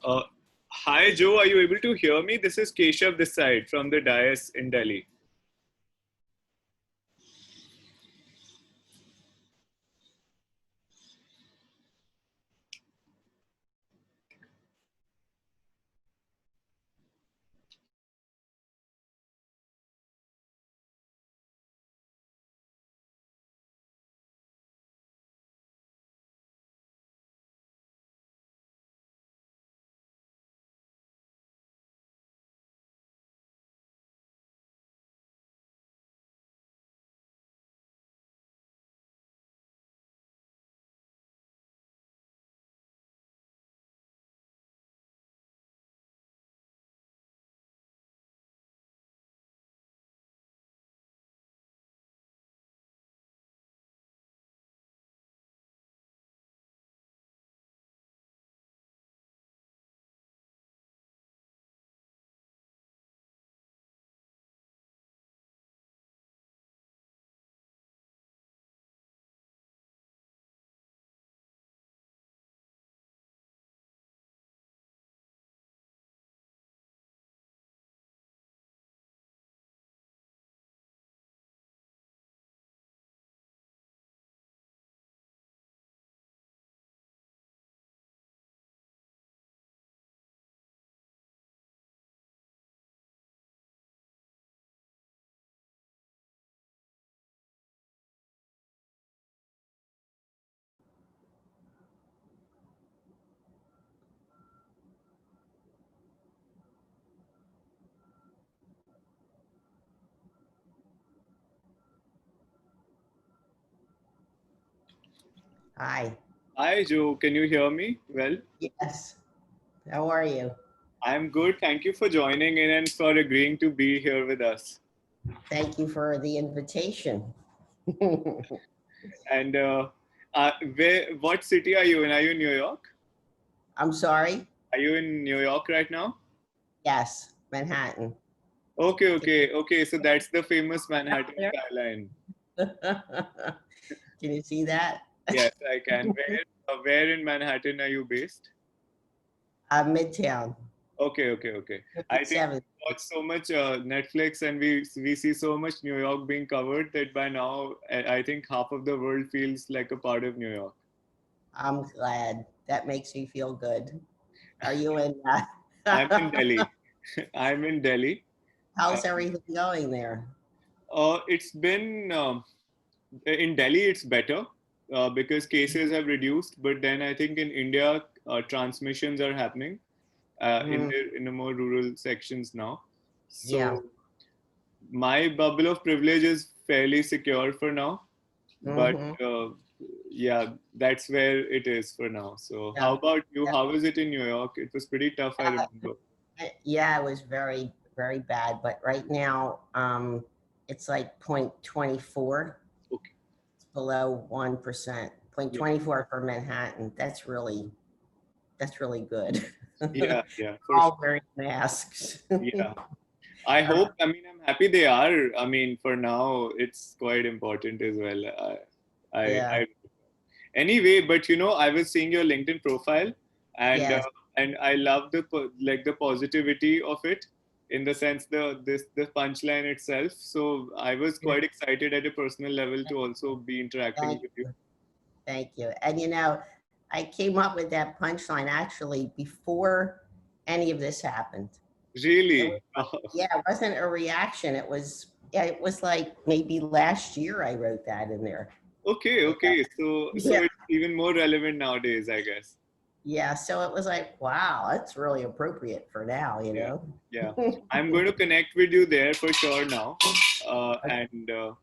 Uh, Hi Joe, are you able to hear me? This is Keshav this side from the dais in Delhi. Hi. Hi Joe, can you hear me? Well, Yes. How are you? I'm good. Thank you for joining in and for agreeing to be here with us. Thank you for the invitation. And what city are you in? Are you in New York? I'm sorry. Are you in New York right now? Yes, Manhattan. Okay. So that's the famous Manhattan There. skyline. Can you see that? Yes, I can. Where in Manhattan are you based? Midtown, Okay. I think 57th. we watch so much Netflix and we see so much New York being covered that by now I think half of the world feels like a part of New York. I'm glad. That makes me feel good. Are you in? I'm in Delhi. I'm in Delhi. How's And, everything going there? it's been in Delhi. It's better because cases have reduced. But then I think in India, transmissions are happening Mm, in the more rural sections now. yeah. So my bubble of privilege is fairly secure for now, but Hmm. yeah, that's where it is for now. So how Yeah. about you? How was it in New York? It was pretty tough, I remember. Yeah, it was very, very bad. But right now, it's like 0.24. Okay. It's below 1%. Yeah, 0.24 for Manhattan. That's really good. yeah, yeah, for sure. All wearing masks. Yeah, I hope. I mean, I'm happy they are. I mean, for now, it's quite important as well. Yeah. Anyway, but I was seeing your LinkedIn profile, and Yes. I love the positivity of it, in the sense the punchline itself. So I was Yeah. quite excited at a personal level to also be interacting Thank with you. you. Thank you. And I came up with that punchline actually before any of this happened. It was, Really? yeah, it wasn't a reaction. Yeah, it was like maybe last year I wrote that in there. Yeah. Okay. So Yeah. it's even more relevant nowadays, I guess. Yeah. So it was like, wow, that's really appropriate for now, you Yeah, know? yeah. I'm going to connect with you there for sure now, uh, Okay. and uh,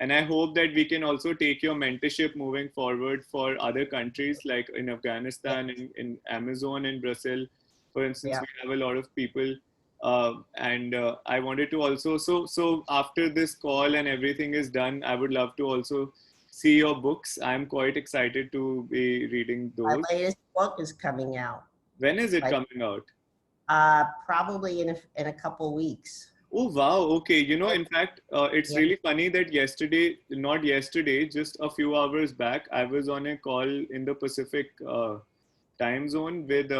and I hope that we can also take your mentorship moving forward for other countries like in Afghanistan, in Amazon, in Brazil, for instance. Yeah. We have a lot of people, and I wanted to also so after this call and everything is done, I would love to also see your books. I'm quite excited to be reading My those. latest book is coming out, When is it like coming out? probably in a couple weeks. Oh wow, okay. In fact, it's Yeah. really funny that not yesterday, just a few hours back, I was on a call in the Pacific time zone with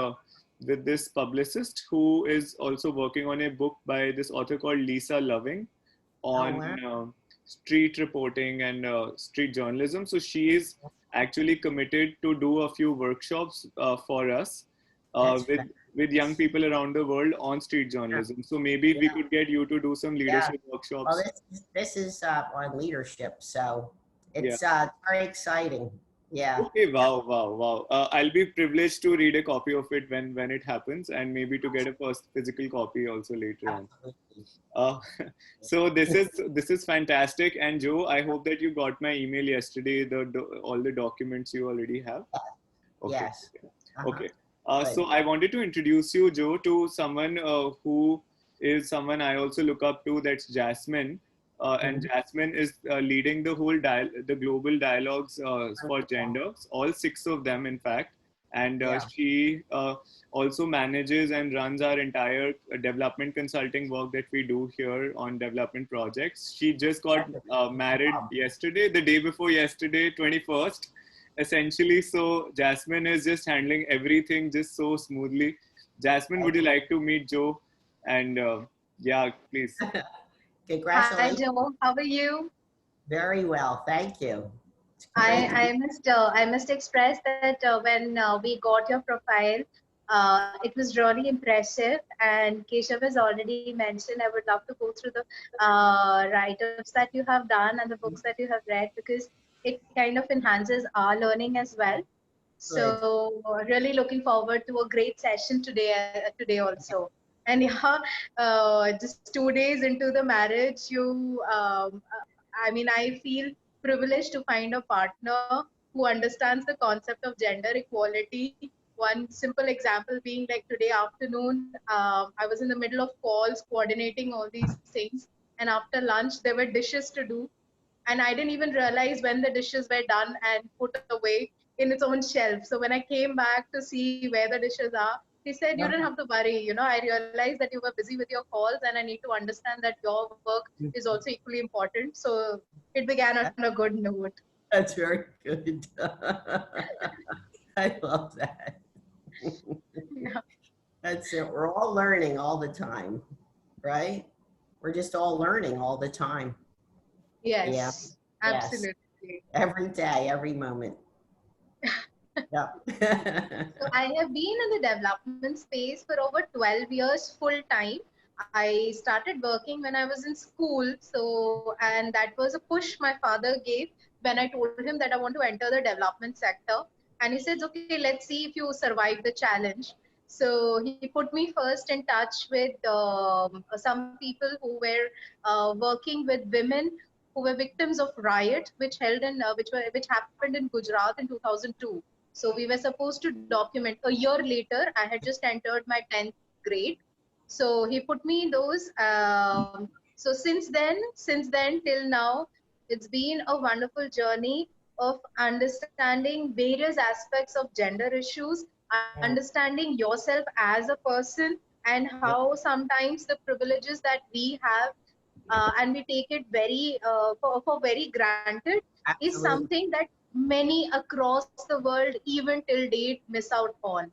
with this publicist who is also working on a book by this author called Lisa Loving on street reporting and street journalism. So she is actually committed to do a few workshops for us with young people around the world on street journalism. So maybe we could get you to do some leadership workshops. Well, this is on leadership, so it's very exciting. Yeah. Okay. Wow. Wow. Wow. I'll be privileged to read a copy of it when it happens, and maybe to get a first physical copy also later on. So this is fantastic. And Joe, I hope that you got my email yesterday. All the documents you already have. Okay. Yes. Okay. So I wanted to introduce you, Joe, to someone who is someone I also look up to. That's Jasmine. And Jasmine is leading the whole the global dialogues for gender, all 6 of them, in fact. And she also manages and runs our entire development consulting work that we do here on development projects. She just got married yesterday, the day before yesterday, 21st, essentially. So Jasmine is just handling everything just so smoothly. Jasmine, would you like to meet Joe? And yeah, please. Congratulations. Hi, Joe. How are you? Very well, thank you. I must express that when we got your profile, it was really impressive. And Keshav has already mentioned, I would love to go through the write-ups that you have done and the books that you have read, because it kind of enhances our learning as well. So really looking forward to a great session today also. And just 2 days into the marriage, I mean, I feel privileged to find a partner who understands the concept of gender equality. One simple example being like today afternoon, I was in the middle of calls, coordinating all these things. And after lunch, there were dishes to do. And I didn't even realize when the dishes were done and put away in its own shelf. So when I came back to see where the dishes are, he said, you don't have to worry. You know, I realized that you were busy with your calls and I need to understand that your work is also equally important. So it began on a good note. That's very good. I love that. That's it. We're all learning all the time, right? We're just all learning all the time. Yes, absolutely. Yes. Every day, every moment. So I have been in the development space for over 12 years full time. I started working when I was in school. And that was a push my father gave when I told him that I want to enter the development sector. And he said, okay, let's see if you survive the challenge. So he put me first in touch with some people who were working with women who were victims of riot, which happened in Gujarat in 2002. So we were supposed to document. A year later, I had just entered my 10th grade. So he put me in those. So since then till now, it's been a wonderful journey of understanding various aspects of gender issues, understanding yourself as a person, and how sometimes the privileges that we have and we take it for very granted is something that many across the world even till date miss out on.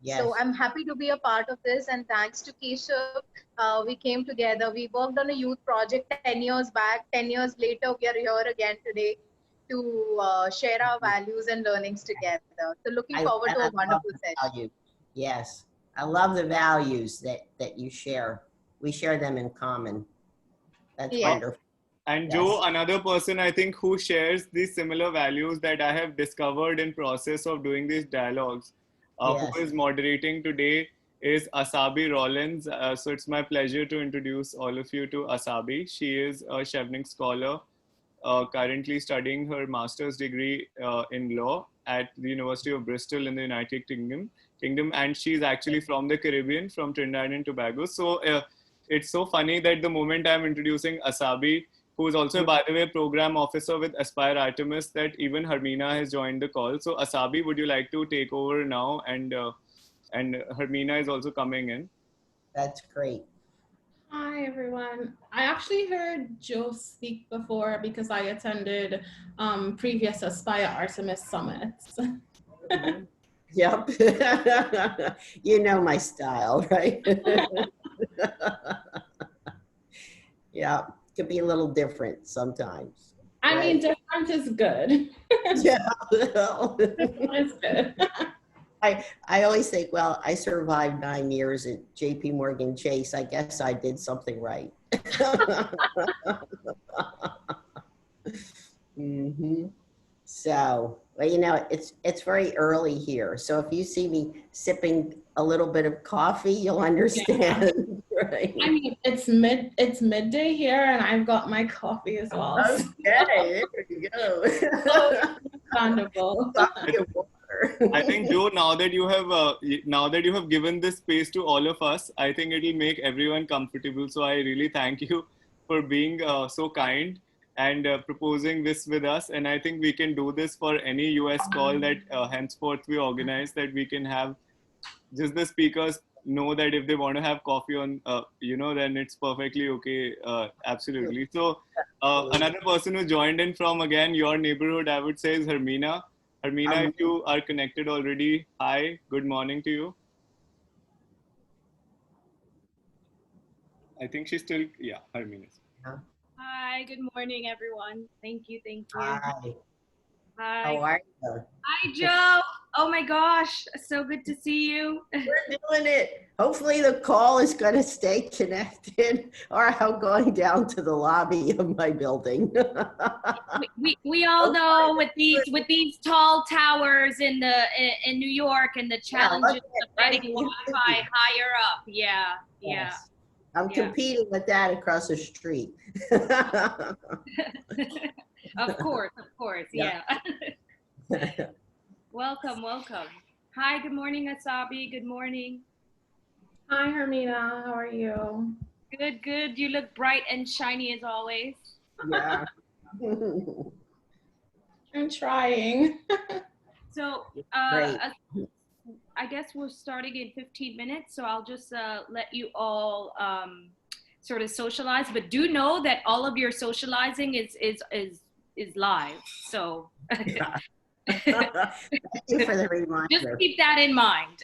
So I'm happy to be a part of this, and thanks to Keshav, we came together. We worked on a youth project 10 years back. 10 years later, we are here again today to share our values and learnings together. So looking forward to a wonderful session. Yes, I love the values that you share. We share them in common. That's wonderful. And Joe, another person I think who shares these similar values that I have discovered in process of doing these dialogues, who is moderating today, is Asabi Rollins. So it's my pleasure to introduce all of you to Asabi. She is a Chevening scholar, currently studying her master's degree in law at the University of Bristol in the United Kingdom. And she's actually from the Caribbean, from Trinidad and Tobago. So it's so funny that the moment I'm introducing Asabi, who is also, by the way, program officer with Aspire Artemis, that even Hermina has joined the call. So Asabi, would you like to take over now? And Hermina is also coming in. That's great. Hi, everyone. I actually heard Joe speak before because I attended previous Aspire Artemis summits. Yep. You know my style, right? Yeah, could be a little different sometimes. I right? mean, different is good. Yeah. Different is good. I always think, well, I survived 9 years at JP Morgan Chase. I guess I did something right. Mm-hmm. So, well, you know, it's very early here. So if you see me sipping a little bit of coffee, you'll understand. Yeah. Right? I mean, it's midday here, and I've got my coffee as well. Okay, there you go. Understandable. Coffee and water. I think, Joe, now that you have given this space to all of us, I think it'll make everyone comfortable. So I really thank you for being so kind and proposing this with us. And I think we can do this for any US call that henceforth we organize, that we can have just the speakers know that if they want to have coffee on, then it's perfectly okay. Absolutely. So another person who joined in from, again, your neighborhood, I would say, is Hermina. Hermina, if you are connected already, hi, good morning to you. I think she's still, yeah, Hermina. Hi, good morning, everyone. Thank you, thank you. Hi. Hi. How are you? Hi, Joe. Oh my gosh, so good to see you. We're doing it. Hopefully the call is going to stay connected, or I'm going down to the lobby of my building. we all know with these tall towers in New York and the challenges of getting Wi-Fi higher up. Yeah, yeah. Yes. I'm competing with that across the street. Of course, yeah. Welcome. Hi, good morning, Asabi. Good morning. Hi, Hermina. How are you? Good. You look bright and shiny as always. Yeah. I'm trying. So, I guess we're starting in 15 minutes, so I'll just let you all sort of socialize. But do know that all of your socializing is live. So Thank you for the reminder. Just keep that in mind.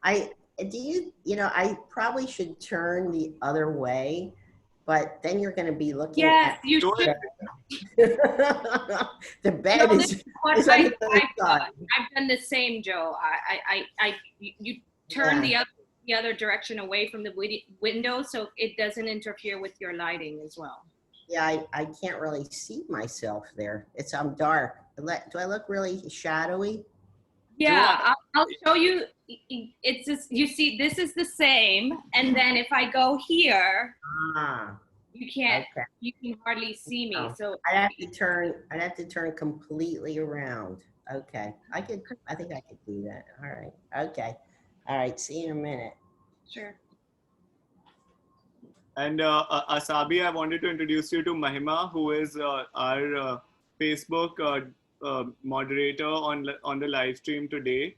I probably should turn the other way, but then you're going to be looking yes, at you should. The bed is I've done the same, Joe. You turn the other direction away from the window so it doesn't interfere with your lighting as well. Yeah, I can't really see myself there. I'm dark. Do I look really shadowy? Yeah, I'll show you. It's just, you see, this is the same, and then if I go here, you can't. Okay. You can hardly see me. So I'd have to turn completely around. Okay, I think I could do that. All right. Okay. All right. See you in a minute. Sure. And Asabi, I wanted to introduce you to Mahima, who is our Facebook moderator on the live stream today.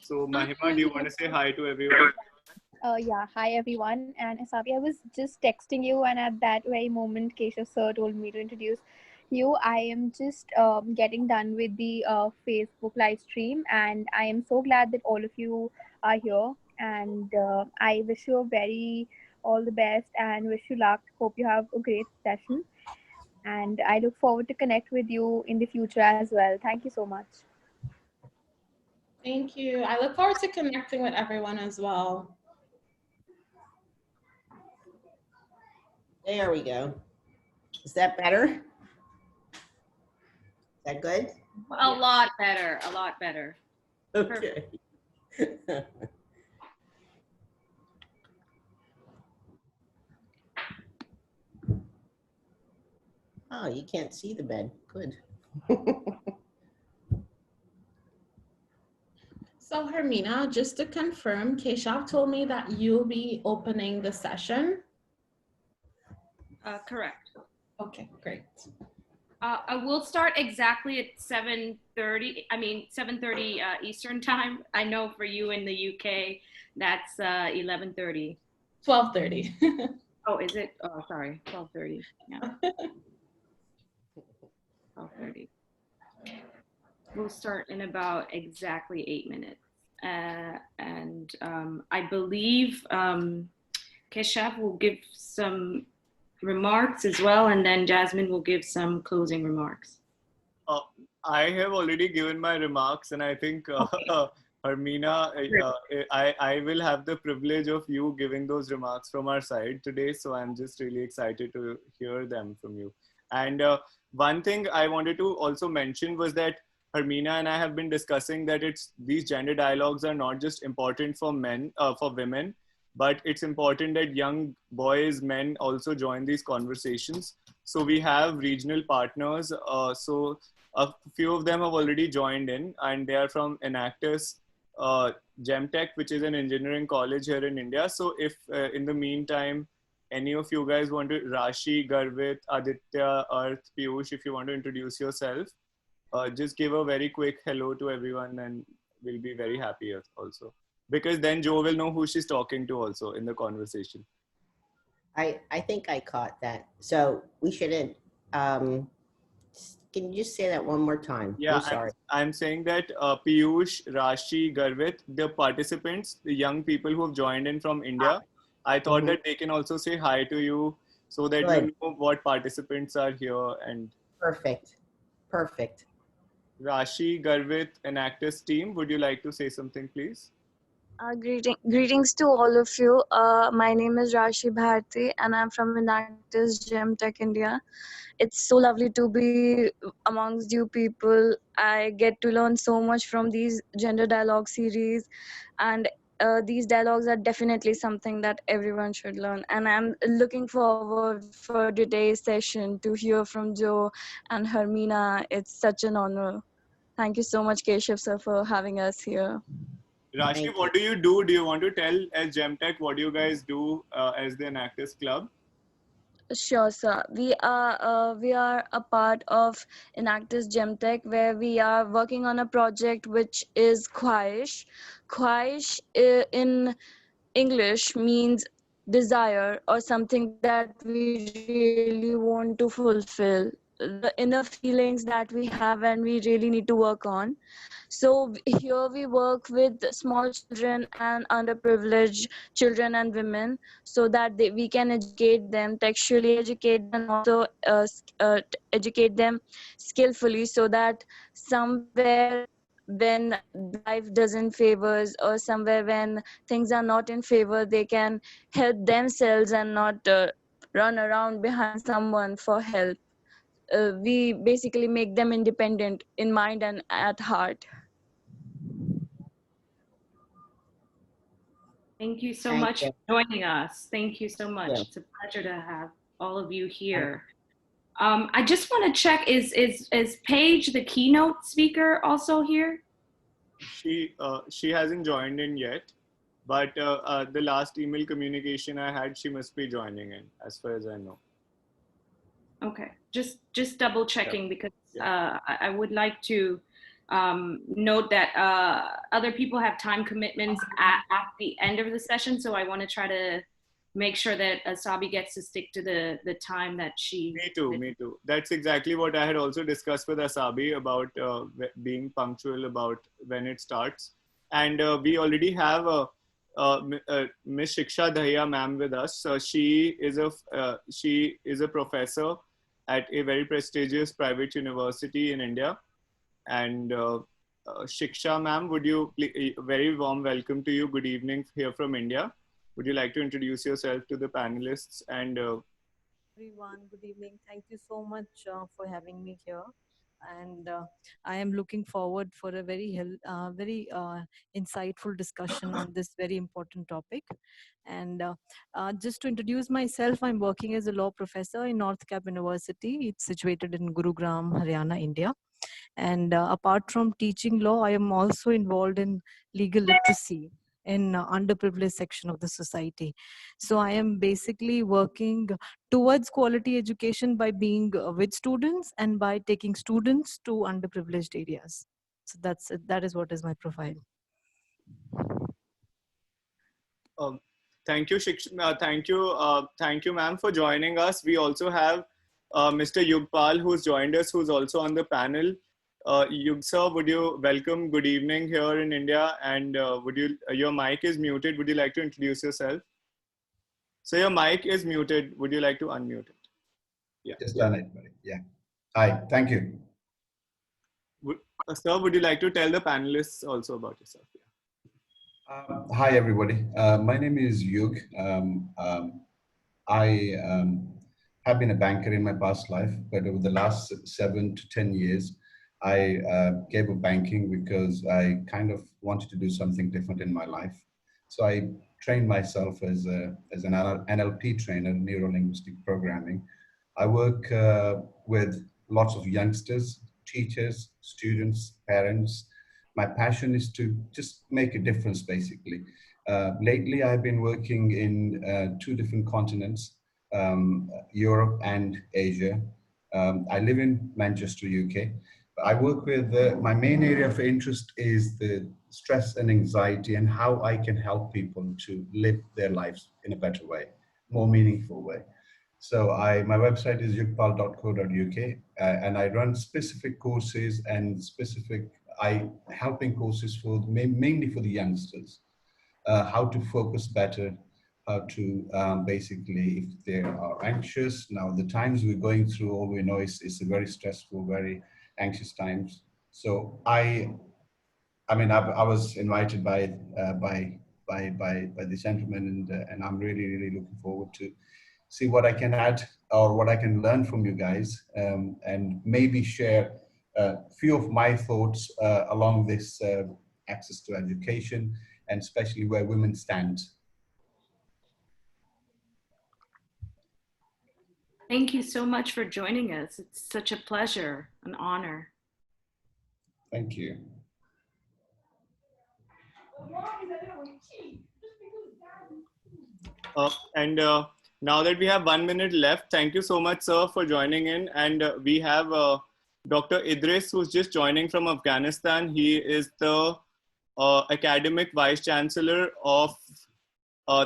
So Mahima, do you want to say hi to everyone? Yeah, hi everyone. And Asabi, I was just texting you, and at that very moment, Keshav sir told me to introduce you. I am just getting done with the Facebook live stream, and I am so glad that all of you are here. And I wish you all the best and wish you luck. Hope you have a great session. And I look forward to connect with you in the future as well. Thank you so much. Thank you. I look forward to connecting with everyone as well. There we go. Is that better? Is that good? A lot better. A lot better. Okay. Oh, you can't see the bed. Good. So Hermina, just to confirm, Keshav told me that you'll be opening the session. Correct. Okay, great. I will start exactly at 7:30. I mean 7:30 Eastern time. I know for you in the UK, that's 11:30. 12:30. Oh, is it? Oh, sorry, 12:30. Yeah. 12:30. We'll start in about exactly 8 minutes. And I believe Keshav will give some remarks as well, and then Jasmine will give some closing remarks. I have already given my remarks, and I think Harmeena, I will have the privilege of you giving those remarks from our side today. So I'm just really excited to hear them from you. And one thing I wanted to also mention was that Harmeena and I have been discussing that these gender dialogues are not just important for for women, but it's important that young boys, men also join these conversations. So we have regional partners. So a few of them have already joined in, and they are from Enactus Gemtech, which is an engineering college here in India. So if in the meantime, any of you guys want to, Rashi, Garvit, Aditya, Arth, Piyush, if you want to introduce yourself, just give a very quick hello to everyone, and we'll be very happy also. Because then Jo will know who she's talking to also in the conversation. I think I caught that. So we shouldn't, can you just say that one more time? Yeah, I'm sorry. I'm saying that Piyush, Rashi, Garvit, the participants, the young people who have joined in from India, I thought that they can also say hi to you so that you know what participants are here. And Perfect. Perfect. Rashi, Garvit, Enactus team, would you like to say something, please? Greetings to all of you. My name is Rashi Bharti and I'm from Enactus Gemtech India. It's so lovely to be amongst you people. I get to learn so much from these gender dialogue series, and these dialogues are definitely something that everyone should learn. And I'm looking forward for today's session to hear from Jo and Harmeena. It's such an honor. Thank you so much, Keshav sir, for having us here. Rashi, what do you do? Do you want to tell as Gemtech what do you guys do as the Enactus Club? Sure, sir. We are a part of Enactus Gemtech, where we are working on a project which is Khwahish. Khwahish in English means desire or something that we really want to fulfill. The inner feelings that we have and we really need to work on. So here we work with small children and underprivileged children and women so that we can educate them, textually educate them, and also educate them skillfully so that somewhere when life doesn't favors or somewhere when things are not in favor, they can help themselves and not run around behind someone for help. We basically make them independent in mind and at heart. Thank you so much for joining us. Thank you so much. It's a pleasure to have all of you here. I just want to check, is Paige, the keynote speaker, also here? She hasn't joined in yet, but the last email communication I had, she must be joining in, as far as I know. Okay, just double checking because I would like to note that other people have time commitments at the end of the session, so I want to try to make sure that Asabi gets to stick to the time that she... Me too. That's exactly what I had also discussed with Asabi about being punctual about when it starts. And we already have Miss Shiksha Dahiya ma'am with us. She is a professor at a very prestigious private university in India. And Shiksha ma'am, would you, very warm welcome to you. Good evening here from India. Would you like to introduce yourself to the panelists? And everyone, good evening. Thank you so much for having me here. And I am looking forward for a very insightful discussion on this very important topic. And just to introduce myself, I'm working as a law professor in North Cap University. It's situated in Gurugram, Haryana, India. And apart from teaching law, I am also involved in legal literacy in underprivileged section of the society. So I am basically working towards quality education by being with students and by taking students to underprivileged areas. So that is what is my profile. Thank you, thank you, ma'am, for joining us. We also have Mr. Yugpal, who's joined us, who's also on the panel. Yug sir, would you welcome, good evening here in India, and your mic is muted. Would you like to introduce yourself? So your mic is muted. Would you like to unmute it? Yeah. Just done it, buddy. Yeah. Hi, thank you. Sir, would you like to tell the panelists also about yourself? Yeah. Hi, everybody. My name is Yug. I have been a banker in my past life, but over the last 7 to 10 years, I gave up banking because I kind of wanted to do something different in my life. So I trained myself as an NLP trainer, neuro-linguistic programming. I work with lots of youngsters, teachers, students, parents. My passion is to just make a difference, basically. Lately, I've been working in 2 different continents, Europe and Asia. I live in Manchester, UK. I work with, my main area of interest is the stress and anxiety and how I can help people to live their lives in a better way, more meaningful way. So my website is yugpal.co.uk, and I run specific courses and helping courses for mainly for the youngsters, how to focus better, how to basically, if they are anxious. Now the times we're going through, all we know is a very stressful, very anxious times. So I was invited by the gentleman, and I'm really looking forward to see what I can add or what I can learn from you guys, and maybe share a few of my thoughts along this access to education, and especially where women stand. Thank you so much for joining us. It's such a pleasure, an honor. Thank you. Now that we have 1 minute left, thank you so much, sir, for joining in. And we have Dr. Idris, who's just joining from Afghanistan. He is the academic vice chancellor of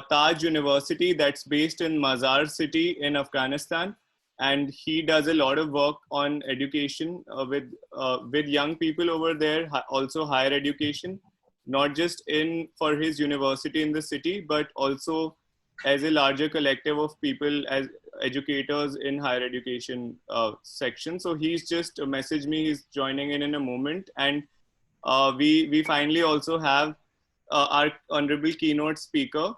Taj University that's based in Mazar city in Afghanistan. And he does a lot of work on education with young people over there, also higher education, not just for his university in the city, but also as a larger collective of people as educators in higher education section. So he's just messaged me, he's joining in a moment. And we finally also have our honorable keynote speaker,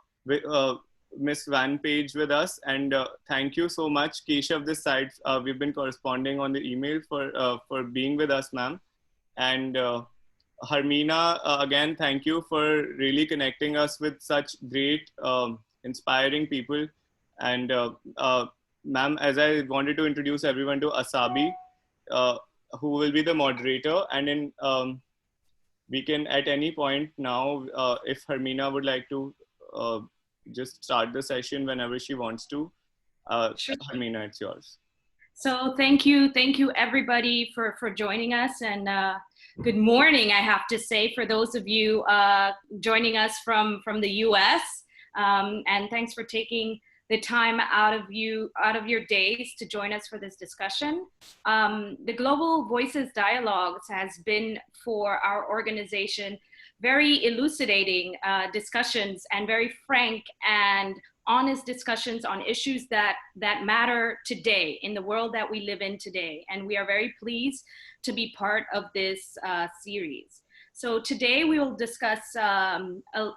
Miss Van Page, with us. And thank you so much, Keshav, this side. We've been corresponding on the email for being with us, ma'am. And Harmeena, again, thank you for really connecting us with such great, inspiring people. And ma'am, as I wanted to introduce everyone to Asabi, who will be the moderator. And then we can at any point now, if Harmeena would like to just start the session whenever she wants to. Sure. Harmeena, it's yours. So thank you everybody for joining us, and good morning, I have to say, for those of you joining us from the US. And thanks for taking the time out of your days to join us for this discussion. The Global Voices Dialogues has been, for our organization, very elucidating discussions and very frank and honest discussions on issues that matter today in the world that we live in today. And we are very pleased to be part of this series. So today we will discuss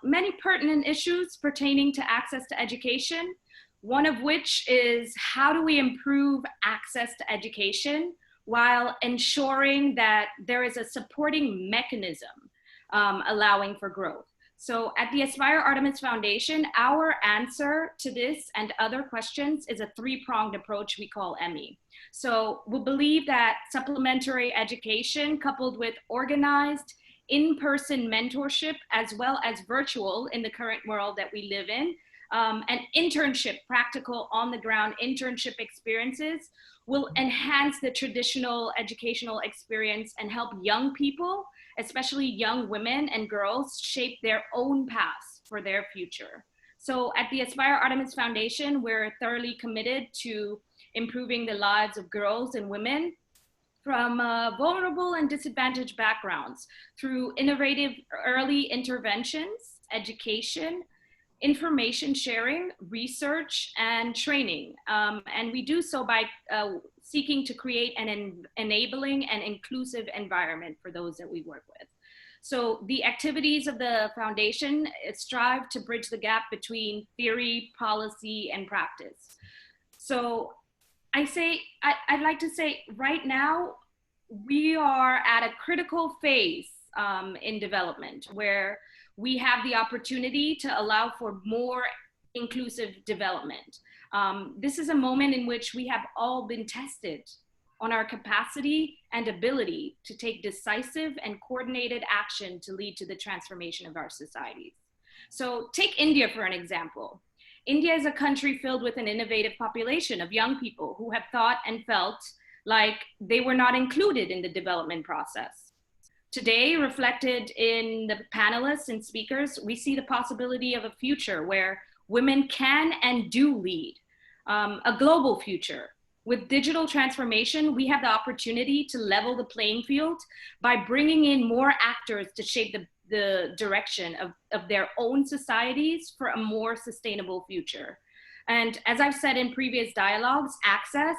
many pertinent issues pertaining to access to education, one of which is how do we improve access to education while ensuring that there is a supporting mechanism allowing for growth. So at the Aspire Artemis Foundation, our answer to this and other questions is a 3-pronged approach we call EMI. So we believe that supplementary education coupled with organized in-person mentorship, as well as virtual in the current world that we live in, and internship, practical on-the-ground internship experiences will enhance the traditional educational experience and help young people, especially young women and girls, shape their own paths for their future. So at the Aspire Artemis Foundation, we're thoroughly committed to improving the lives of girls and women from vulnerable and disadvantaged backgrounds through innovative early interventions, education, information sharing, research, and training. And we do so by seeking to create an enabling and inclusive environment for those that we work with. So the activities of the foundation strive to bridge the gap between theory, policy, and practice. So I'd like to say right now, we are at a critical phase in development where we have the opportunity to allow for more inclusive development. This is a moment in which we have all been tested on our capacity and ability to take decisive and coordinated action to lead to the transformation of our societies. So take India for an example. India is a country filled with an innovative population of young people who have thought and felt like they were not included in the development process. Today, reflected in the panelists and speakers, we see the possibility of a future where women can and do lead, a global future. With digital transformation, we have the opportunity to level the playing field by bringing in more actors to shape the direction of their own societies for a more sustainable future. And as I've said in previous dialogues, access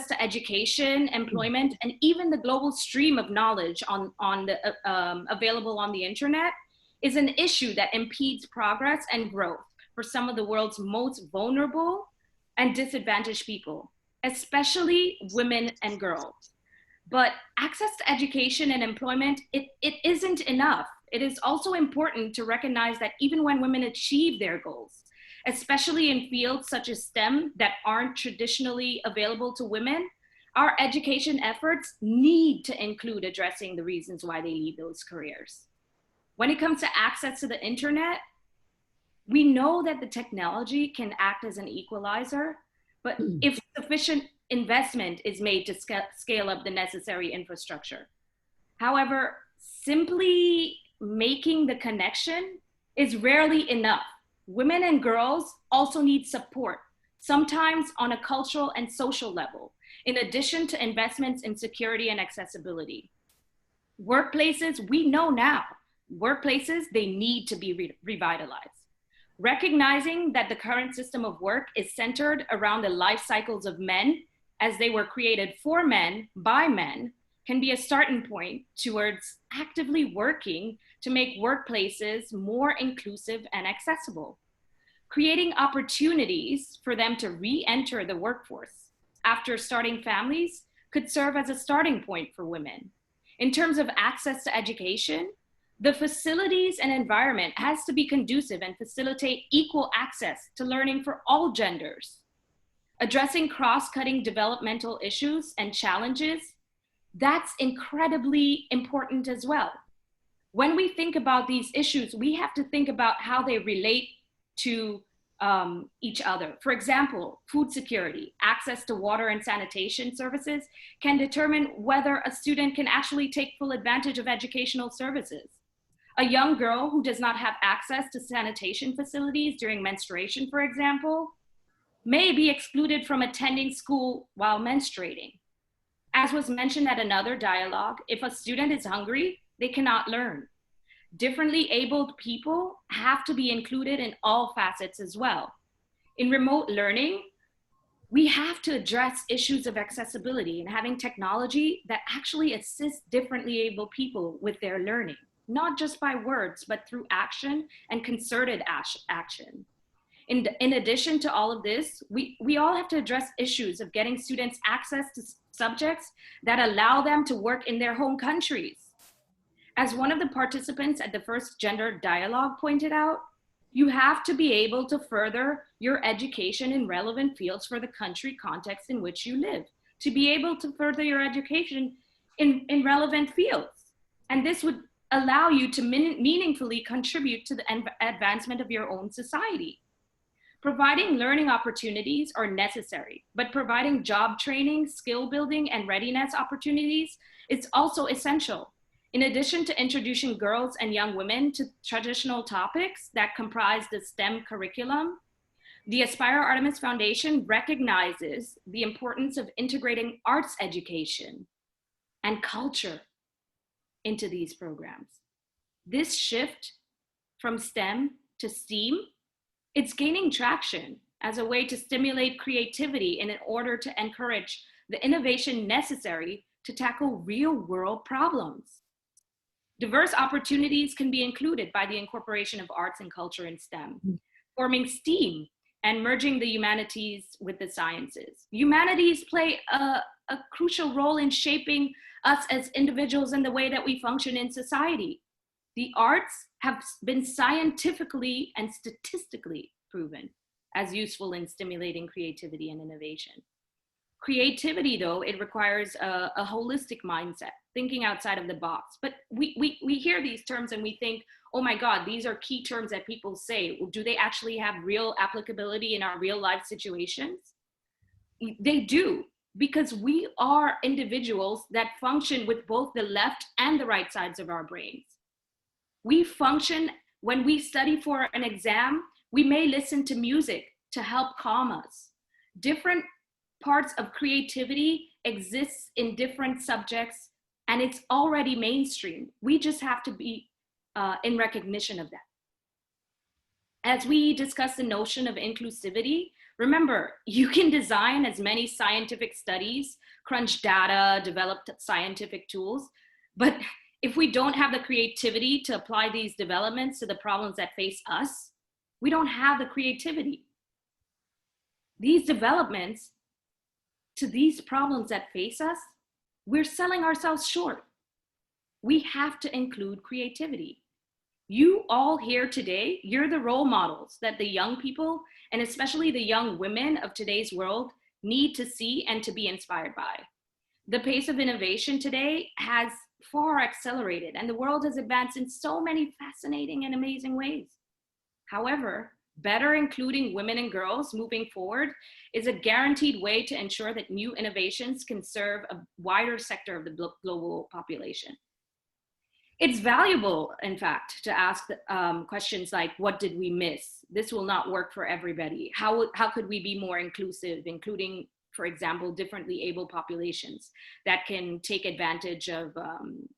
to education, employment, and even the global stream of knowledge available on the internet is an issue that impedes progress and growth for some of the world's most vulnerable and disadvantaged people, especially women and girls. But access to education and employment, it isn't enough. It is also important to recognize that even when women achieve their goals, especially in fields such as STEM that aren't traditionally available to women, our education efforts need to include addressing the reasons why they leave those careers. When it comes to access to the internet, we know that the technology can act as an equalizer, but if sufficient investment is made to scale up the necessary infrastructure. However, simply making the connection is rarely enough. Women and girls also need support, sometimes on a cultural and social level, in addition to investments in security and accessibility. Workplaces, we know now, workplaces, they need to be revitalized. Recognizing that the current system of work is centered around the life cycles of men as they were created for men by men can be a starting point towards actively working to make workplaces more inclusive and accessible. Creating opportunities for them to re-enter the workforce after starting families could serve as a starting point for women. In terms of access to education, the facilities and environment has to be conducive and facilitate equal access to learning for all genders. Addressing cross-cutting developmental issues and challenges, that's incredibly important as well. When we think about these issues, we have to think about how they relate to each other. For example, food security, access to water and sanitation services can determine whether a student can actually take full advantage of educational services. A young girl who does not have access to sanitation facilities during menstruation, for example, may be excluded from attending school while menstruating. As was mentioned at another dialogue, if a student is hungry, they cannot learn. Differently abled people have to be included in all facets as well. In remote learning, we have to address issues of accessibility and having technology that actually assists differently abled people with their learning, not just by words, but through action and concerted action. In addition to all of this, we all have to address issues of getting students access to subjects that allow them to work in their home countries. As one of the participants at the first gender dialogue pointed out, you have to be able to further your education in relevant fields for the country context in which you live, to be able to further your education in relevant fields. And this would allow you to meaningfully contribute to the advancement of your own society. Providing learning opportunities are necessary, but providing job training, skill building, and readiness opportunities is also essential. In addition to introducing girls and young women to traditional topics that comprise the STEM curriculum, the Aspire Artemis Foundation recognizes the importance of integrating arts education and culture into these programs. This shift from STEM to STEAM, it's gaining traction as a way to stimulate creativity in order to encourage the innovation necessary to tackle real-world problems. Diverse opportunities can be included by the incorporation of arts and culture in STEM, forming STEAM and merging the humanities with the sciences. Humanities play a crucial role in shaping us as individuals and the way that we function in society. The arts have been scientifically and statistically proven as useful in stimulating creativity and innovation. Creativity, though, it requires a holistic mindset, thinking outside of the box. But we hear these terms and we think, oh my God, these are key terms that people say. Well, do they actually have real applicability in our real life situations? They do, because we are individuals that function with both the left and the right sides of our brains. We function, when we study for an exam, we may listen to music to help calm us. Different parts of creativity exists in different subjects, and it's already mainstream. We just have to be in recognition of that. As we discuss the notion of inclusivity, remember, you can design as many scientific studies, crunch data, develop scientific tools, but if we don't have the creativity to apply these developments to the problems that face us, we don't have the creativity. These developments to these problems that face us, we're selling ourselves short. We have to include creativity. You all here today, you're the role models that the young people, and especially the young women of today's world, need to see and to be inspired by. The pace of innovation today has far accelerated, and the world has advanced in so many fascinating and amazing ways. However, better including women and girls moving forward is a guaranteed way to ensure that new innovations can serve a wider sector of the global population. It's valuable, in fact, to ask questions like, what did we miss? This will not work for everybody. How could we be more inclusive, including, for example, differently able populations that can take advantage of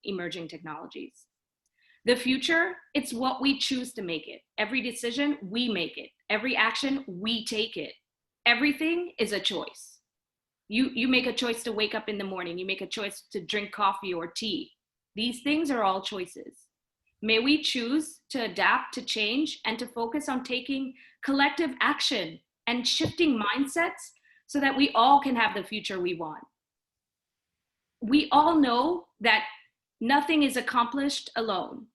emerging technologies? The future, it's what we choose to make it. Every decision, we make it. Every action, we take it. Everything is a choice. You make a choice to wake up in the morning. You make a choice to drink coffee or tea. These things are all choices. May we choose to adapt, to change, and to focus on taking collective action and shifting mindsets so that we all can have the future we want. We all know that nothing is accomplished alone.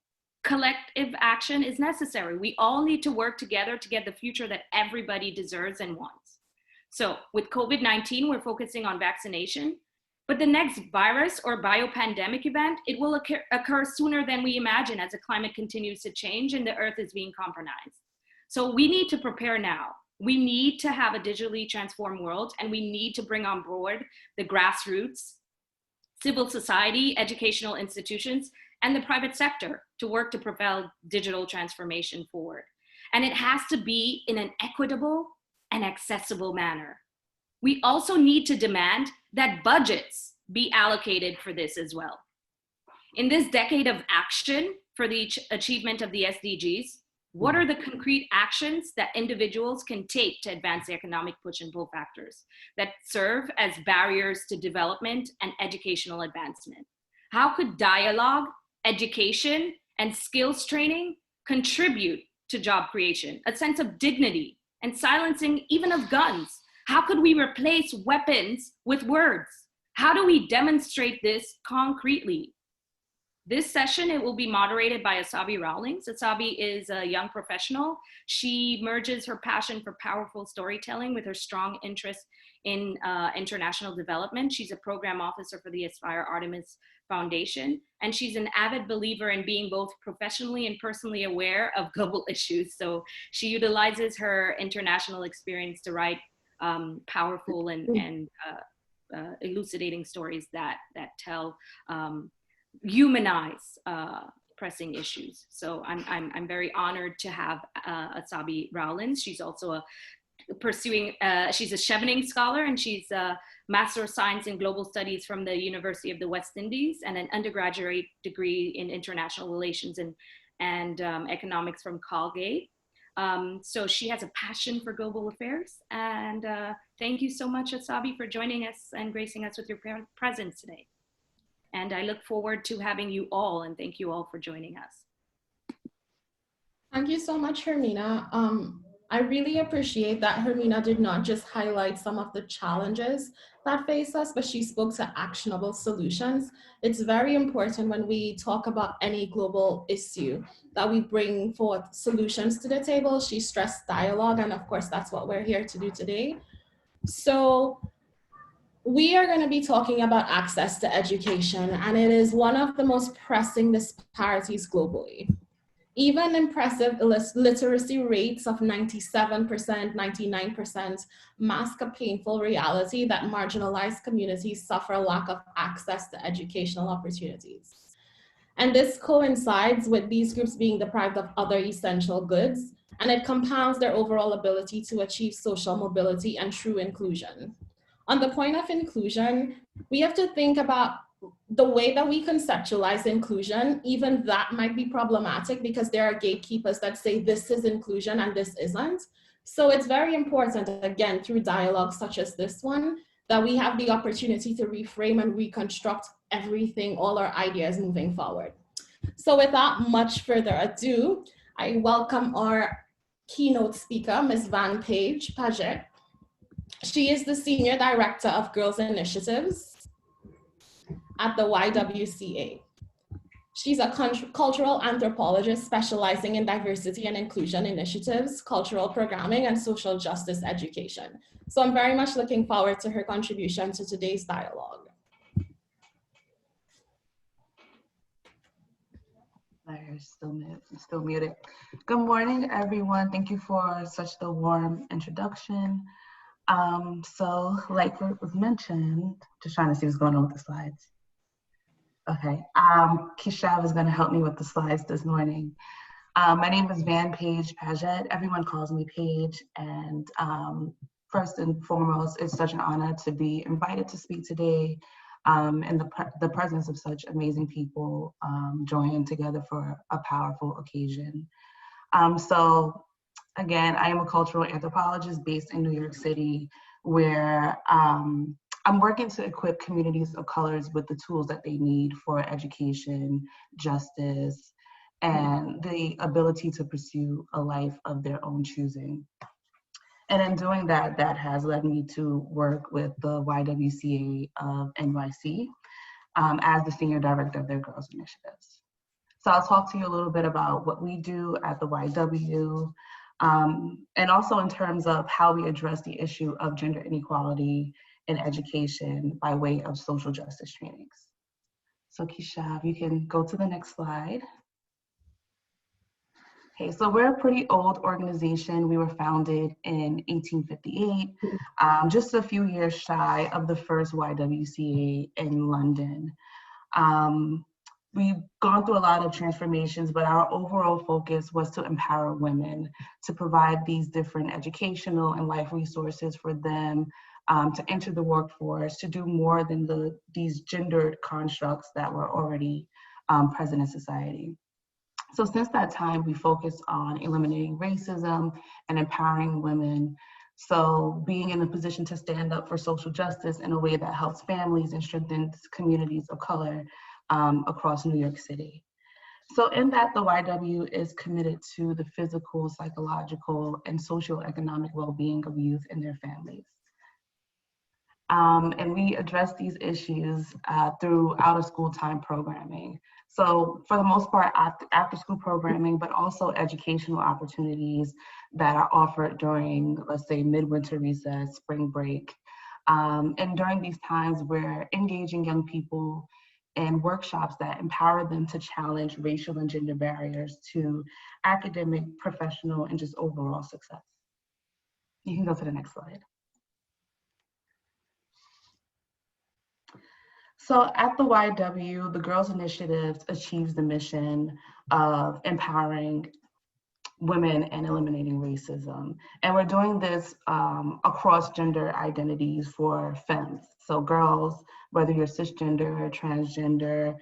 Collective action is necessary. We all need to work together to get the future that everybody deserves and wants. So with COVID-19, we're focusing on vaccination, but the next virus or biopandemic event, it will occur sooner than we imagine as the climate continues to change and the earth is being compromised. So we need to prepare now. We need to have a digitally transformed world, and we need to bring on board the grassroots, civil society, educational institutions, and the private sector to work to propel digital transformation forward. And it has to be in an equitable and accessible manner. We also need to demand that budgets be allocated for this as well. In this decade of action for the achievement of the SDGs, what are the concrete actions that individuals can take to advance the economic push and pull factors that serve as barriers to development and educational advancement? How could dialogue, education, and skills training contribute to job creation, a sense of dignity, and silencing even of guns? How could we replace weapons with words? How do we demonstrate this concretely? This session, it will be moderated by Asabi Rawlings. Asabi is a young professional. She merges her passion for powerful storytelling with her strong interest in international development. She's a program officer for the Aspire Artemis Foundation, and she's an avid believer in being both professionally and personally aware of global issues. So she utilizes her international experience to write powerful and elucidating stories that tell, humanize pressing issues. So I'm very honored to have Asabi Rawlings. She's also a pursuing, she's a Chevening scholar, and she's a Master of Science in Global Studies from the University of the West Indies, and an undergraduate degree in International Relations and Economics from Colgate. So she has a passion for global affairs. And thank you so much, Asabi, for joining us and gracing us with your presence today. And I look forward to having you all, and thank you all for joining us. Thank you so much, Hermina. I really appreciate that Hermina did not just highlight some of the challenges that face us, but she spoke to actionable solutions. It's very important when we talk about any global issue that we bring forth solutions to the table. She stressed dialogue, and of course, that's what we're here to do today. So we are going to be talking about access to education, and it is one of the most pressing disparities globally. Even impressive literacy rates of 97%, 99% mask a painful reality that marginalized communities suffer lack of access to educational opportunities. And this coincides with these groups being deprived of other essential goods, and it compounds their overall ability to achieve social mobility and true inclusion. On the point of inclusion, we have to think about the way that we conceptualize inclusion. Even that might be problematic because there are gatekeepers that say this is inclusion and this isn't. So it's very important, again, through dialogue such as this one, that we have the opportunity to reframe and reconstruct everything, all our ideas moving forward. So without much further ado, I welcome our keynote speaker, Ms. Van Paige Paget. She is the Senior Director of Girls Initiatives at the YWCA. She's a cultural anthropologist specializing in diversity and inclusion initiatives, cultural programming, and social justice education. So I'm very much looking forward to her contribution to today's dialogue. Still muted. Good morning, everyone. Thank you for such the warm introduction. So like what was mentioned, just trying to see what's going on with the slides. Okay, Keshav is going to help me with the slides this morning. My name is Van Paige Paget. Everyone calls me Paige, and first and foremost, it's such an honor to be invited to speak today in the presence of such amazing people joining together for a powerful occasion. So again, I am a cultural anthropologist based in New York City, where I'm working to equip communities of colors with the tools that they need for education, justice, and the ability to pursue a life of their own choosing. And in doing that, that has led me to work with the YWCA of NYC as the Senior Director of their Girls Initiatives. So I'll talk to you a little bit about what we do at the YW, and also in terms of how we address the issue of gender inequality in education by way of social justice trainings. So Keshav, you can go to the next slide. Okay, so we're a pretty old organization. We were founded in 1858, just a few years shy of the first YWCA in London. We've gone through a lot of transformations, but our overall focus was to empower women, to provide these different educational and life resources for them, to enter the workforce, to do more than these gendered constructs that were already present in society. So since that time, we focused on eliminating racism and empowering women. So being in a position to stand up for social justice in a way that helps families and strengthens communities of color across New York City. So in that, the YW is committed to the physical, psychological, and socioeconomic well-being of youth and their families. And we address these issues through out-of-school time programming. So for the most part, after-school programming, but also educational opportunities that are offered during, let's say, midwinter recess, spring break. And during these times, we're engaging young people in workshops that empower them to challenge racial and gender barriers to academic, professional, and just overall success. You can go to the next slide. So at the YW, the Girls Initiative achieves the mission of empowering women and eliminating racism. And we're doing this across gender identities for femmes. So girls, whether you're cisgender, transgender,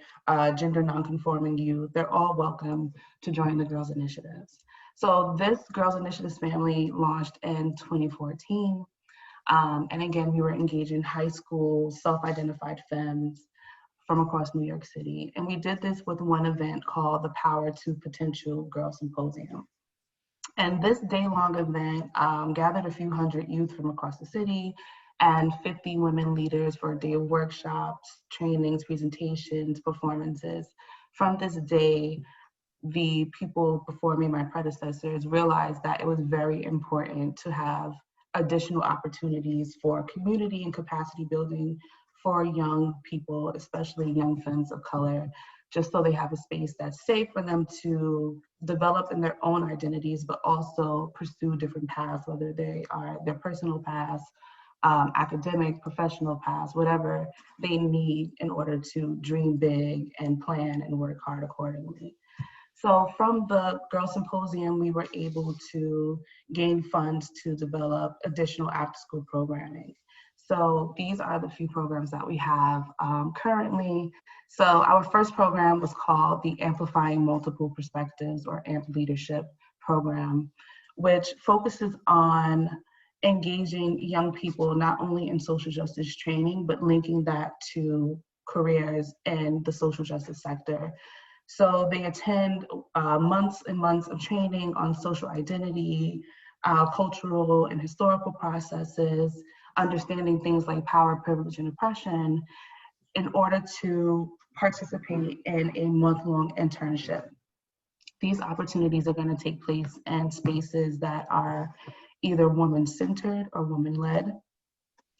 gender nonconforming youth, they're all welcome to join the Girls Initiatives. So this Girls Initiatives family launched in 2014. And again, we were engaging high school self-identified femmes from across New York City. And we did this with one event called the Power to Potential Girls Symposium. And this day-long event gathered a few hundred youth from across the city and 50 women leaders for a day of workshops, trainings, presentations, performances. From this day, the people before me, my predecessors, realized that it was very important to have additional opportunities for community and capacity building for young people, especially young femmes of color, just so they have a space that's safe for them to develop in their own identities, but also pursue different paths, whether they are their personal paths, academic, professional paths, whatever they need in order to dream big and plan and work hard accordingly. So from the Girls Symposium, we were able to gain funds to develop additional after-school programming. So these are the few programs that we have currently. So our first program was called the Amplifying Multiple Perspectives, or AMP Leadership program, which focuses on engaging young people not only in social justice training, but linking that to careers in the social justice sector. So they attend months and months of training on social identity, cultural and historical processes, understanding things like power, privilege, and oppression, in order to participate in a month-long internship. These opportunities are going to take place in spaces that are either woman-centered or woman-led.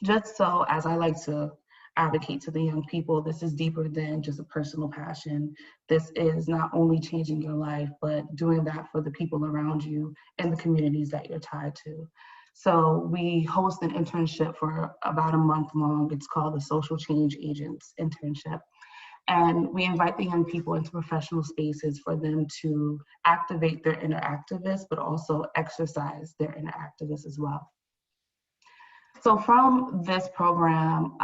Just so, as I like to advocate to the young people, this is deeper than just a personal passion. This is not only changing your life, but doing that for the people around you and the communities that you're tied to. So we host an internship for about a month long. It's called the Social Change Agents Internship. And we invite the young people into professional spaces for them to activate their inner activists, but also exercise their inner activists as well. So from this program,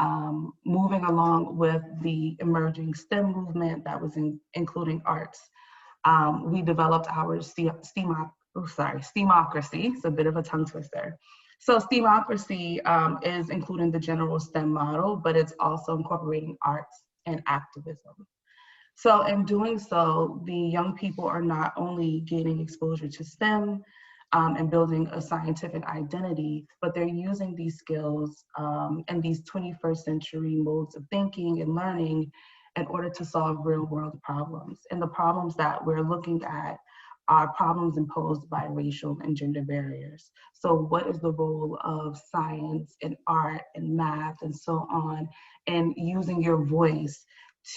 moving along with the emerging STEM movement that was including arts, we developed our STEAMocracy. It's a bit of a tongue twister. So STEAMocracy is including the general STEM model, but it's also incorporating arts and activism. So in doing so, the young people are not only gaining exposure to STEM and building a scientific identity, but they're using these skills and these 21st century modes of thinking and learning in order to solve real world problems. And the problems that we're looking at are problems imposed by racial and gender barriers. So what is the role of science and art and math and so on, and using your voice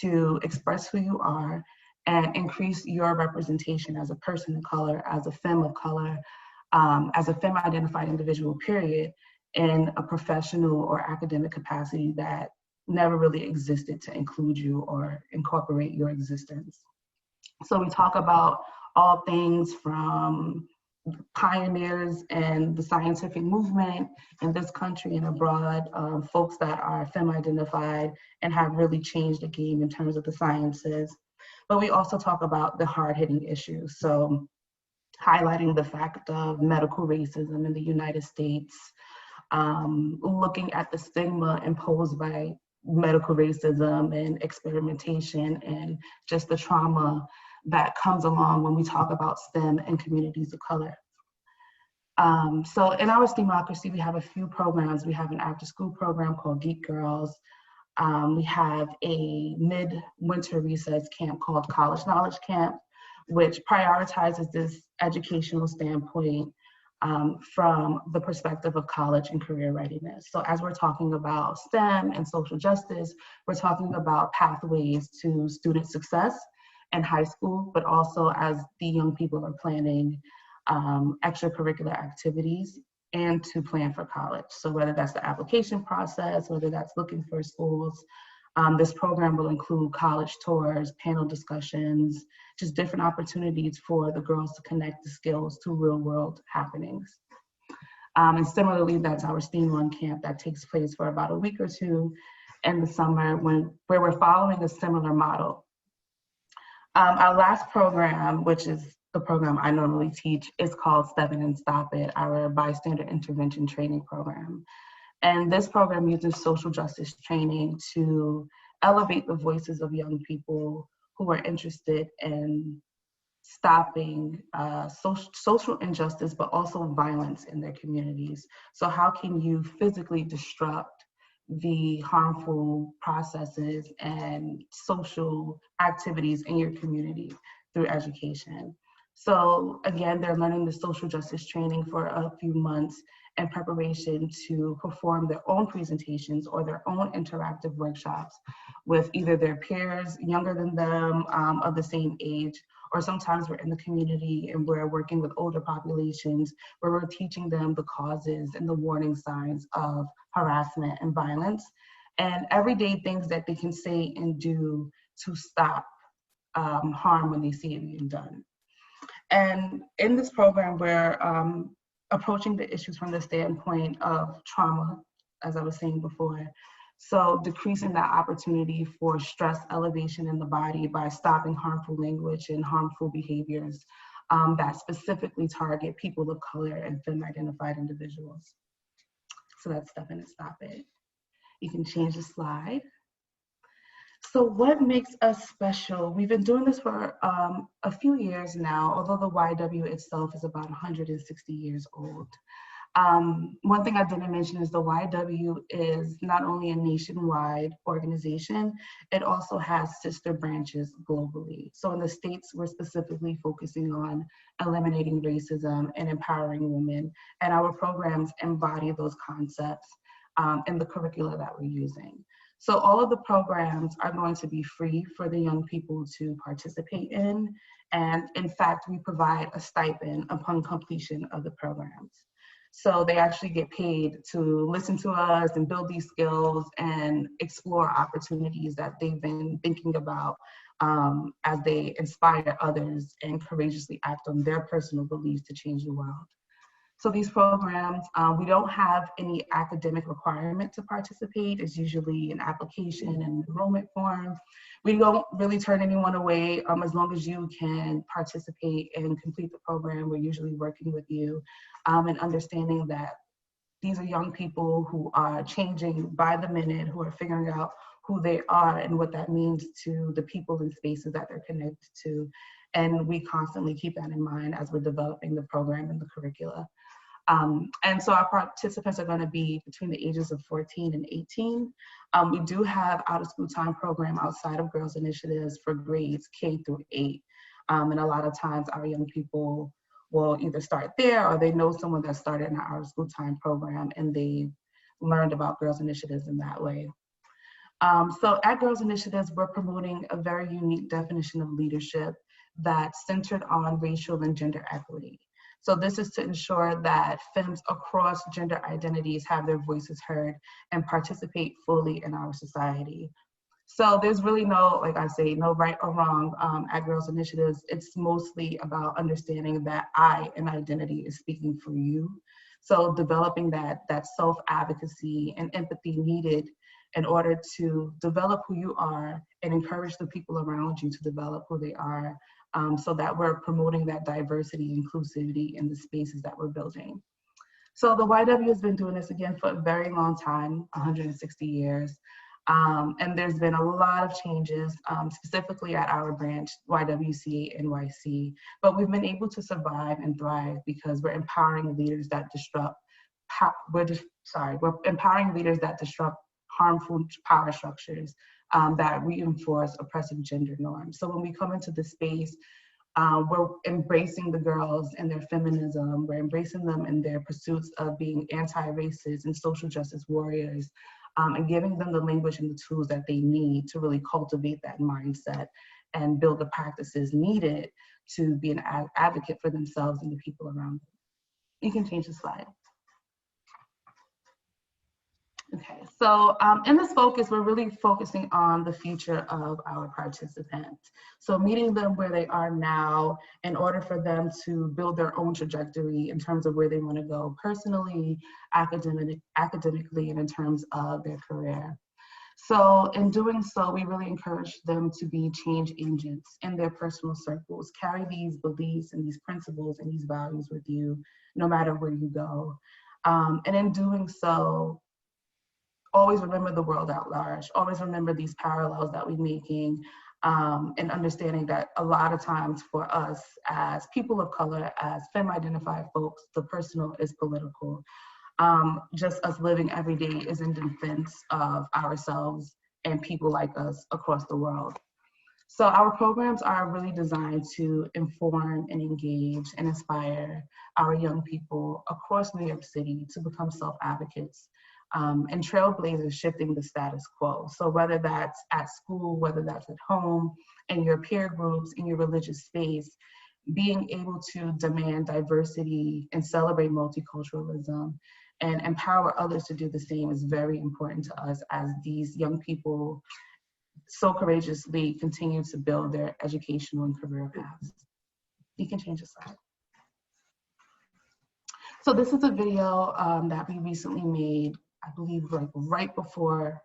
to express who you are and increase your representation as a person of color, as a femme of color, as a femme-identified individual, period, in a professional or academic capacity that never really existed to include you or incorporate your existence. So we talk about all things from pioneers in the scientific movement in this country and abroad, folks that are femme-identified and have really changed the game in terms of the sciences. But we also talk about the hard-hitting issues. So highlighting the fact of medical racism in the United States, looking at the stigma imposed by medical racism and experimentation and just the trauma that comes along when we talk about STEM and communities of color. So in our STEAMocracy, we have a few programs. We have an after-school program called Geek Girls. We have a mid-winter recess camp called College Knowledge Camp, which prioritizes this educational standpoint from the perspective of college and career readiness. So as we're talking about STEM and social justice, we're talking about pathways to student success in high school, but also as the young people are planning extracurricular activities and to plan for college. So whether that's the application process, whether that's looking for schools, This program will include college tours, panel discussions, just different opportunities for the girls to connect the skills to real world happenings. And similarly, that's our STEAM Run camp that takes place for about a week or two in the summer where we're following a similar model. Our last program, which is the program I normally teach, is called Step In and Stop It, our bystander intervention training program. And this program uses social justice training to elevate the voices of young people who are interested in stopping social injustice, but also violence in their communities. So how can you physically disrupt the harmful processes and social activities in your community through education? So again, they're learning the social justice training for a few months in preparation to perform their own presentations or their own interactive workshops with either their peers younger than them, of the same age, or sometimes we're in the community and we're working with older populations where we're teaching them the causes and the warning signs of harassment and violence, and everyday things that they can say and do to stop harm when they see it being done. And in this program, we're approaching the issues from the standpoint of trauma, as I was saying before. So decreasing that opportunity for stress elevation in the body by stopping harmful language and harmful behaviors that specifically target people of color and femme-identified individuals. So that's Step In and Stop It. You can change the slide. So what makes us special? We've been doing this for a few years now, although the YW itself is about 160 years old. One thing I didn't mention is the YW is not only a nationwide organization, it also has sister branches globally. So in the States, we're specifically focusing on eliminating racism and empowering women, and our programs embody those concepts in the curricula that we're using. So all of the programs are going to be free for the young people to participate in. And in fact, we provide a stipend upon completion of the programs. So they actually get paid to listen to us and build these skills and explore opportunities that they've been thinking about as they inspire others and courageously act on their personal beliefs to change the world. So these programs, we don't have any academic requirement to participate. It's usually an application and enrollment form. We don't really turn anyone away as long as you can participate and complete the program. We're usually working with you and understanding that these are young people who are changing by the minute, who are figuring out who they are and what that means to the people and spaces that they're connected to. And we constantly keep that in mind as we're developing the program and the curricula. And so our participants are going to be between the ages of 14 and 18. We do have out of school time program outside of Girls Initiatives for grades K through 8. And a lot of times our young people will either start there or they know someone that started in our out of school time program and they learned about Girls Initiatives in that way. So at Girls Initiatives, we're promoting a very unique definition of leadership that's centered on racial and gender equity. So this is to ensure that femmes across gender identities have their voices heard and participate fully in our society. So there's really no, like I say, no right or wrong at Girls Initiatives. It's mostly about understanding that I, an identity, is speaking for you. So developing that self-advocacy and empathy needed in order to develop who you are and encourage the people around you to develop who they are, so that we're promoting that diversity, inclusivity in the spaces that we're building. So the YW has been doing this again for a very long time, 160 years. And there's been a lot of changes, specifically at our branch, YWCA NYC, but we've been able to survive and thrive because we're empowering leaders that we're empowering leaders that disrupt harmful power structures that reinforce oppressive gender norms. So when we come into the space, we're embracing the girls and their feminism, we're embracing them in their pursuits of being anti-racist and social justice warriors, and giving them the language and the tools that they need to really cultivate that mindset and build the practices needed to be an advocate for themselves and the people around them. You can change the slide. Okay, so in this focus, we're really focusing on the future of our participants. So meeting them where they are now in order for them to build their own trajectory in terms of where they want to go personally, academically, and in terms of their career. So in doing so, we really encourage them to be change agents in their personal circles, carry these beliefs and these principles and these values with you, no matter where you go. And in doing so, always remember the world at large, always remember these parallels that we're making, and understanding that a lot of times for us as people of color, as femme-identified folks, the personal is political. Just us living every day is in defense of ourselves and people like us across the world. So our programs are really designed to inform and engage and inspire our young people across New York City to become self-advocates and trailblazers shifting the status quo. So whether that's at school, whether that's at home, in your peer groups, in your religious space, being able to demand diversity and celebrate multiculturalism and empower others to do the same is very important to us as these young people so courageously continue to build their educational and career paths. You can change the slide. So this is a video that we recently made, I believe like right before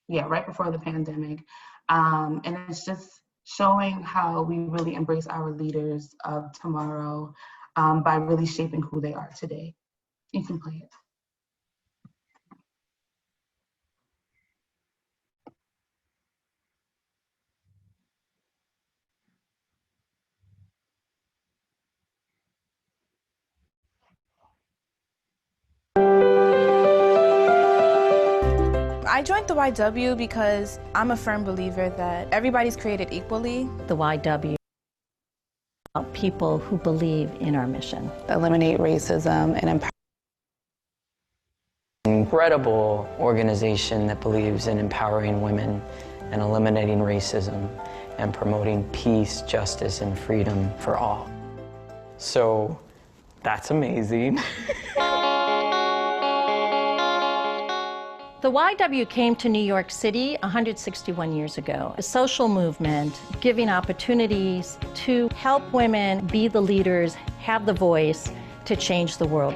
the pandemic. And it's just showing how we really embrace our leaders of tomorrow by really shaping who they are today. You can play it. I joined the YW because I'm a firm believer that everybody's created equally. The YW, people who believe in our mission. Eliminate racism and empower. Incredible organization that believes in empowering women and eliminating racism and promoting peace, justice, and freedom for all. So that's amazing. The YW came to New York City 161 years ago. A social movement giving opportunities to help women be the leaders, have the voice to change the world.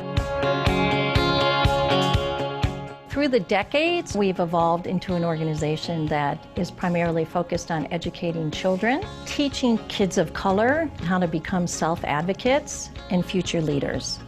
Through the decades, we've evolved into an organization that is primarily focused on educating children, teaching kids of color how to become self-advocates and future leaders.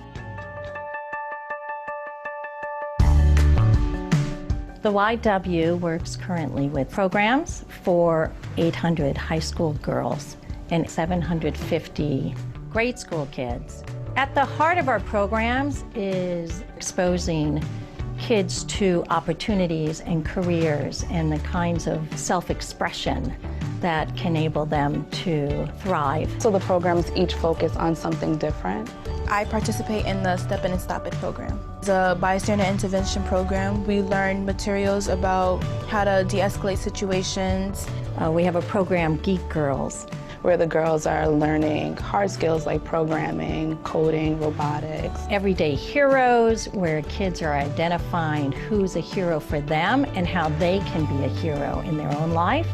The YW works currently with programs for 800 high school girls and 750 grade school kids. At the heart of our programs is exposing kids to opportunities and careers and the kinds of self-expression that can enable them to thrive. So the programs each focus on something different. I participate in the Step In and Stop It program. It's a bystander intervention program. We learn materials about how to de-escalate situations. We have a program, Geek Girls, where the girls are learning hard skills like programming, coding, robotics. Everyday Heroes, where kids are identifying who's a hero for them and how they can be a hero in their own life.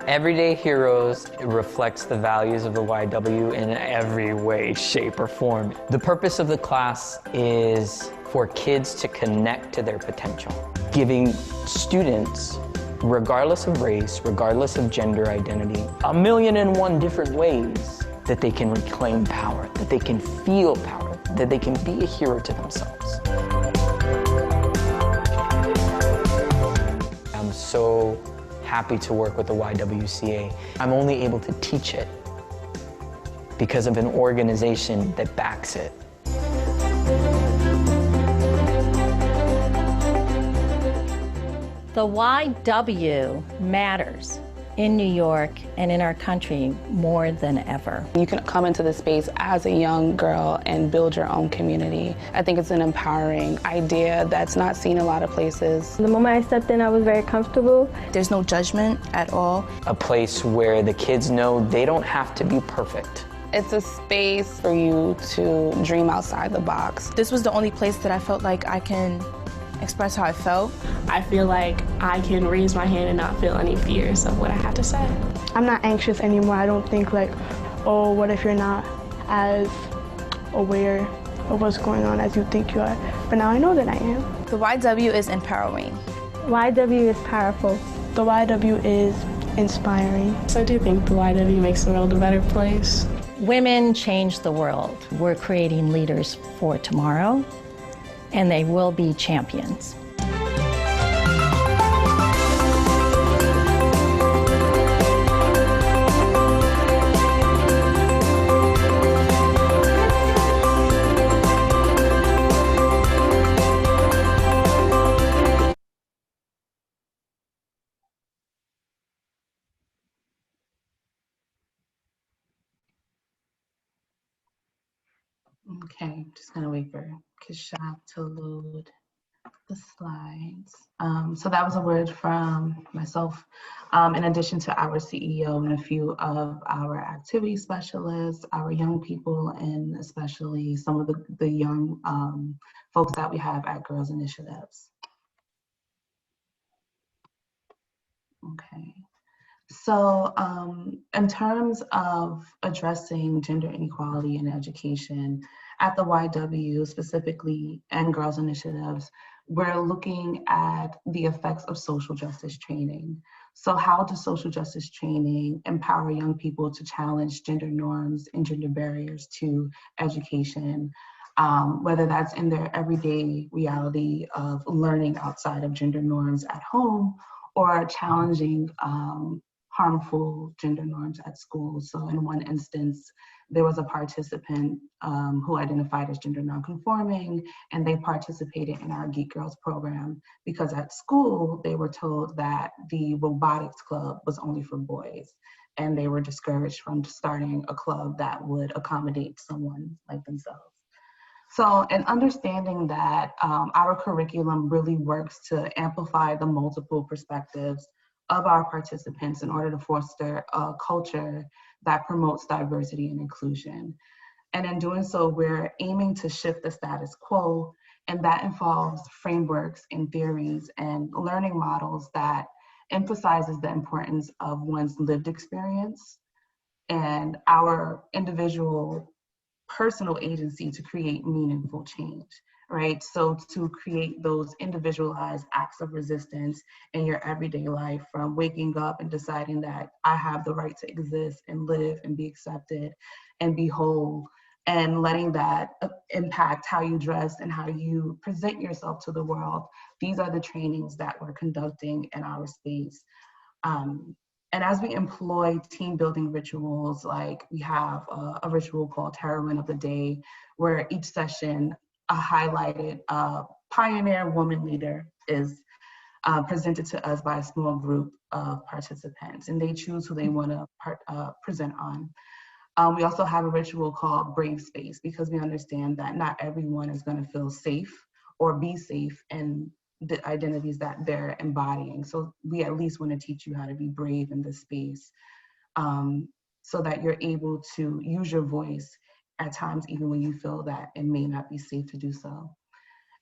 Everyday Heroes reflects the values of the YW in every way, shape, or form. The purpose of the class is for kids to connect to their potential, giving students, regardless of race, regardless of gender identity, 1,000,001 different ways that they can reclaim power, that they can feel power, that they can be a hero to themselves. I'm so happy to work with the YWCA. I'm only able to teach it because of an organization that backs it. The YW matters in New York and in our country more than ever. You can come into this space as a young girl and build your own community. I think it's an empowering idea that's not seen a lot of places. The moment I stepped in, I was very comfortable. There's no judgment at all. A place where the kids know they don't have to be perfect. It's a space for you to dream outside the box. This was the only place that I felt like I can express how I felt. I feel like I can raise my hand and not feel any fears of what I have to say. I'm not anxious anymore. I don't think like, oh, what if you're not as aware of what's going on as you think you are. But now I know that I am. The YW is empowering. YW is powerful. The YW is inspiring. So I do think the YW makes the world a better place. Women change the world. We're creating leaders for tomorrow, and they will be champions. Okay, just gonna wait for Kishap to load the slides. So that was a word from myself, in addition to our CEO and a few of our activity specialists, our young people, and especially some of the young folks that we have at Girls Initiatives. Okay. So in terms of addressing gender inequality in education, at the YW specifically and Girls Initiatives, we're looking at the effects of social justice training. So how does social justice training empower young people to challenge gender norms and gender barriers to education, whether that's in their everyday reality of learning outside of gender norms at home or challenging harmful gender norms at school. So in one instance, there was a participant who identified as gender nonconforming, and they participated in our Geek Girls program because at school, they were told that the robotics club was only for boys, and they were discouraged from starting a club that would accommodate someone like themselves. So in understanding that our curriculum really works to amplify the multiple perspectives of our participants in order to foster a culture that promotes diversity and inclusion. And in doing so, we're aiming to shift the status quo, and that involves frameworks and theories and learning models that emphasizes the importance of one's lived experience and our individual personal agency to create meaningful change, right? So to create those individualized acts of resistance in your everyday life, from waking up and deciding that I have the right to exist and live and be accepted and be whole, and letting that impact how you dress and how you present yourself to the world. These are the trainings that we're conducting in our space. And as we employ team building rituals, like we have a ritual called Heroine of the Day, where each session a highlighted pioneer woman leader is presented to us by a small group of participants, and they choose who they want to present on. We also have a ritual called Brave Space, because we understand that not everyone is going to feel safe or be safe in the identities that they're embodying. So we at least want to teach you how to be brave in this space, so that you're able to use your voice at times, even when you feel that it may not be safe to do so.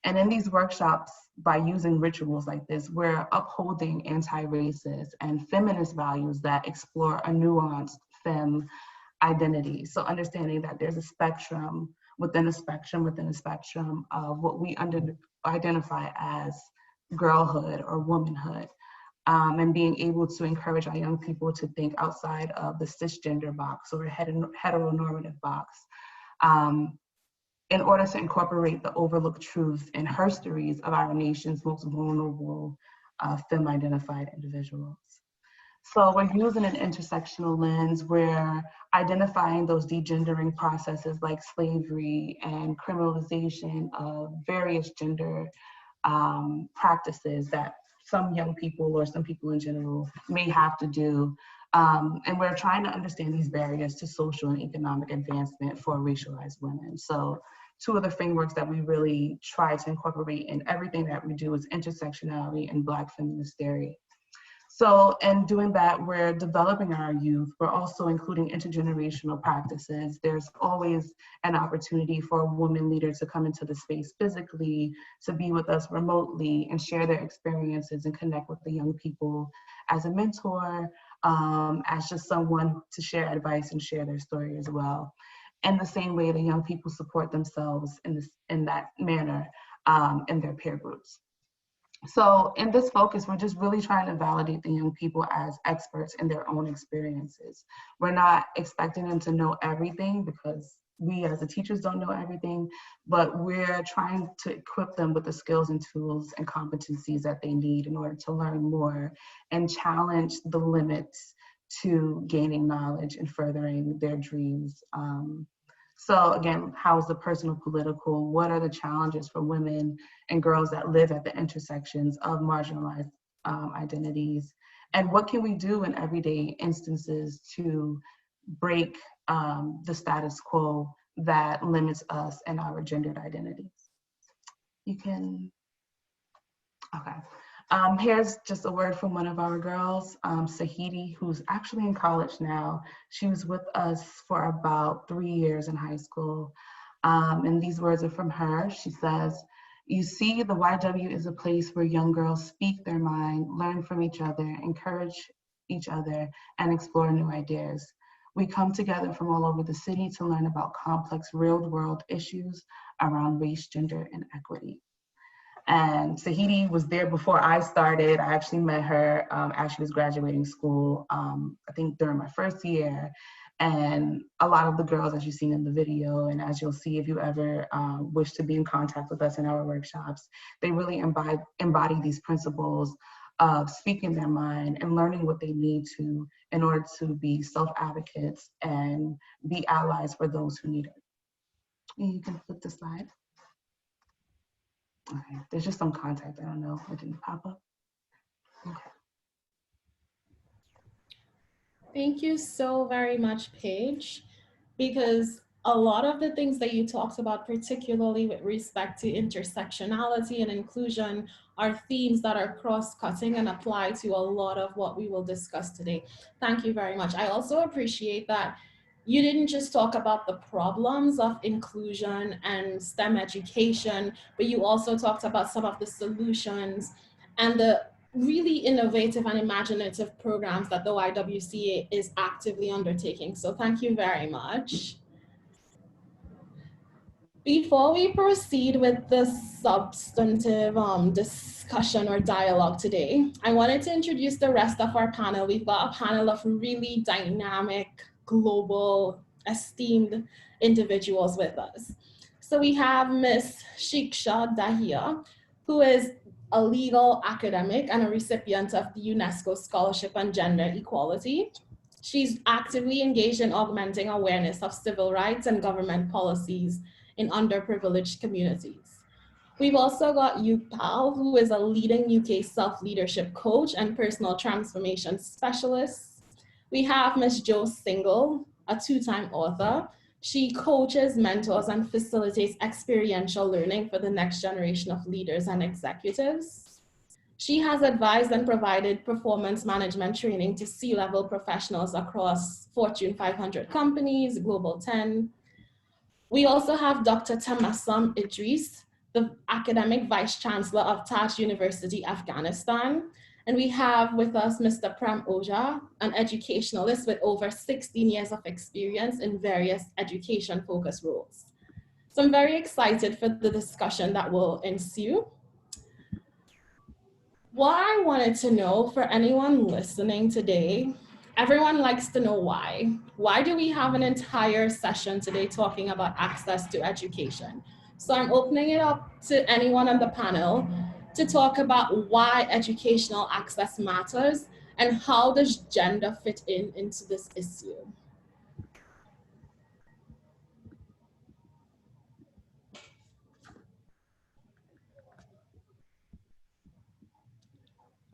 And in these workshops, by using rituals like this, we're upholding anti-racist and feminist values that explore a nuanced femme identity. So understanding that there's a spectrum within a spectrum within a spectrum of what we identify as girlhood or womanhood, and being able to encourage our young people to think outside of the cisgender box or a heteronormative box, in order to incorporate the overlooked truths and histories of our nation's most vulnerable femme-identified individuals. So we're using an intersectional lens. We're identifying those degendering processes like slavery and criminalization of various gender practices that some young people or some people in general may have to do. And we're trying to understand these barriers to social and economic advancement for racialized women. So two of the frameworks that we really try to incorporate in everything that we do is intersectionality and Black feminist theory. So in doing that, we're developing our youth. We're also including intergenerational practices. There's always an opportunity for a woman leader to come into the space physically, to be with us remotely and share their experiences and connect with the young people as a mentor, as just someone to share advice and share their story as well. In the same way, the young people support themselves in that manner in their peer groups. So in this focus, we're just really trying to validate the young people as experts in their own experiences. We're not expecting them to know everything, because we as the teachers don't know everything, but we're trying to equip them with the skills and tools and competencies that they need in order to learn more and challenge the limits to gaining knowledge and furthering their dreams. So again, how's the personal political? What are the challenges for women and girls that live at the intersections of marginalized identities? And what can we do in everyday instances to break the status quo that limits us and our gendered identities? You can, okay. Here's just a word from one of our girls, Sahidi, who's actually in college now. She was with us for about 3 years in high school. And these words are from her. She says, "You see, the YW is a place where young girls speak their mind, learn from each other, encourage each other, and explore new ideas. We come together from all over the city to learn about complex real-world issues around race, gender, and equity." And Sahidi was there before I started. I actually met her as she was graduating school, I think during my first year. And a lot of the girls, as you've seen in the video, and as you'll see if you ever wish to be in contact with us in our workshops, they really embody these principles of speaking their mind and learning what they need to in order to be self-advocates and be allies for those who need it. And you can flip the slide. Okay, there's just some contact, I don't know, it didn't pop up. Okay. Thank you so very much, Paige, because a lot of the things that you talked about, particularly with respect to intersectionality and inclusion, are themes that are cross-cutting and apply to a lot of what we will discuss today. Thank you very much. I also appreciate that you didn't just talk about the problems of inclusion and STEM education, but you also talked about some of the solutions and the really innovative and imaginative programs that the YWCA is actively undertaking. So thank you very much. Before we proceed with the substantive discussion or dialogue today, I wanted to introduce the rest of our panel. We've got a panel of really dynamic, global, esteemed individuals with us. So we have Ms. Shiksha Dahia, who is a legal academic and a recipient of the UNESCO Scholarship on Gender Equality. She's actively engaged in augmenting awareness of civil rights and government policies in underprivileged communities. We've also got Yupal, who is a leading UK self-leadership coach and personal transformation specialist. We have Ms. Jo Single, a two-time author. She coaches, mentors, and facilitates experiential learning for the next generation of leaders and executives. She has advised and provided performance management training to C-level professionals across Fortune 500 companies, Global 10. We also have Dr. Tamassum Idris, the academic vice chancellor of Taj University, Afghanistan. And we have with us Mr. Prem Ojha, an educationalist with over 16 years of experience in various education-focused roles. So I'm very excited for the discussion that will ensue. What I wanted to know for anyone listening today, everyone likes to know why. Why do we have an entire session today talking about access to education? So I'm opening it up to anyone on the panel to talk about why educational access matters and how does gender fit into this issue.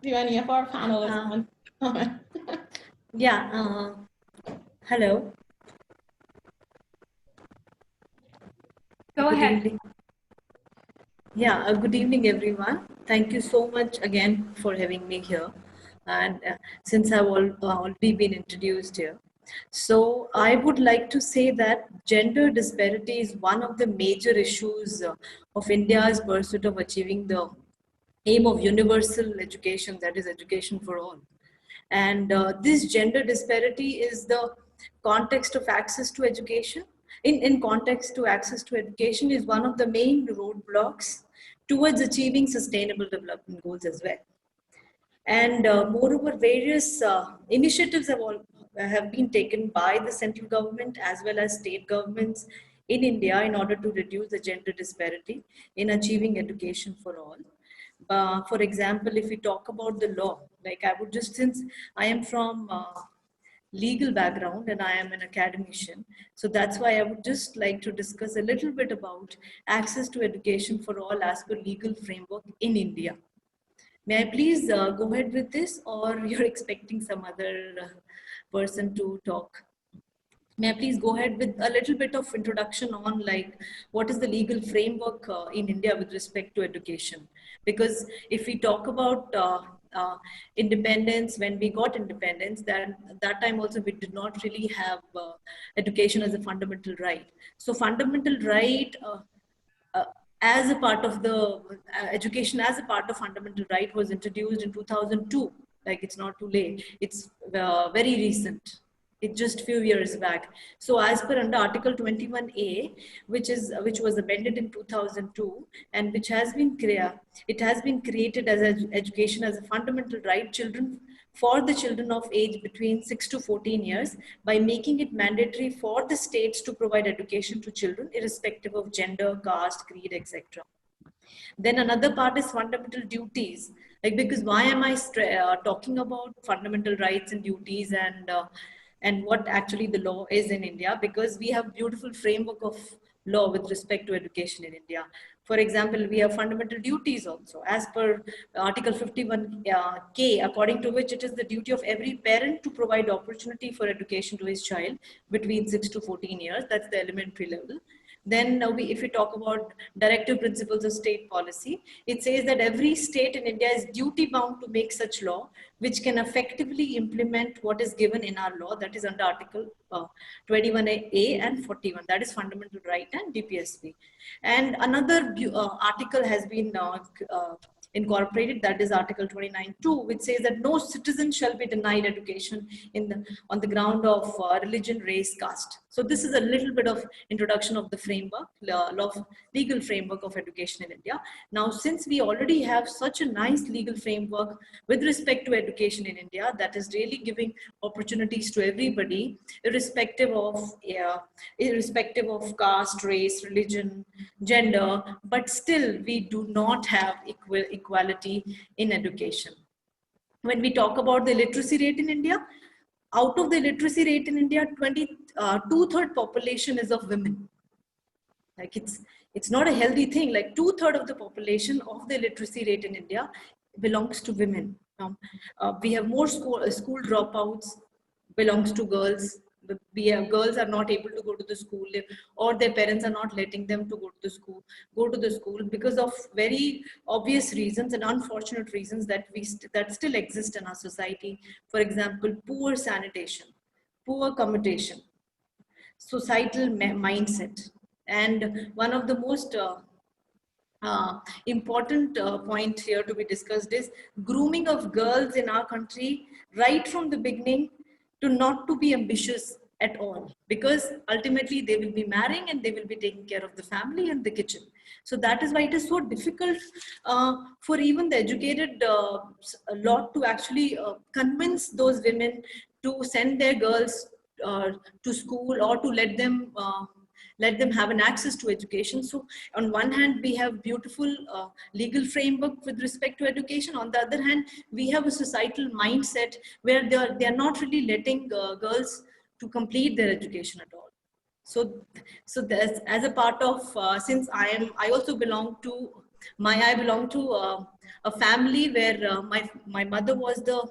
Do any of our panelists want to comment? Yeah, hello. Go ahead. Yeah, good evening, everyone. Thank you so much again for having me here. and since I've already been introduced here. So I would like to say that gender disparity is one of the major issues of India's pursuit of achieving the aim of universal education, that is education for all. And this gender disparity is the context of access to education. In context to access to education is one of the main roadblocks towards achieving sustainable development goals as well. And moreover, various initiatives have been taken by the central government as well as state governments in India in order to reduce the gender disparity in achieving education for all. For example, if we talk about the law, like I would just, since I am from legal background and I am an academician, so that's why I would just like to discuss a little bit about access to education for all as per legal framework in India. May I please go ahead with this, or you're expecting some other person to talk? May I please go ahead with a little bit of introduction on like what is the legal framework in India with respect to education? Because if we talk about independence, when we got independence, that time also we did not really have education as a fundamental right. So fundamental right as a part of the education as a part of fundamental right was introduced in 2002. Like it's not too late. It's very recent. It's just few years back. So as per under Article 21A, which was amended in 2002, and which has been created as education as a fundamental right for the children of age between 6 to 14 years by making it mandatory for the states to provide education to children irrespective of gender, caste, creed, etc. Then another part is fundamental duties. Like, because why am I talking about fundamental rights and duties and what actually the law is in India? Because we have beautiful framework of law with respect to education in India. For example, we have fundamental duties also as per Article 51K, according to which it is the duty of every parent to provide opportunity for education to his child between 6 to 14 years. That's the elementary level. Then if we talk about directive principles of state policy, it says that every state in India is duty bound to make such law which can effectively implement what is given in our law, that is under Article 21A and 41, that is fundamental right and DPSP. And another article has been incorporated, that is Article 29(2), which says that no citizen shall be denied education on the ground of religion, race, caste. So this is a little bit of introduction of the framework, legal framework of education in India. Now, since we already have such a nice legal framework with respect to education in India, that is really giving opportunities to everybody, irrespective of caste, race, religion, gender, but still we do not have equality in education. When we talk about the literacy rate in India, out of the literacy rate in India, 2/3 population is of women. Like it's not a healthy thing. Like 2/3 of the population of the literacy rate in India belongs to women. We have more school dropouts belongs to girls. Girls are not able to go to the school, or their parents are not letting them to go to the school because of very obvious reasons and unfortunate reasons that still exist in our society. For example, poor sanitation, poor accommodation, societal mindset. And one of the most important point here to be discussed is grooming of girls in our country right from the beginning to not to be ambitious at all, because ultimately they will be marrying and they will be taking care of the family and the kitchen. So that is why it is so difficult for even the educated lot to actually convince those women to send their girls to school or to let them have an access to education. So on one hand, we have beautiful legal framework with respect to education. On the other hand, we have a societal mindset where they are not really letting girls to complete their education at all. So as a part of, since I belong to a family where my mother was the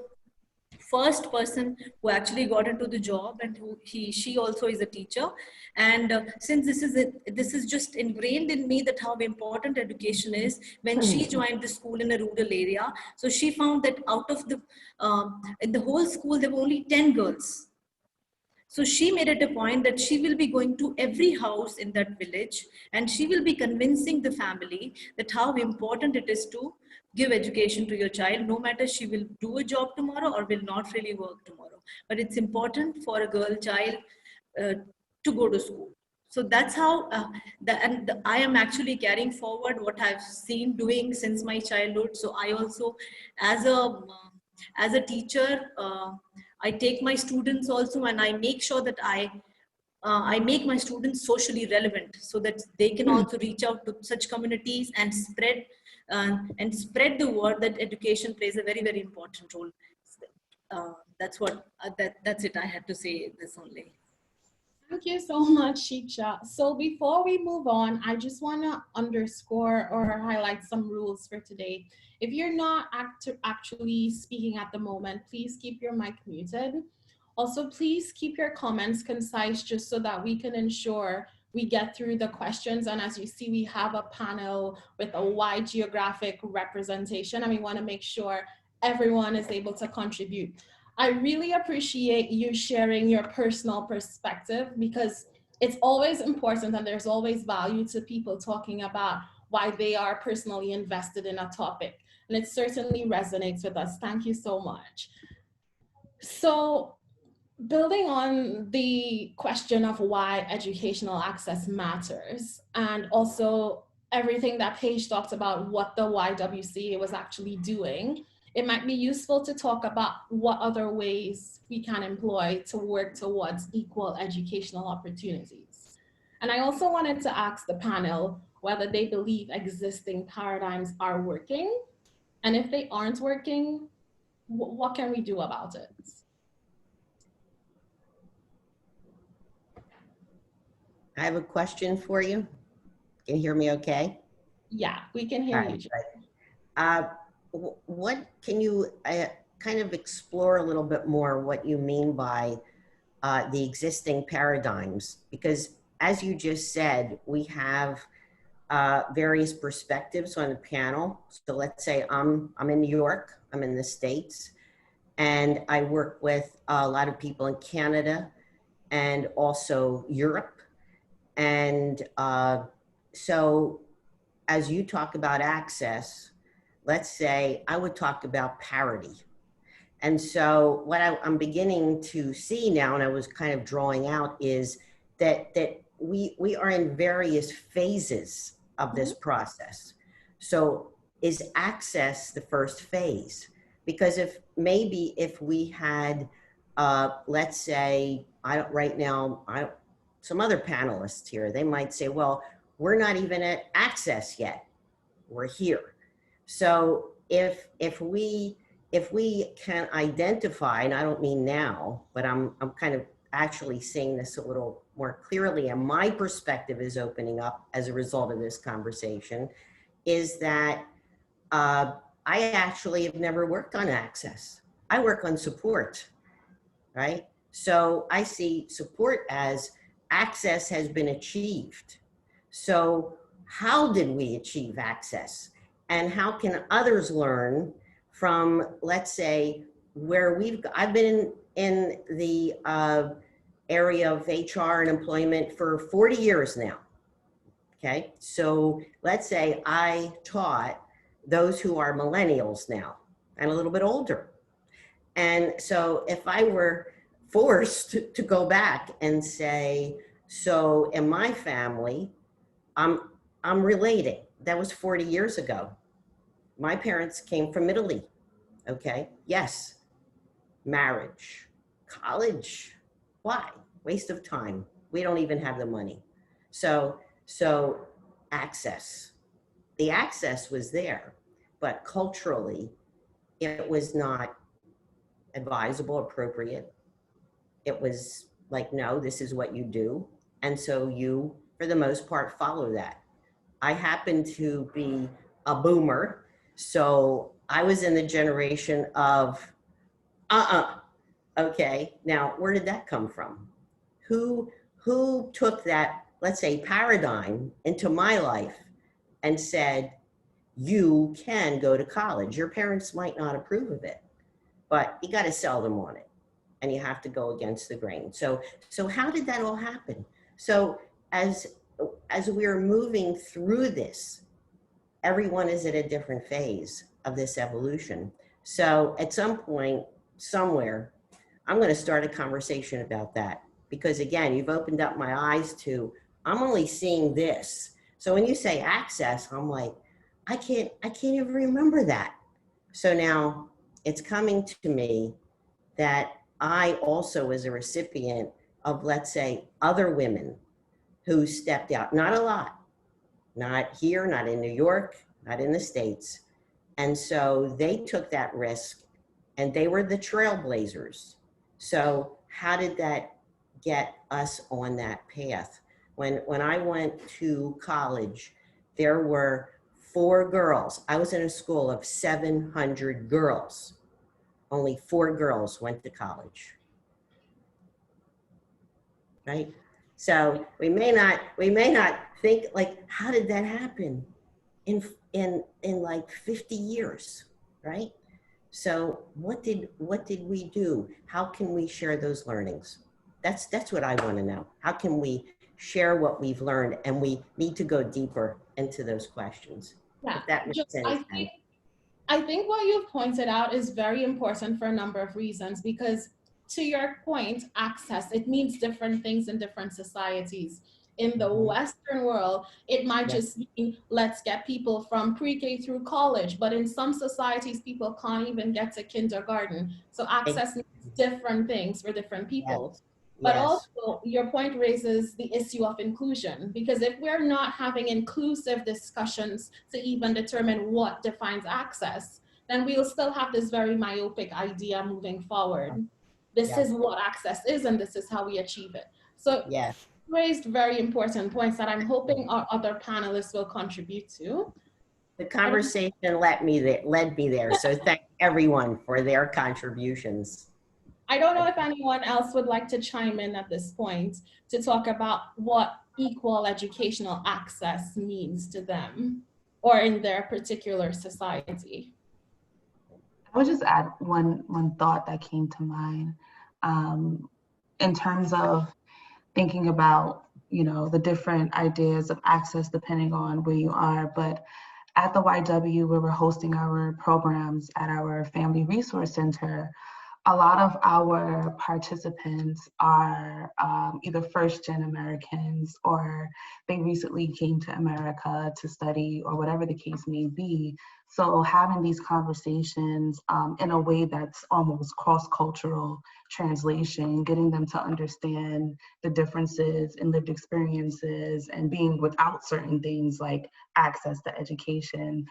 first person who actually got into the job, and she also is a teacher. And since this is just ingrained in me that how important education is, when she joined the school in a rural area, so she found that out of the in the whole school there were only 10 girls. So she made it a point that she will be going to every house in that village, and she will be convincing the family that how important it is to give education to your child, no matter she will do a job tomorrow or will not really work tomorrow. But it's important for a girl child to go to school. So that's how, I am actually carrying forward what I've seen doing since my childhood. So I also, as a teacher, I take my students also, and I make sure that I make my students socially relevant, so that they can also reach out to such communities and spread the word that education plays a very, very important role. That's what that's it. I had to say this only. Thank you so much, Shiksha. So before we move on, I just want to underscore or highlight some rules for today. If you're not actually speaking at the moment, please keep your mic muted. Also, please keep your comments concise, just so that we can ensure we get through the questions. And as you see, we have a panel with a wide geographic representation, and we want to make sure everyone is able to contribute. I really appreciate you sharing your personal perspective, because it's always important and there's always value to people talking about why they are personally invested in a topic. And it certainly resonates with us. Thank you so much. So building on the question of why educational access matters, and also everything that Paige talked about what the YWCA was actually doing, it might be useful to talk about what other ways we can employ to work towards equal educational opportunities. And I also wanted to ask the panel whether they believe existing paradigms are working, and if they aren't working, what can we do about it? I have a question for you. Can you hear me okay? Yeah, we can hear you. What can you kind of explore a little bit more what you mean by the existing paradigms? Because as you just said, we have various perspectives on the panel. So let's say I'm in New York, I'm in the States, and I work with a lot of people in Canada and also Europe. And so as you talk about access, let's say I would talk about parity. And so what I'm beginning to see now, and I was kind of drawing out, is that we are in various phases of this process. So is access the first phase? Because if we had, let's say, some other panelists here, they might say, well, we're not even at access yet, we're here. So if we can identify, and I don't mean now, but I'm kind of actually seeing this a little more clearly, and my perspective is opening up as a result of this conversation, is that I actually have never worked on access. I work on support, right? So I see support as access has been achieved. So how did we achieve access? And how can others learn from, let's say, where I've been in the area of HR and employment for 40 years now, okay? So let's say I taught those who are millennials now and a little bit older. And so if I were forced to go back and say, so in my family, I'm relating. That was 40 years ago. My parents came from Italy, okay? Yes, marriage, college, why? Waste of time. We don't even have the money. So access, the access was there, but culturally, it was not advisable, appropriate. It was like, no, this is what you do. And so you, for the most part, follow that. I happen to be a boomer, so I was in the generation of Okay, now where did that come from? Who took that, let's say, paradigm into my life and said, you can go to college? Your parents might not approve of it, but you got to sell them on it, and you have to go against the grain. So how did that all happen? So as we're moving through this, everyone is at a different phase of this evolution. So at some point, somewhere, I'm going to start a conversation about that, because again, you've opened up my eyes to, I'm only seeing this. So when you say access, I'm like, I can't even remember that. So now it's coming to me that I also was a recipient of, let's say, other women who stepped out, not a lot, not here, not in New York, not in the States. And so they took that risk, and they were the trailblazers. So how did that get us on that path? When I went to college, there were 4 girls. I was in a school of 700 girls. Only 4 girls went to college, right? So we may not think like, how did that happen in like 50 years, right? So what did we do? How can we share those learnings? That's what I want to know. How can we share what we've learned? And we need to go deeper into those questions. Yeah, if that makes sense. I think what you've pointed out is very important for a number of reasons, because to your point, access, it means different things in different societies. In the Western world, it might just mean, let's get people from pre-K through college, but in some societies, people can't even get to kindergarten. So access means different things for different people. But also, your point raises the issue of inclusion, because if we're not having inclusive discussions to even determine what defines access, then we'll still have this very myopic idea moving forward. This is what access is, and this is how we achieve it. So you raised very important points that I'm hoping our other panelists will contribute to. The conversation led me there. So thank everyone for their contributions. I don't know if anyone else would like to chime in at this point to talk about what equal educational access means to them or in their particular society. I would just add one thought that came to mind in terms of thinking about, the different ideas of access depending on where you are. But at the YW, where we're hosting our programs at our Family Resource Center, a lot of our participants are either first-gen Americans, or they recently came to America to study, or whatever the case may be. So having these conversations in a way that's almost cross-cultural translation, getting them to understand the differences in lived experiences and being without certain things like access to education,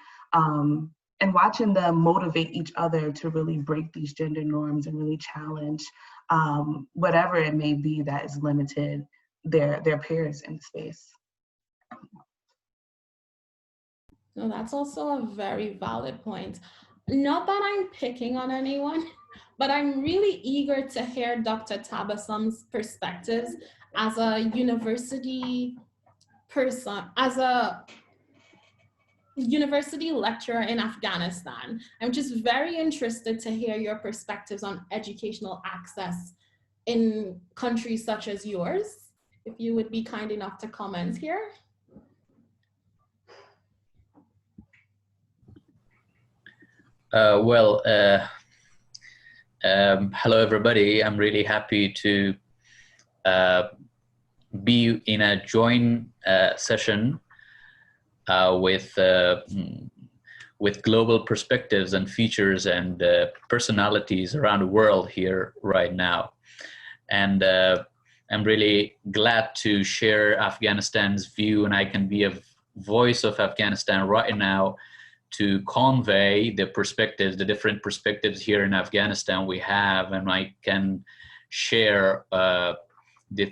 and watching them motivate each other to really break these gender norms and really challenge whatever it may be that is limited their peers in space. No, that's also a very valid point. Not that I'm picking on anyone, but I'm really eager to hear Dr. Tabassum's perspectives as a university person, as a university lecturer in Afghanistan. I'm just very interested to hear your perspectives on educational access in countries such as yours. If you would be kind enough to comment here. Hello everybody. I'm really happy to be in a joint session with global perspectives and features and personalities around the world here right now. And I'm really glad to share Afghanistan's view, and I can be a voice of Afghanistan right now to convey the perspectives, the different perspectives here in Afghanistan we have, and I can share the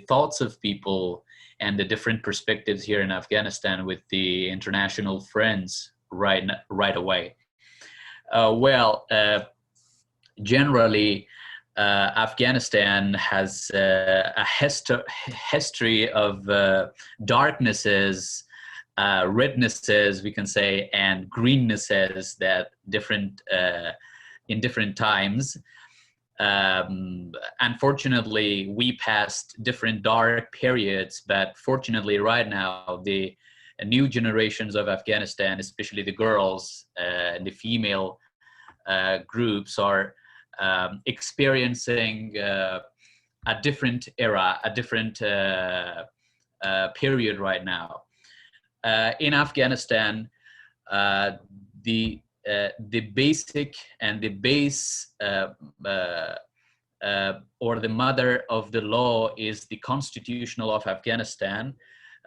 thoughts of people and the different perspectives here in Afghanistan with the international friends right away. generally, Afghanistan has a history of darknesses, rednesses, we can say, and greennesses that different in different times. Unfortunately, we passed different dark periods, but fortunately right now, the new generations of Afghanistan, especially the girls and the female groups, are experiencing a different era, a different period right now. In Afghanistan, the basic and the base or the mother of the law is the Constitutional of Afghanistan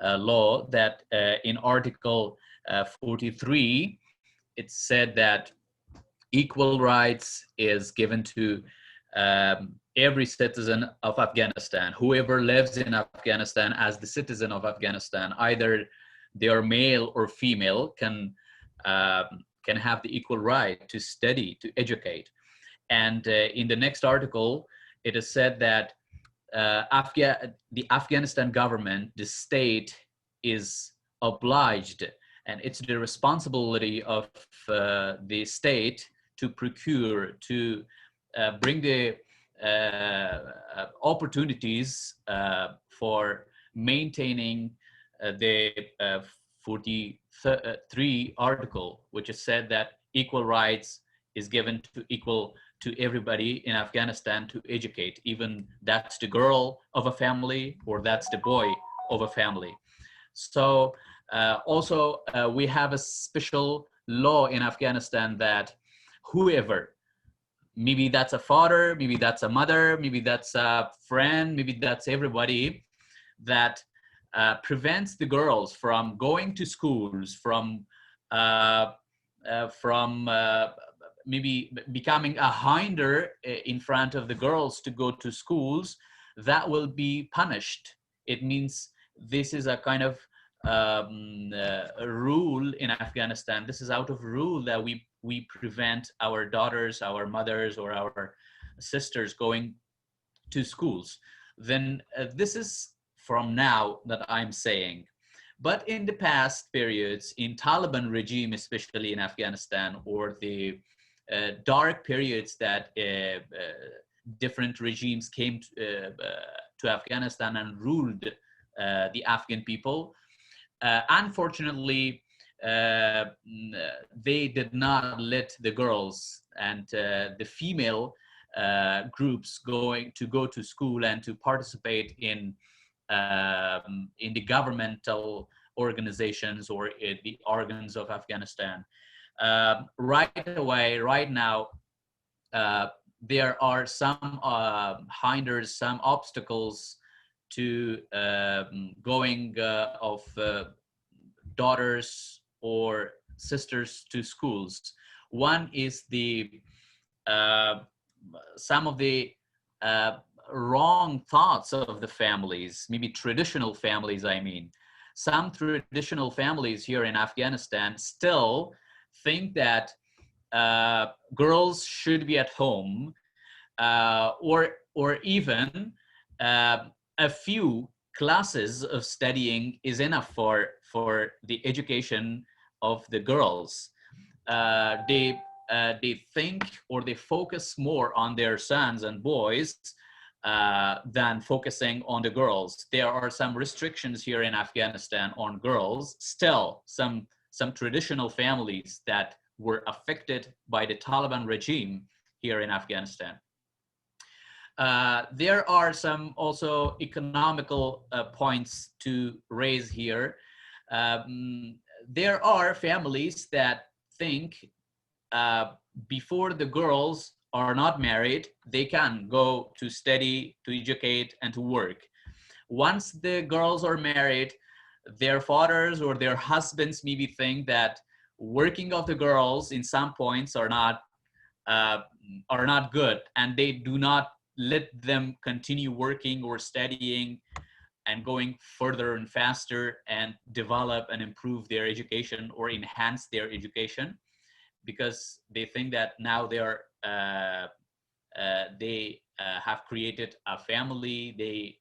law that in Article 43, it said that equal rights is given to every citizen of Afghanistan. Whoever lives in Afghanistan as the citizen of Afghanistan, either they are male or female, can have the equal right to study, to educate. And in the next article, it is said that the Afghanistan government, the state, is obliged, and it's the responsibility of the state to procure, to bring the opportunities for maintaining the 43 article, which is said that equal rights is given to everybody in Afghanistan to educate, even that's the girl of a family or that's the boy of a family. So also we have a special law in Afghanistan that whoever, maybe that's a father, maybe that's a mother, maybe that's a friend, maybe that's everybody, that prevents the girls from going to schools, from maybe becoming a hinder in front of the girls to go to schools, that will be punished. It means this is a kind of a rule in Afghanistan. This is out of rule that we prevent our daughters, our mothers, or our sisters going to schools. Then this is from now that I'm saying. But in the past periods, in Taliban regime, especially in Afghanistan, or the dark periods that different regimes came to Afghanistan and ruled the Afghan people, unfortunately, they did not let the girls and the female groups go to school and to participate in the governmental organizations or the organs of Afghanistan. Right away, right now, there are some hinders, some obstacles to going of daughters or sisters to schools. One is the some of the wrong thoughts of the families, maybe traditional families, I mean. Some traditional families here in Afghanistan still think that girls should be at home, or even a few classes of studying is enough for the education of the girls. They think, or they focus more on their sons and boys than focusing on the girls. There are some restrictions here in Afghanistan on girls. Still, some traditional families that were affected by the Taliban regime here in Afghanistan. There are some also economical points to raise here. There are families that think before the girls are not married, they can go to study, to educate, and to work. Once the girls are married, their fathers or their husbands maybe think that working of the girls in some points are not good, and they do not let them continue working or studying and going further and faster and develop and improve their education or enhance their education, because they think that now they are they have created a family. They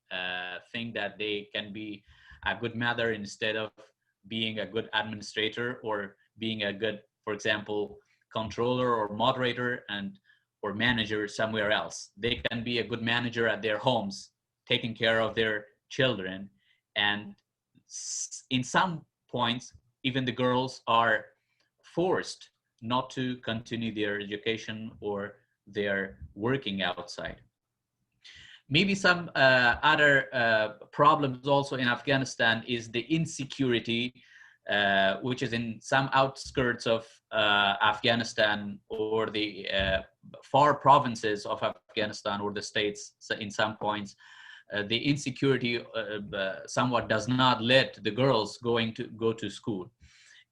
think that they can be a good mother instead of being a good administrator or being a good, for example, controller or moderator or manager somewhere else. They can be a good manager at their homes, taking care of their children. And in some points, even the girls are forced not to continue their education or their working outside. Maybe some other problems also in Afghanistan is the insecurity, which is in some outskirts of Afghanistan or the far provinces of Afghanistan or the states in some points. The insecurity somewhat does not let the girls go to school.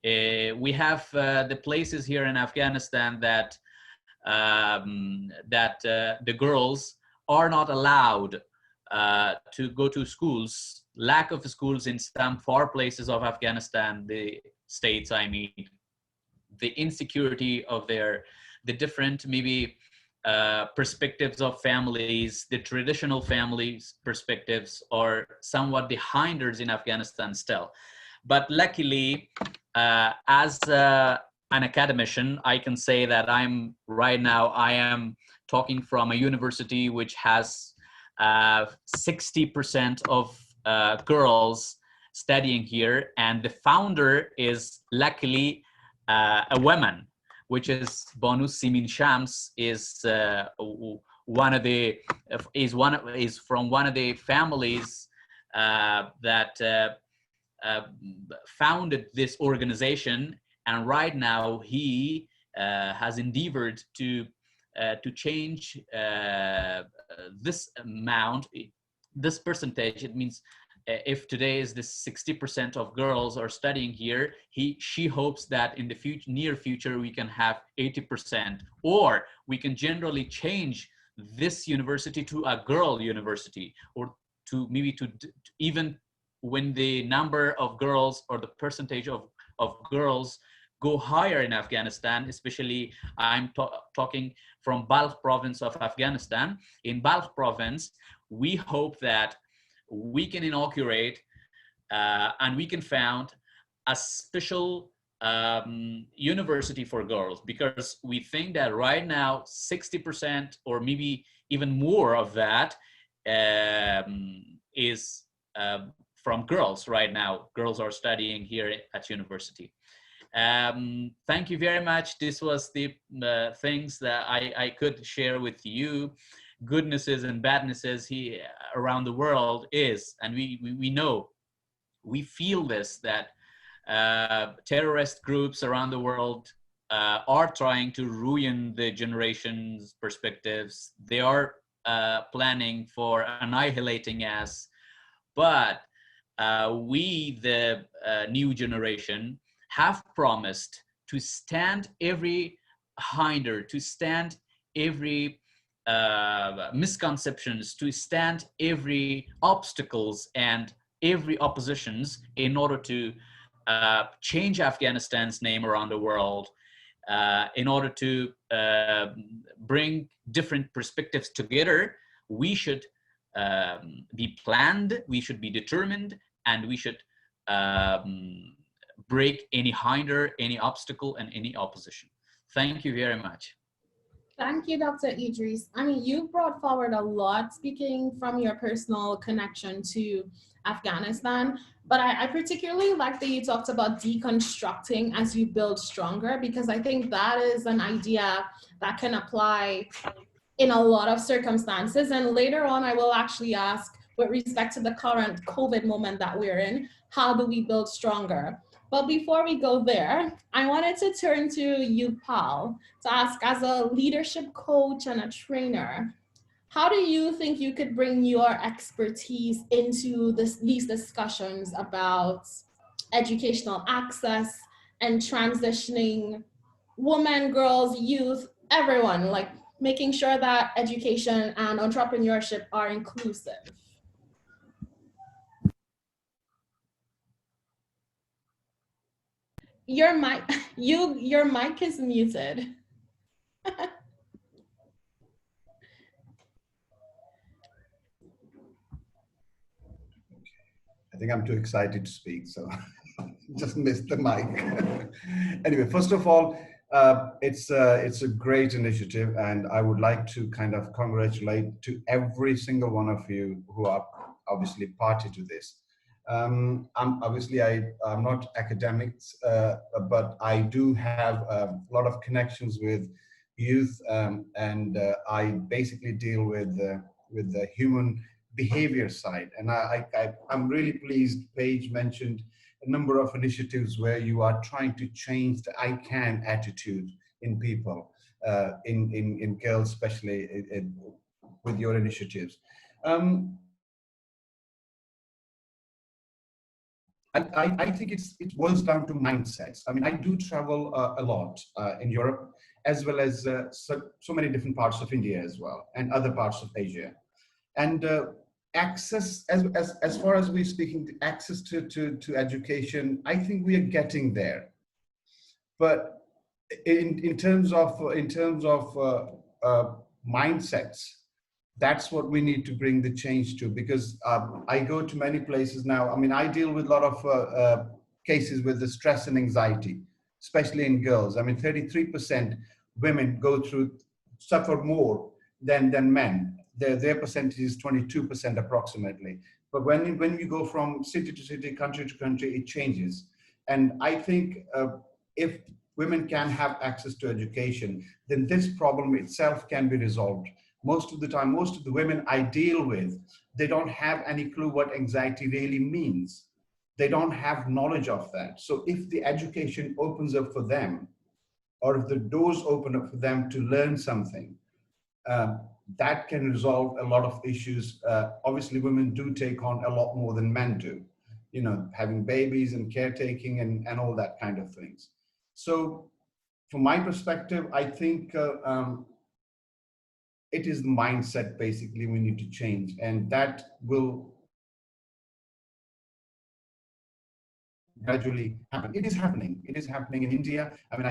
We have the places here in Afghanistan that the girls are not allowed to go to schools. Lack of schools in some far places of Afghanistan, the states I mean, the insecurity of the different maybe perspectives of families, the traditional families perspectives are somewhat the hinders in Afghanistan still. But luckily, as an academician, I can say that I am talking from a university which has 60% of girls studying here, and the founder is luckily a woman, which is Banu Simin Shams, is from one of the families that founded this organization, and right now he has endeavored to change this amount, this percentage. It means if today is this 60% of girls are studying here, she hopes that in the near future we can have 80%, or we can generally change this university to a girl university, or to maybe to even when the number of girls or the percentage of girls go higher in Afghanistan, especially I'm talking from Balkh province of Afghanistan. In Balkh province, we hope that we can inaugurate and we can found a special university for girls, because we think that right now 60% or maybe even more of that is from girls. Right now girls are studying here at university. Thank you very much. This was the things that I could share with you. Goodnesses and badnesses here around the world is, and we know, we feel this, that terrorist groups around the world are trying to ruin the generation's perspectives. They are planning for annihilating us, but we, the new generation, have promised to stand every hinder, to stand every misconceptions, to stand every obstacles and every oppositions in order to change Afghanistan's name around the world, in order to bring different perspectives together. We should be planned, we should be determined, and we should break any hinder, any obstacle, and any opposition. Thank you very much. Thank you, Dr. Idris. I mean, you brought forward a lot, speaking from your personal connection to Afghanistan, but I particularly like that you talked about deconstructing as you build stronger, because I think that is an idea that can apply in a lot of circumstances. And later on, I will actually ask, with respect to the current COVID moment that we're in, how do we build stronger? But before we go there, I wanted to turn to you, Paul, to ask, as a leadership coach and a trainer, how do you think you could bring your expertise into these discussions about educational access and transitioning women, girls, youth, everyone, like making sure that education and entrepreneurship are inclusive? Your mic is muted. I think I'm too excited to speak, so just missed the mic. Anyway, first of all, it's a great initiative, and I would like to kind of congratulate to every single one of you who are obviously party to this. I'm not academics, but I do have a lot of connections with youth, and I basically deal with the human behavior side. And I'm really pleased Paige mentioned a number of initiatives where you are trying to change the I can attitude in people, in girls especially, with your initiatives. I think it boils down to mindsets. I mean, I do travel a lot in Europe, as well as so many different parts of India as well, and other parts of Asia. And access, as far as we're speaking, access to education, I think we are getting there. But in terms of mindsets, that's what we need to bring the change to, because I go to many places now. I mean, I deal with a lot of cases with the stress and anxiety, especially in girls. I mean, 33% women suffer more than men. Their percentage is 22% approximately. But when you go from city to city, country to country, it changes. And I think if women can have access to education, then this problem itself can be resolved. Most of the time, most of the women I deal with, they don't have any clue what anxiety really means. They don't have knowledge of that. So if the education opens up for them, or if the doors open up for them to learn something, that can resolve a lot of issues. Obviously, women do take on a lot more than men do, you know, having babies and caretaking and all that kind of things. So from my perspective, I think it is the mindset basically we need to change, and that will gradually happen. It is happening. It is happening in India. I mean,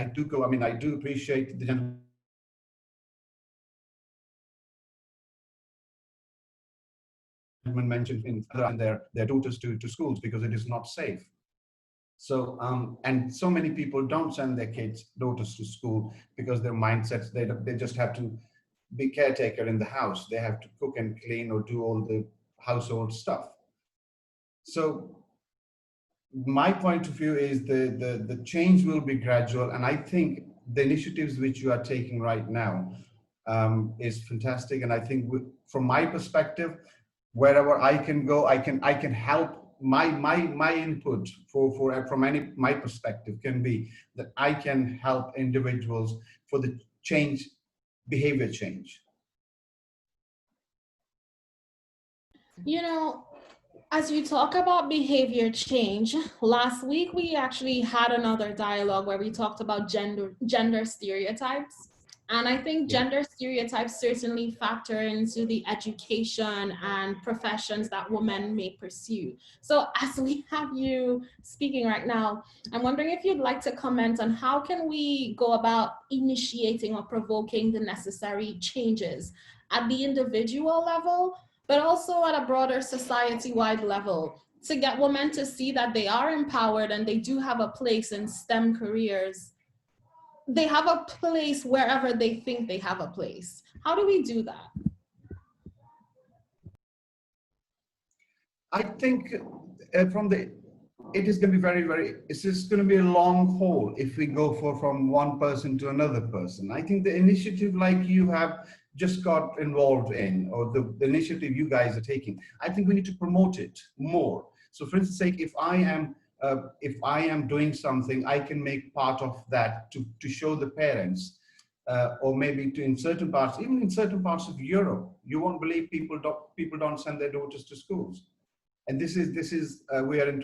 I do appreciate the gentleman mentioned in their daughters to schools because it is not safe. So and so many people don't send their daughters to school because their mindsets, they just have to be caretaker in the house. They have to cook and clean or do all the household stuff. So my point of view is the change will be gradual, and I think the initiatives which you are taking right now is fantastic. And I think from my perspective, wherever I can go, I can help. My input from my perspective can be that I can help individuals for the change, behavior change. You know, as you talk about behavior change, last week we actually had another dialogue where we talked about gender stereotypes. And I think gender stereotypes certainly factor into the education and professions that women may pursue. So as we have you speaking right now, I'm wondering if you'd like to comment on how can we go about initiating or provoking the necessary changes at the individual level, but also at a broader society-wide level, to get women to see that they are empowered and they do have a place in STEM careers. They have a place wherever they think they have a place. How do we do that? I think it is going to be it's just going to be a long haul if we go from one person to another person. I think the initiative like you have just got involved in, or the initiative you guys are taking, I think we need to promote it more. So for instance, sake, if I am doing something, I can make part of that to show the parents, or maybe in certain parts, even in certain parts of Europe, you won't believe people don't send their daughters to schools. And this is we are in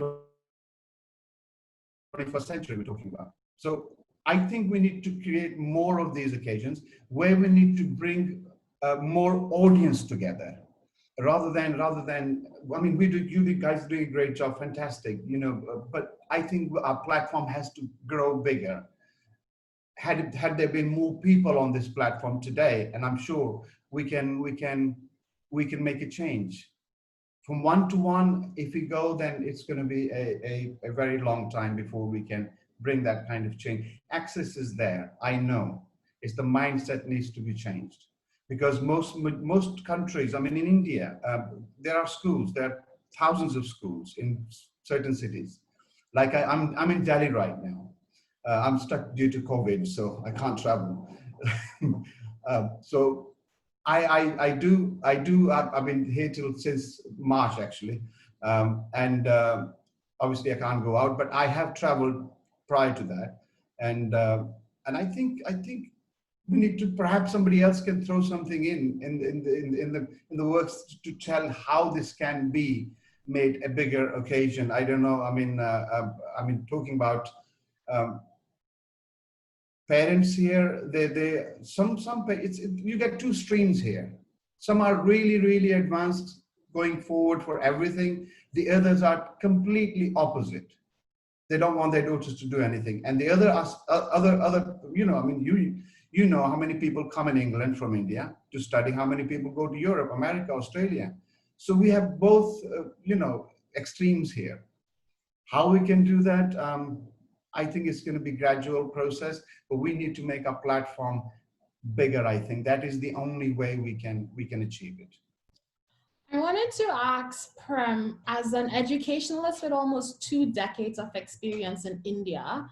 21st century we're talking about. So I think we need to create more of these occasions where we need to bring more audience together. Rather than, I mean, you guys are doing a great job, fantastic, you know, but I think our platform has to grow bigger. Had there been more people on this platform today, and I'm sure we can make a change from one-to-one, if we go, then it's going to be a very long time before we can bring that kind of change. Access is there, I know. It's the mindset needs to be changed. Because most countries, I mean, in India, there are schools, there are thousands of schools in certain cities. Like I'm in Delhi right now. I'm stuck due to COVID, so I can't travel. So I've been here since March actually, obviously I can't go out, but I have traveled prior to that, and I think we need to, perhaps somebody else can throw something in the works to tell how this can be made a bigger occasion. I don't know. I mean, talking about parents here, you get two streams here. Some are really advanced, going forward for everything. The others are completely opposite. They don't want their daughters to do anything. And the other, you know, I mean, you know how many people come in England from India to study, how many people go to Europe, America, Australia. So we have both, you know, extremes here. How we can do that? I think it's going to be a gradual process, but we need to make our platform bigger. I think that is the only way we can achieve it. I wanted to ask Prem, as an educationalist with almost 2 decades of experience in India,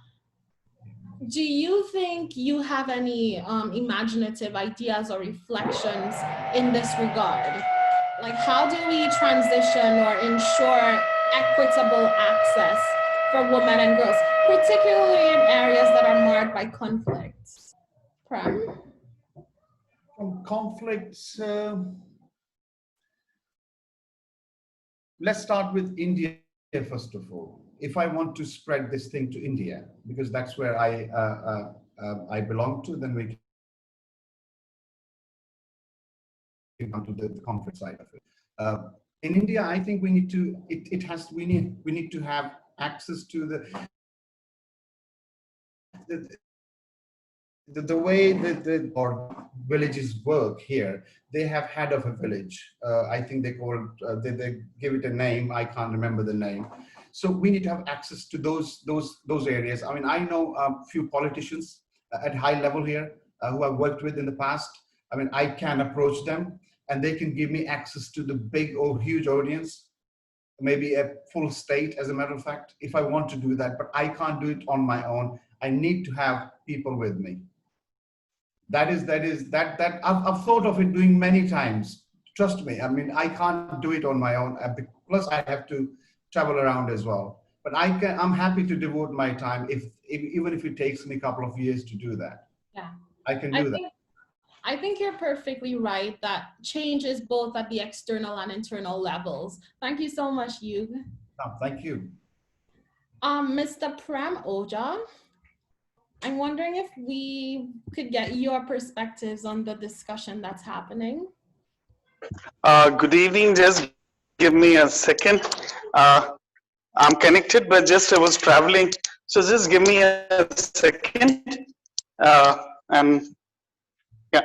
do you think you have any imaginative ideas or reflections in this regard? Like, how do we transition or ensure equitable access for women and girls, particularly in areas that are marred by conflicts? Prem? From conflicts, let's start with India first of all. If I want to spread this thing to India, because that's where I belong to, then we can come to the conflict side of it. In India, I think we need to. We need to have access to the way the villages work here. They have head of a village. I think they give it a name. I can't remember the name. So we need to have access to those areas. I mean, I know a few politicians at high level here who I've worked with in the past. I mean, I can approach them and they can give me access to the big or huge audience, maybe a full state, as a matter of fact, if I want to do that, but I can't do it on my own. I need to have people with me. That I've thought of it doing many times. Trust me. I mean, I can't do it on my own. Plus I have to travel around as well. But I'm happy to devote my time even if it takes me a couple of years to do that. Yeah. I can do that. I think you're perfectly right that change is both at the external and internal levels. Thank you so much, Yug. Oh, thank you. Mr. Prem Ojha, I'm wondering if we could get your perspectives on the discussion that's happening. Good evening. Just give me a second. I'm connected, but just I was traveling. So just give me a second. And yeah.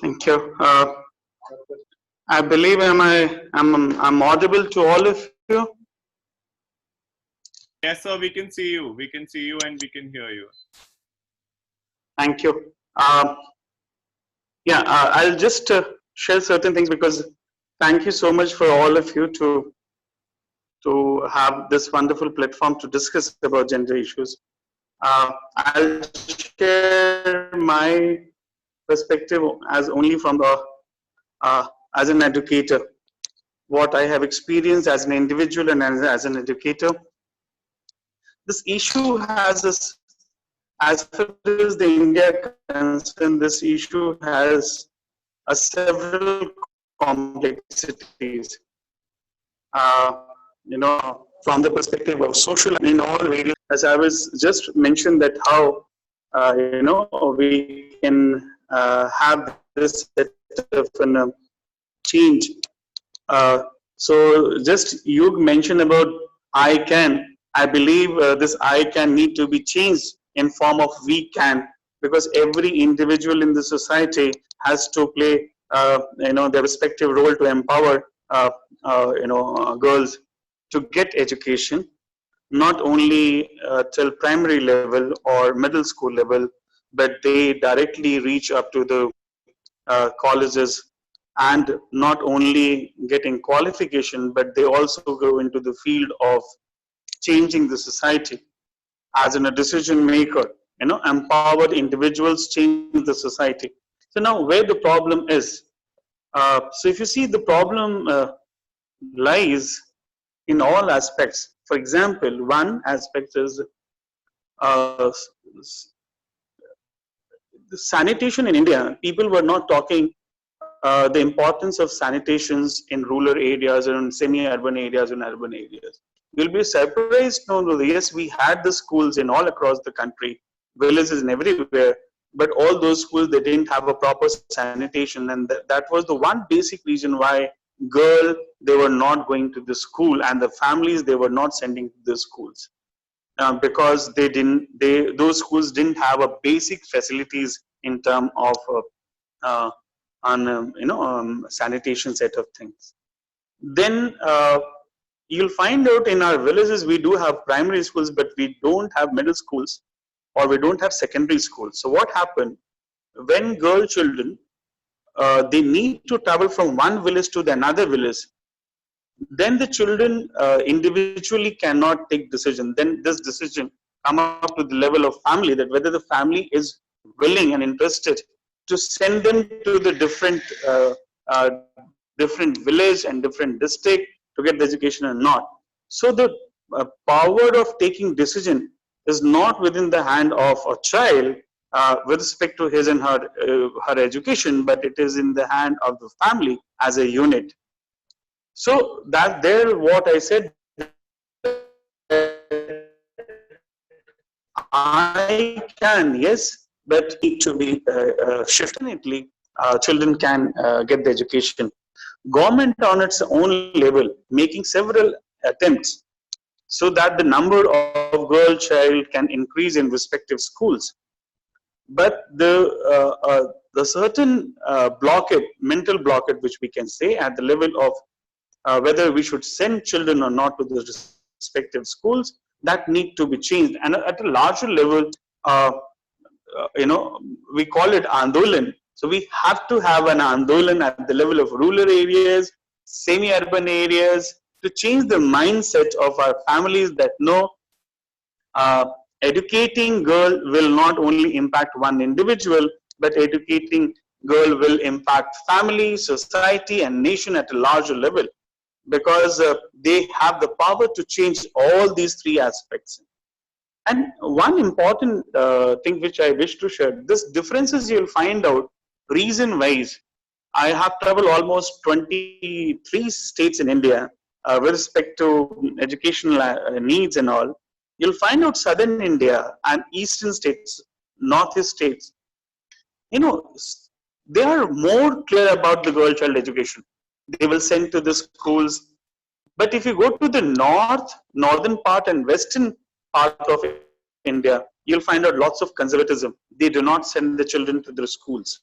Thank you. I believe I'm audible to all of you. Yes, sir. We can see you. We can see you and we can hear you. Thank you. Yeah, I'll just share certain things because thank you so much for all of you to have this wonderful platform to discuss about gender issues. I'll share my perspective as only from the as an educator, what I have experienced as an individual and as an educator. This issue has this, as far as the India concerned, this issue has several complexities. You know, from the perspective of social, in all various, as I was just mentioned that how you know, we can have this set of change. So just you mentioned about I can. I believe this I can need to be changed in form of we can. because every individual in the society has to play their respective role to empower girls to get education, not only till primary level or middle school level, but they directly reach up to the colleges, and not only getting qualification, but they also go into the field of changing the society as in a decision maker. Empowered individuals change the society. So now where the problem is, so if you see, the problem lies in all aspects. For example, one aspect is sanitation in India. People were not talking the importance of sanitations in rural areas or in semi-urban areas and urban areas. You'll be surprised to know that yes, we had the schools in all across the country, villages and everywhere, but all those schools, they didn't have a proper sanitation, and that was the one basic reason why they were not going to the school, and the families, they were not sending to the schools. Because those schools didn't have a basic facilities in terms of sanitation set of things. Then you'll find out in our villages we do have primary schools, but we don't have middle schools, or we don't have secondary schools. So what happened when girl children they need to travel from one village to another village? Then the children individually cannot take decision. Then this decision come up to the level of family, that whether the family is willing and interested to send them to the different village and different district to get the education or not. So the power of taking decision is not within the hand of a child with respect to his and her education, but it is in the hand of the family as a unit. So that there, what I said, I can, yes, but need to be shifted. Definitely, children can get the education. Government on its own level making several attempts so that the number of girl child can increase in respective schools. But the certain blockade, mental blockade, which we can say at the level of whether we should send children or not to the respective schools, that need to be changed. And at a larger level, we call it Andolan. So we have to have an Andolan at the level of rural areas, semi-urban areas, to change the mindset of our families that no, educating girl will not only impact one individual, but educating girl will impact family, society, and nation at a larger level, because they have the power to change all these three aspects. And one important thing which I wish to share, this differences you'll find out reason wise. I have traveled almost 23 states in India with respect to educational needs and all. You'll find out southern India and eastern states, northeast states, they are more clear about the girl child education. They will send to the schools. But if you go to the northern part and western part of India, you'll find out lots of conservatism. They do not send the children to the schools.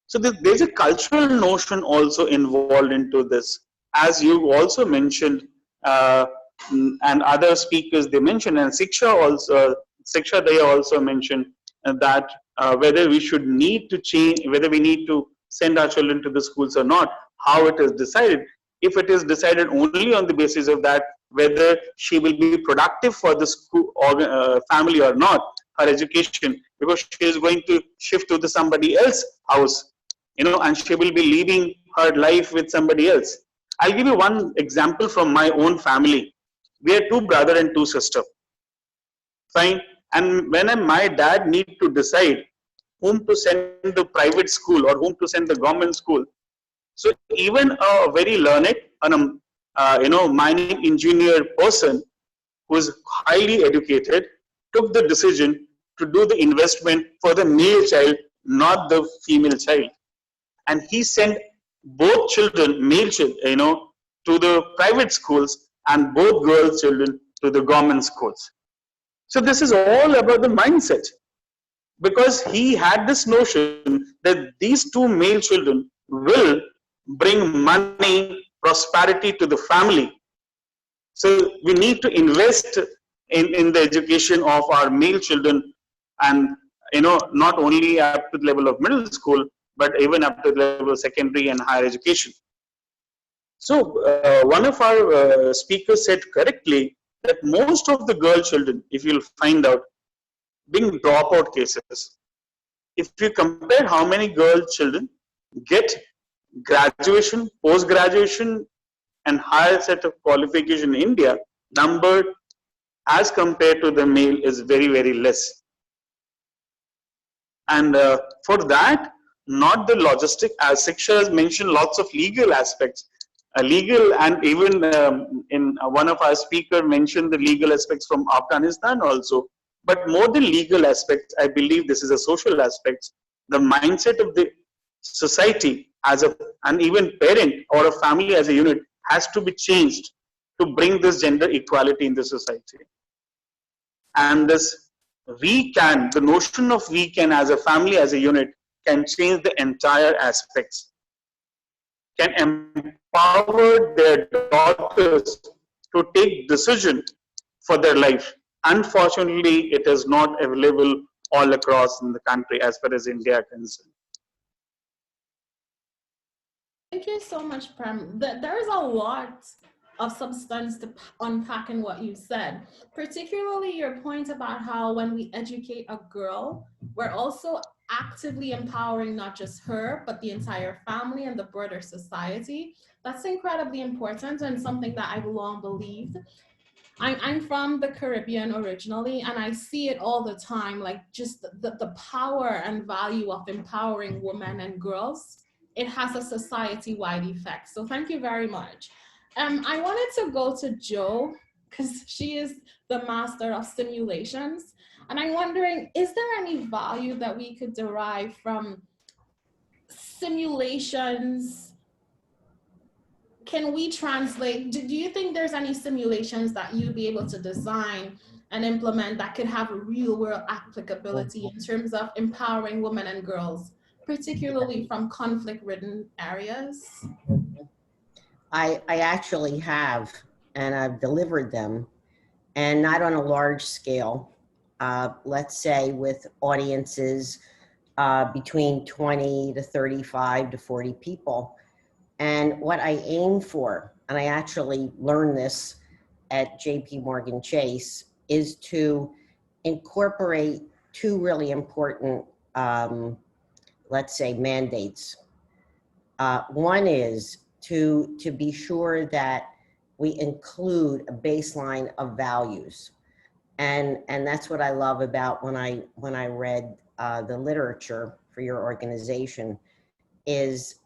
So there's a cultural notion also involved into this. As you also mentioned, and other speakers they mentioned, and Siksha Daya also mentioned that whether we should need to change, whether we need to send our children to the schools or not, how it is decided. If it is decided only on the basis of that, whether she will be productive for the school or family or not, her education, because she is going to shift to somebody else's house, and she will be leaving her life with somebody else. I'll give you one example from my own family. We are 2 brothers and 2 sisters. Fine. And when my dad need to decide whom to send the private school or whom to send the government school, so even a very learned, mining engineer person who is highly educated took the decision to do the investment for the male child, not the female child. And he sent both children, male children, to the private schools, and both girl children to the government schools. So this is all about the mindset. because he had this notion that these two male children will bring money, prosperity to the family. So we need to invest in the education of our male children, and not only up to the level of middle school, but even up to the level of secondary and higher education. So one of our speakers said correctly that most of the girl children, if you'll find out, being dropout cases. If you compare how many girl children get graduation, post-graduation and higher set of qualification in India, number as compared to the male is very, very less. And for that, not the logistic, as Siksha has mentioned, lots of legal aspects. Legal, and even in one of our speakers mentioned the legal aspects from Afghanistan also. But more than legal aspects, I believe this is a social aspect. The mindset of the society as an even parent or a family as a unit has to be changed to bring this gender equality in the society. And this the notion of we can as a family, as a unit, can change the entire aspects, can empower their daughters to take decision for their life. Unfortunately, it is not available all across in the country as far as India is concerned. Thank you so much, Prem. There is a lot of substance to unpack in what you said, particularly your point about how when we educate a girl, we're also actively empowering not just her, but the entire family and the broader society. That's incredibly important and something that I've long believed. I'm from the Caribbean originally, and I see it all the time, like just the power and value of empowering women and girls. It has a society-wide effect. So thank you very much. I wanted to go to Jo, because she is the master of simulations. And I'm wondering, is there any value that we could derive from simulations? Can we translate, do you think there's any simulations that you'd be able to design and implement that could have a real world applicability in terms of empowering women and girls, particularly from conflict-ridden areas? I actually have, and I've delivered them, and not on a large scale. Let's say with audiences between 20 to 35 to 40 people. And what I aim for, and I actually learned this at JP Morgan Chase, is to incorporate two really important, let's say, mandates. One is to be sure that we include a baseline of values. And that's what I love about when I read the literature for your organization is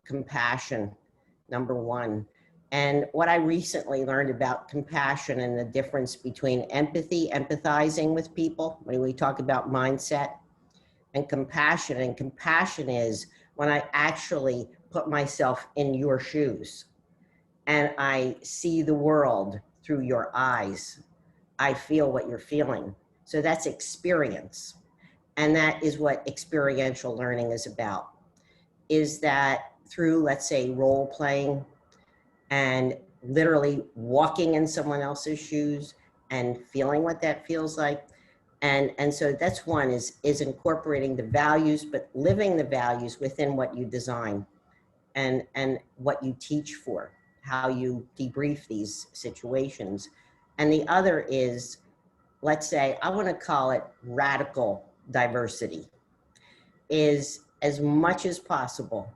compassion, number one. And what I recently learned about compassion and the difference between empathy, empathizing with people, when we talk about mindset, and compassion. And compassion is when I actually put myself in your shoes and I see the world through your eyes. I feel what you're feeling. So that's experience. And that is what experiential learning is about, is that through, let's say, role playing and literally walking in someone else's shoes and feeling what that feels like. And so that's one, is incorporating the values, but living the values within what you design and what you teach for, how you debrief these situations. And the other is, let's say, I want to call it radical diversity, is as much as possible,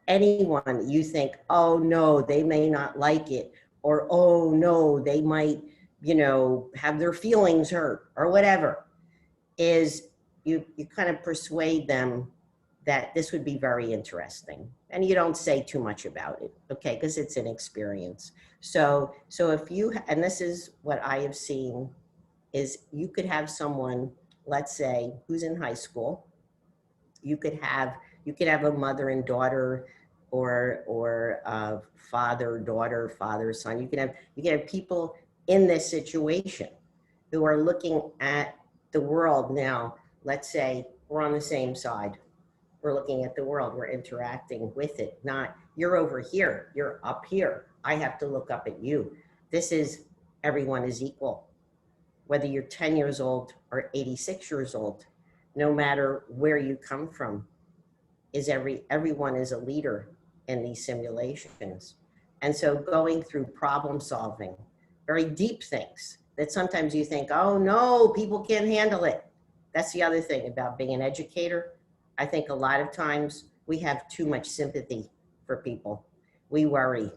anyone you think, oh no, they may not like it, or oh no, they might, you know, have their feelings hurt or whatever, is you kind of persuade them that this would be very interesting. And you don't say too much about it, okay, because it's an experience. So if you, and this is what I have seen, is you could have someone, let's say, who's in high school. You could have a mother and daughter, or father, daughter, father, son. You can have people in this situation who are looking at the world now let's say we're on the same side. We're looking at the world, we're interacting with it, not you're over here, you're up here. I have to look up at you. This is everyone is equal. Whether you're 10 years old or 86 years old, no matter where you come from, everyone is a leader in these simulations. And so going through problem solving, very deep things that sometimes you think, oh no, people can't handle it. That's the other thing about being an educator. I think a lot of times we have too much sympathy for people. We worry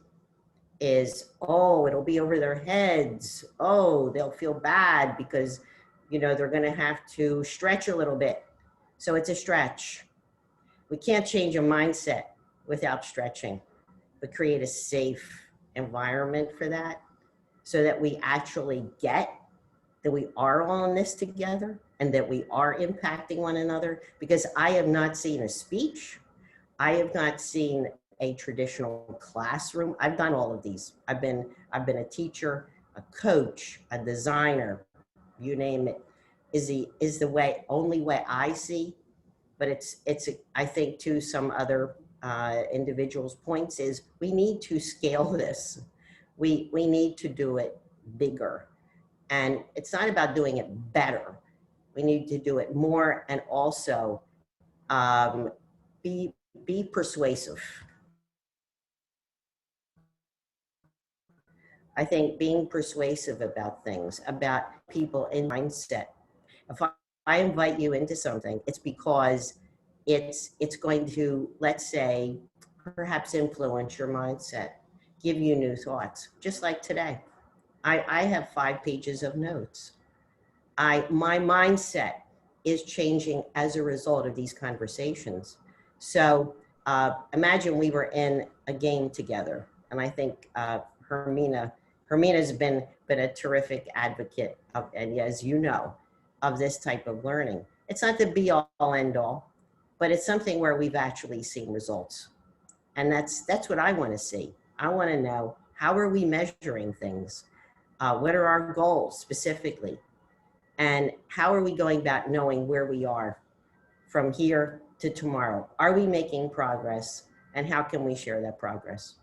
is, oh, it'll be over their heads. Oh, they'll feel bad because, you know, they're gonna have to stretch a little bit. So it's a stretch. We can't change a mindset without stretching, but create a safe environment for that so that we actually get that we are all in this together and that we are impacting one another. Because I have not seen a speech. I have not seen a traditional classroom. I've done all of these. I've been a teacher, a coach, a designer, you name it, is the only way I see. But it's I think to some other individuals' points is we need to scale this. We need to do it bigger. And it's not about doing it better. We need to do it more and also be persuasive. I think being persuasive about things, about people in mindset. If I invite you into something, it's because it's going to, let's say, perhaps influence your mindset, give you new thoughts, just like today. I have 5 pages of notes. My mindset is changing as a result of these conversations. So imagine we were in a game together, and I think Hermina's been a terrific advocate of, and as you know, of this type of learning. It's not the be all end all, but it's something where we've actually seen results. And that's what I want to see. I want to know, how are we measuring things? What are our goals specifically? And how are we going about knowing where we are from here to tomorrow? Are we making progress? And how can we share that progress?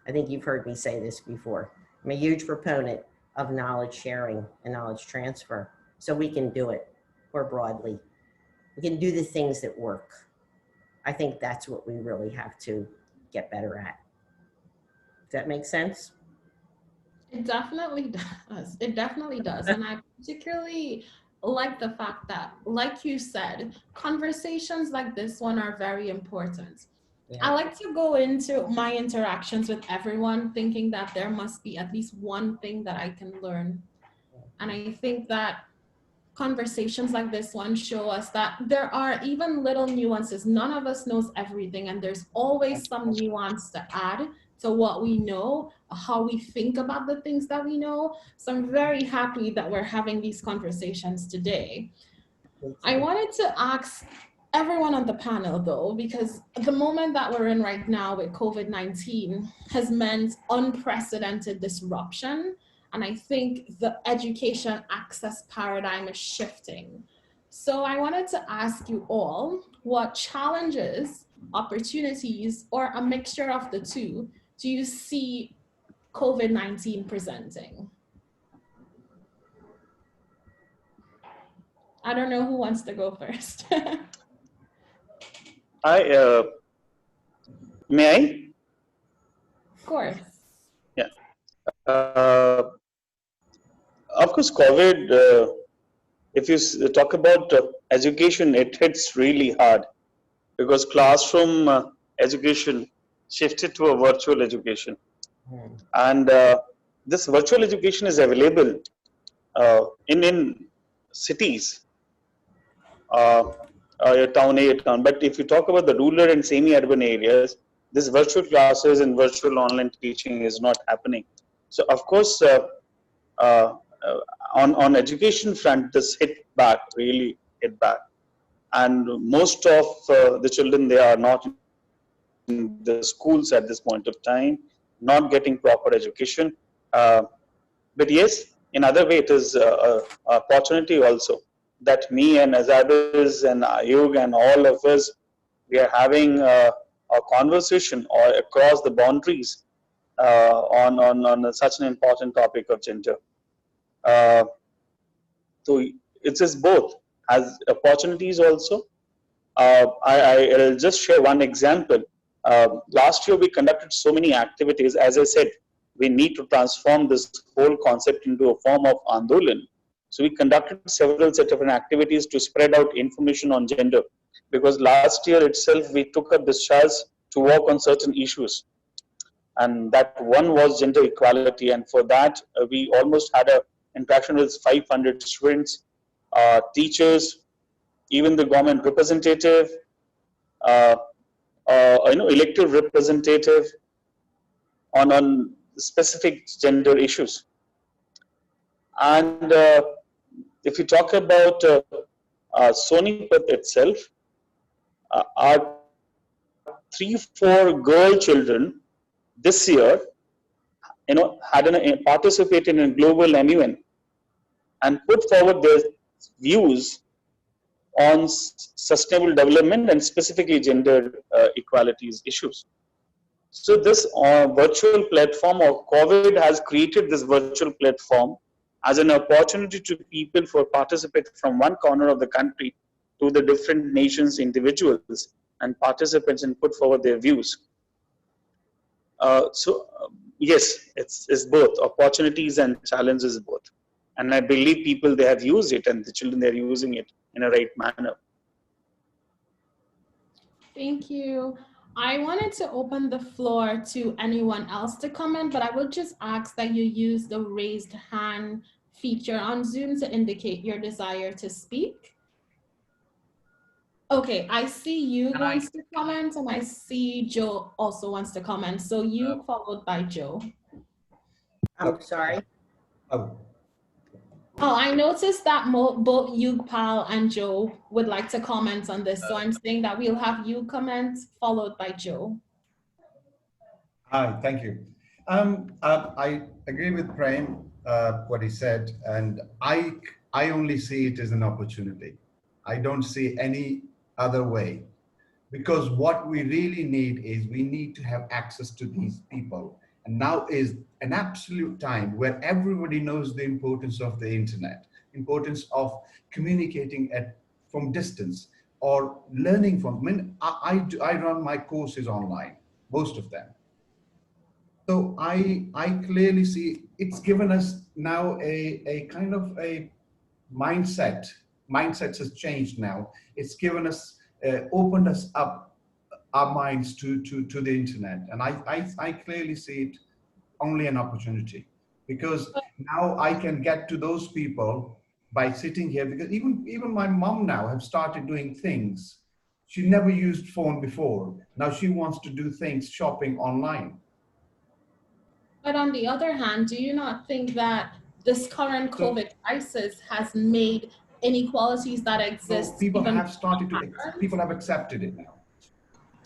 I think you've heard me say this before. I'm a huge proponent of knowledge sharing and knowledge transfer, so we can do it more broadly. We can do the things that work. I think that's what we really have to get better at. Does that make sense? It definitely does. It definitely does. And I particularly like the fact that, like you said, conversations like this one are very important. Yeah. I like to go into my interactions with everyone thinking that there must be at least one thing that I can learn. And I think that conversations like this one show us that there are even little nuances. None of us knows everything, and there's always some nuance to add to what we know, how we think about the things that we know. So I'm very happy that we're having these conversations today. I wanted to ask everyone on the panel though, because the moment that we're in right now with COVID-19 has meant unprecedented disruption. And I think the education access paradigm is shifting. So I wanted to ask you all, what challenges, opportunities, or a mixture of the two do you see COVID-19 presenting? I don't know who wants to go first. May I? Of course. Yeah. Of course, COVID, if you talk about education, it hits really hard because classroom education shifted to a virtual education. And this virtual education is available in cities, town A, town. But if you talk about the rural and semi-urban areas, this virtual classes and virtual online teaching is not happening. So of course, on education front, this really hit back. And most of the children, they are not in the schools at this point of time, not getting proper education. But yes, in other way, it is an opportunity also. that me and Azabiz and Ayub and all of us, we are having a conversation or across the boundaries on such an important topic of gender. So it's just both, as opportunities also. I'll just share one example. Last year we conducted so many activities. As I said, we need to transform this whole concept into a form of Andolan. So we conducted several set of activities to spread out information on gender, because last year itself we took up this charge to work on certain issues, and that one was gender equality. And for that we almost had a interaction with 500 students, teachers, even the government representative, elected representative on specific gender issues. And if you talk about Sonipat itself, our 3-4 girl children this year, had participated in a global MUN and put forward their views on sustainable development and specifically gender equalities issues. So this virtual platform, or COVID has created this virtual platform as an opportunity to people for participate from one corner of the country to the different nations, individuals and participants, and put forward their views. Yes, it's both opportunities and challenges both. And I believe people, they have used it, and the children, they're using it in a right manner. Thank you. I wanted to open the floor to anyone else to comment, but I would just ask that you use the raised hand feature on Zoom to indicate your desire to speak. Okay, I see you wants to comment, and I see Joe also wants to comment. So you followed by Joe. I'm sorry. Oh, I noticed that both Yugpal and Joe would like to comment on this. So I'm saying that we'll have you comment followed by Joe. Hi, thank you. I agree with Prem, what he said, and I only see it as an opportunity. I don't see any other way, because what we really need is we need to have access to these people. And now is an absolute time where everybody knows the importance of the internet, importance of communicating from distance or learning from. I mean, I run my courses online, most of them. So I clearly see it's given us now a kind of a mindset. Mindsets has changed now. It's given us, opened us up our minds to the internet. And I clearly see it only an opportunity, because now I can get to those people by sitting here, because even my mom now have started doing things. She never used phone before. Now she wants to do things, shopping online. But on the other hand, do you not think that this current COVID crisis has made inequalities that exist? So people have started to, people have accepted it now.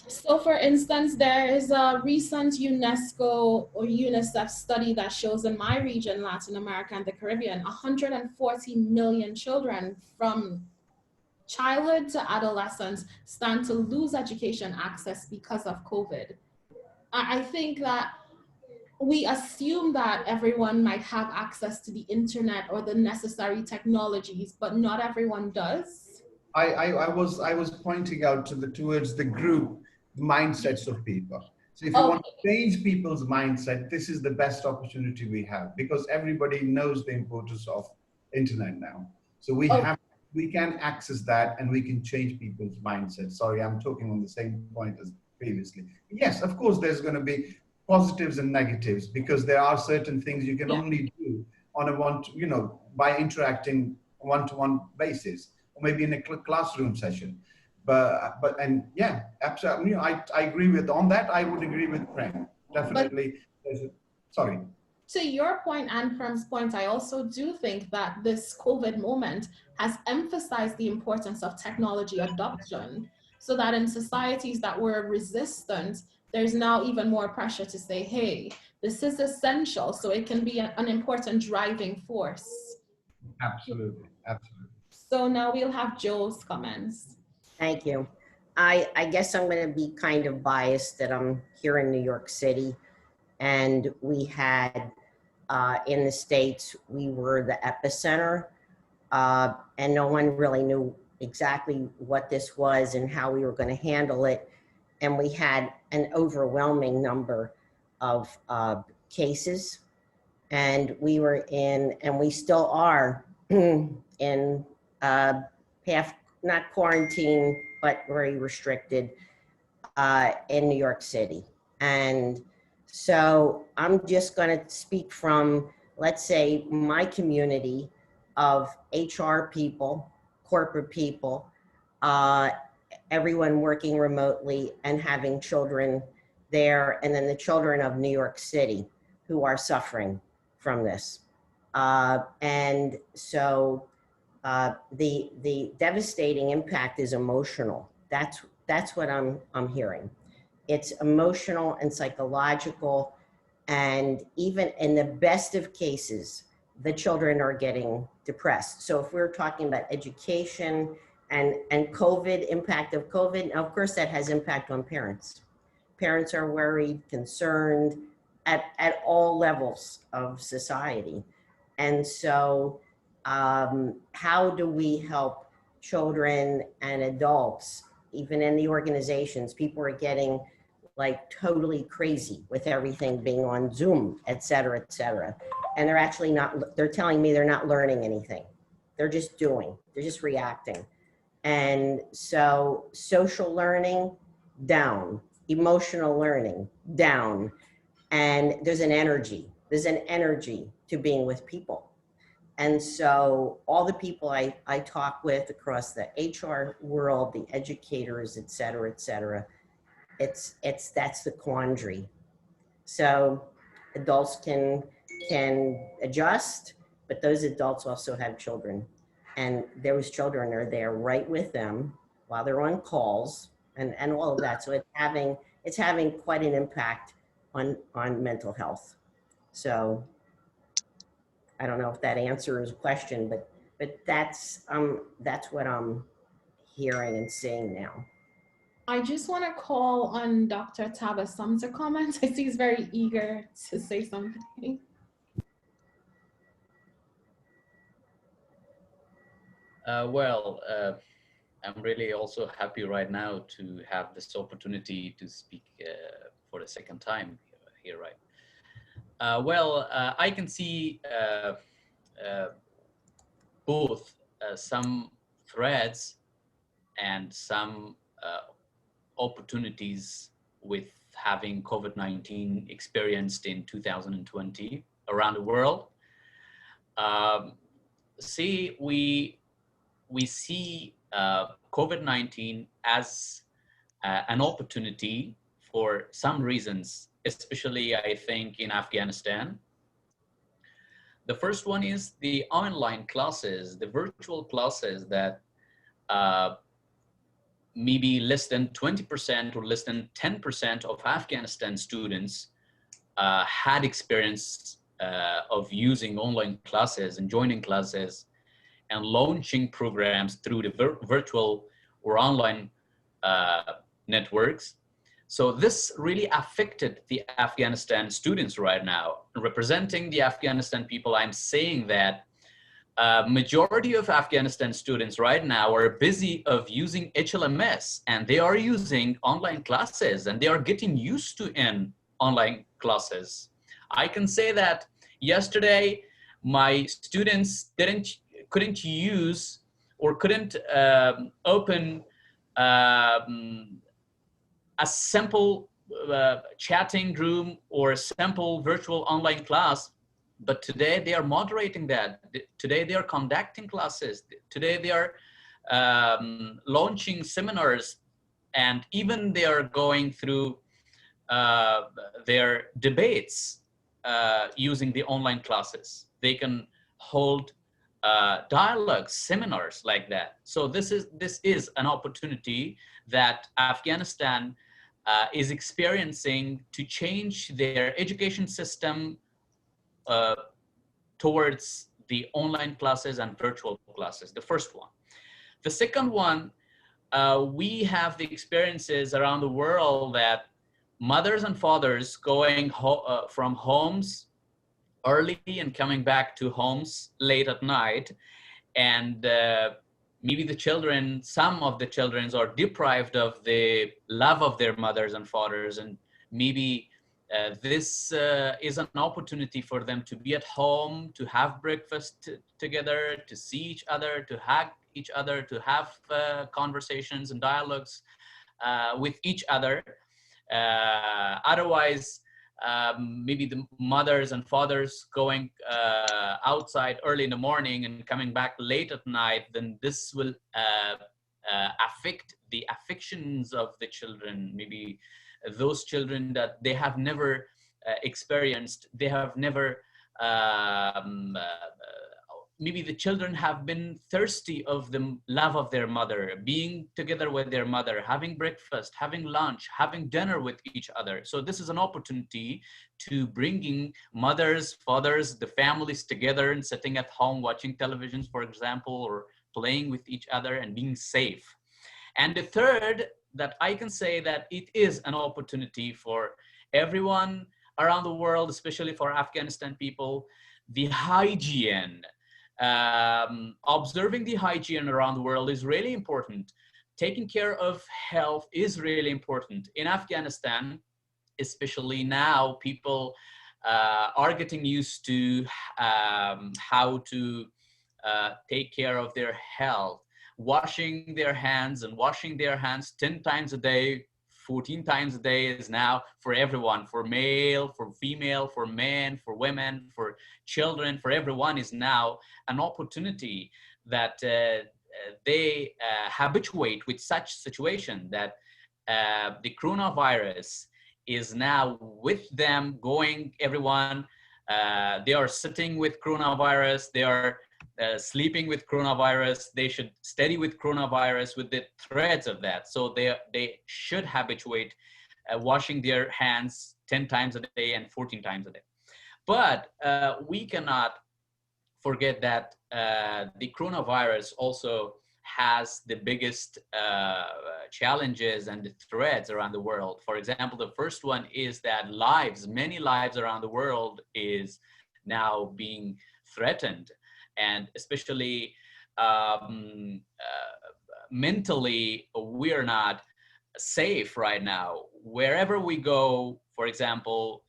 So for instance, there is a recent UNESCO or UNICEF study that shows in my region, Latin America and the Caribbean, 140 million children from childhood to adolescence stand to lose education access because of COVID. I think that we assume that everyone might have access to the internet or the necessary technologies, but not everyone does. I was pointing out towards the group mindsets of people. So if you want to change people's mindset, this is the best opportunity we have, because everybody knows the importance of internet now. So we can access that and we can change people's mindset. Sorry, I'm talking on the same point as previously. Yes, of course, there's going to be positives and negatives, because there are certain things you can only do on a by interacting one-to-one basis, or maybe in a classroom session. And yeah, absolutely. I agree with on that. I would agree with Prem. Definitely. Sorry. To your point and Prem's point, I also do think that this COVID moment has emphasized the importance of technology adoption, so that in societies that were resistant, there's now even more pressure to say, hey, this is essential, so it can be an important driving force. Absolutely, absolutely. So now we'll have Joe's comments. Thank you. I guess I'm going to be kind of biased that I'm here in New York City, and we had in the States, we were the epicenter, and no one really knew exactly what this was and how we were going to handle it. And we had an overwhelming number of cases, and we were in, and we still are in half, not quarantine, but very restricted in New York City. And so I'm just going to speak from, let's say, my community of HR people, corporate people, everyone working remotely and having children there, and then the children of New York City who are suffering from this. And so the devastating impact is emotional. That's what I'm hearing. It's emotional and psychological, and even in the best of cases, the children are getting depressed. So if we're talking about education and COVID, impact of COVID, of course that has impact on parents. Parents are worried, concerned at all levels of society. And so how do we help children and adults, even in the organizations? People are getting like totally crazy with everything being on Zoom, et cetera, and they're actually not, they're telling me they're not learning anything. They're just doing, they're just reacting. And so social learning, down, emotional learning, down. And there's an energy to being with people. And so all the people I talk with across the HR world, the educators, et cetera, that's the quandary. So adults can adjust, but those adults also have children. And those children are there right with them while they're on calls and all of that. So it's having quite an impact on mental health. So I don't know if that answers the question, but that's what I'm hearing and seeing now. I just want to call on Dr. Tabassum to comment. I see he's very eager to say something. I'm really also happy right now to have this opportunity to speak for the second time here, right? I can see both some threats and some opportunities with having COVID-19 experienced in 2020 around the world. We see COVID-19 as an opportunity for some reasons, especially I think in Afghanistan. The first one is the online classes, the virtual classes that maybe less than 20% or less than 10% of Afghanistan students had experience of using online classes and joining classes and launching programs through the virtual or online networks. So this really affected the Afghanistan students right now. Representing the Afghanistan people, I'm saying that majority of Afghanistan students right now are busy of using HLMS, and they are using online classes, and they are getting used to in online classes. I can say that yesterday my students couldn't use or couldn't open a simple chatting room or a simple virtual online class, but today they are moderating that. Today they are conducting classes. Today they are launching seminars, and even they are going through their debates using the online classes. They can hold dialogues, seminars like that. So this is an opportunity that Afghanistan is experiencing to change their education system towards the online classes and virtual classes, the first one. The second one, we have the experiences around the world that mothers and fathers going from homes early and coming back to homes late at night, and maybe the children, some of the children are deprived of the love of their mothers and fathers, and maybe this is an opportunity for them to be at home, to have breakfast together, to see each other, to hug each other, to have conversations and dialogues with each other. Otherwise, maybe the mothers and fathers going outside early in the morning and coming back late at night, then this will affect the affections of the children. Maybe those children that they have never experienced, they have never, maybe the children have been thirsty of the love of their mother, being together with their mother, having breakfast, having lunch, having dinner with each other. So this is an opportunity to bringing mothers, fathers, the families together and sitting at home watching televisions, for example, or playing with each other and being safe. And the third, that I can say that it is an opportunity for everyone around the world, especially for Afghanistan people, the hygiene. Observing the hygiene around the world is really important. Taking care of health is really important. In Afghanistan, especially now, people are getting used to how to take care of their health. Washing their hands and washing their hands 10 times a day, 14 times a day is now for everyone, for male, for female, for men, for women, for children, for everyone is now an opportunity that they habituate with such situation that the coronavirus is now with them going, everyone, they are sitting with coronavirus, they are sleeping with coronavirus, they should study with coronavirus, with the threats of that. So they should habituate washing their hands 10 times a day and 14 times a day. But we cannot forget that the coronavirus also has the biggest challenges and the threats around the world. For example, the first one is that many lives around the world is now being threatened. And especially mentally, we are not safe right now. Wherever we go, for example,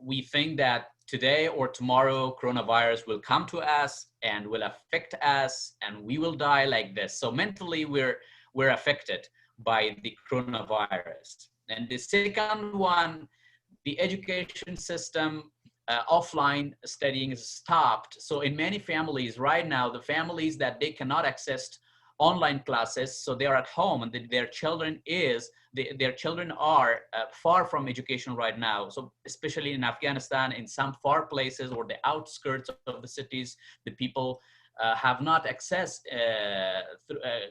we think that today or tomorrow coronavirus will come to us and will affect us and we will die like this. So mentally we're affected by the coronavirus. And the second one, the education system, offline studying is stopped. So in many families right now, the families that they cannot access online classes, so they are at home and their children are far from education right now. So especially in Afghanistan, in some far places or the outskirts of the cities, the people have not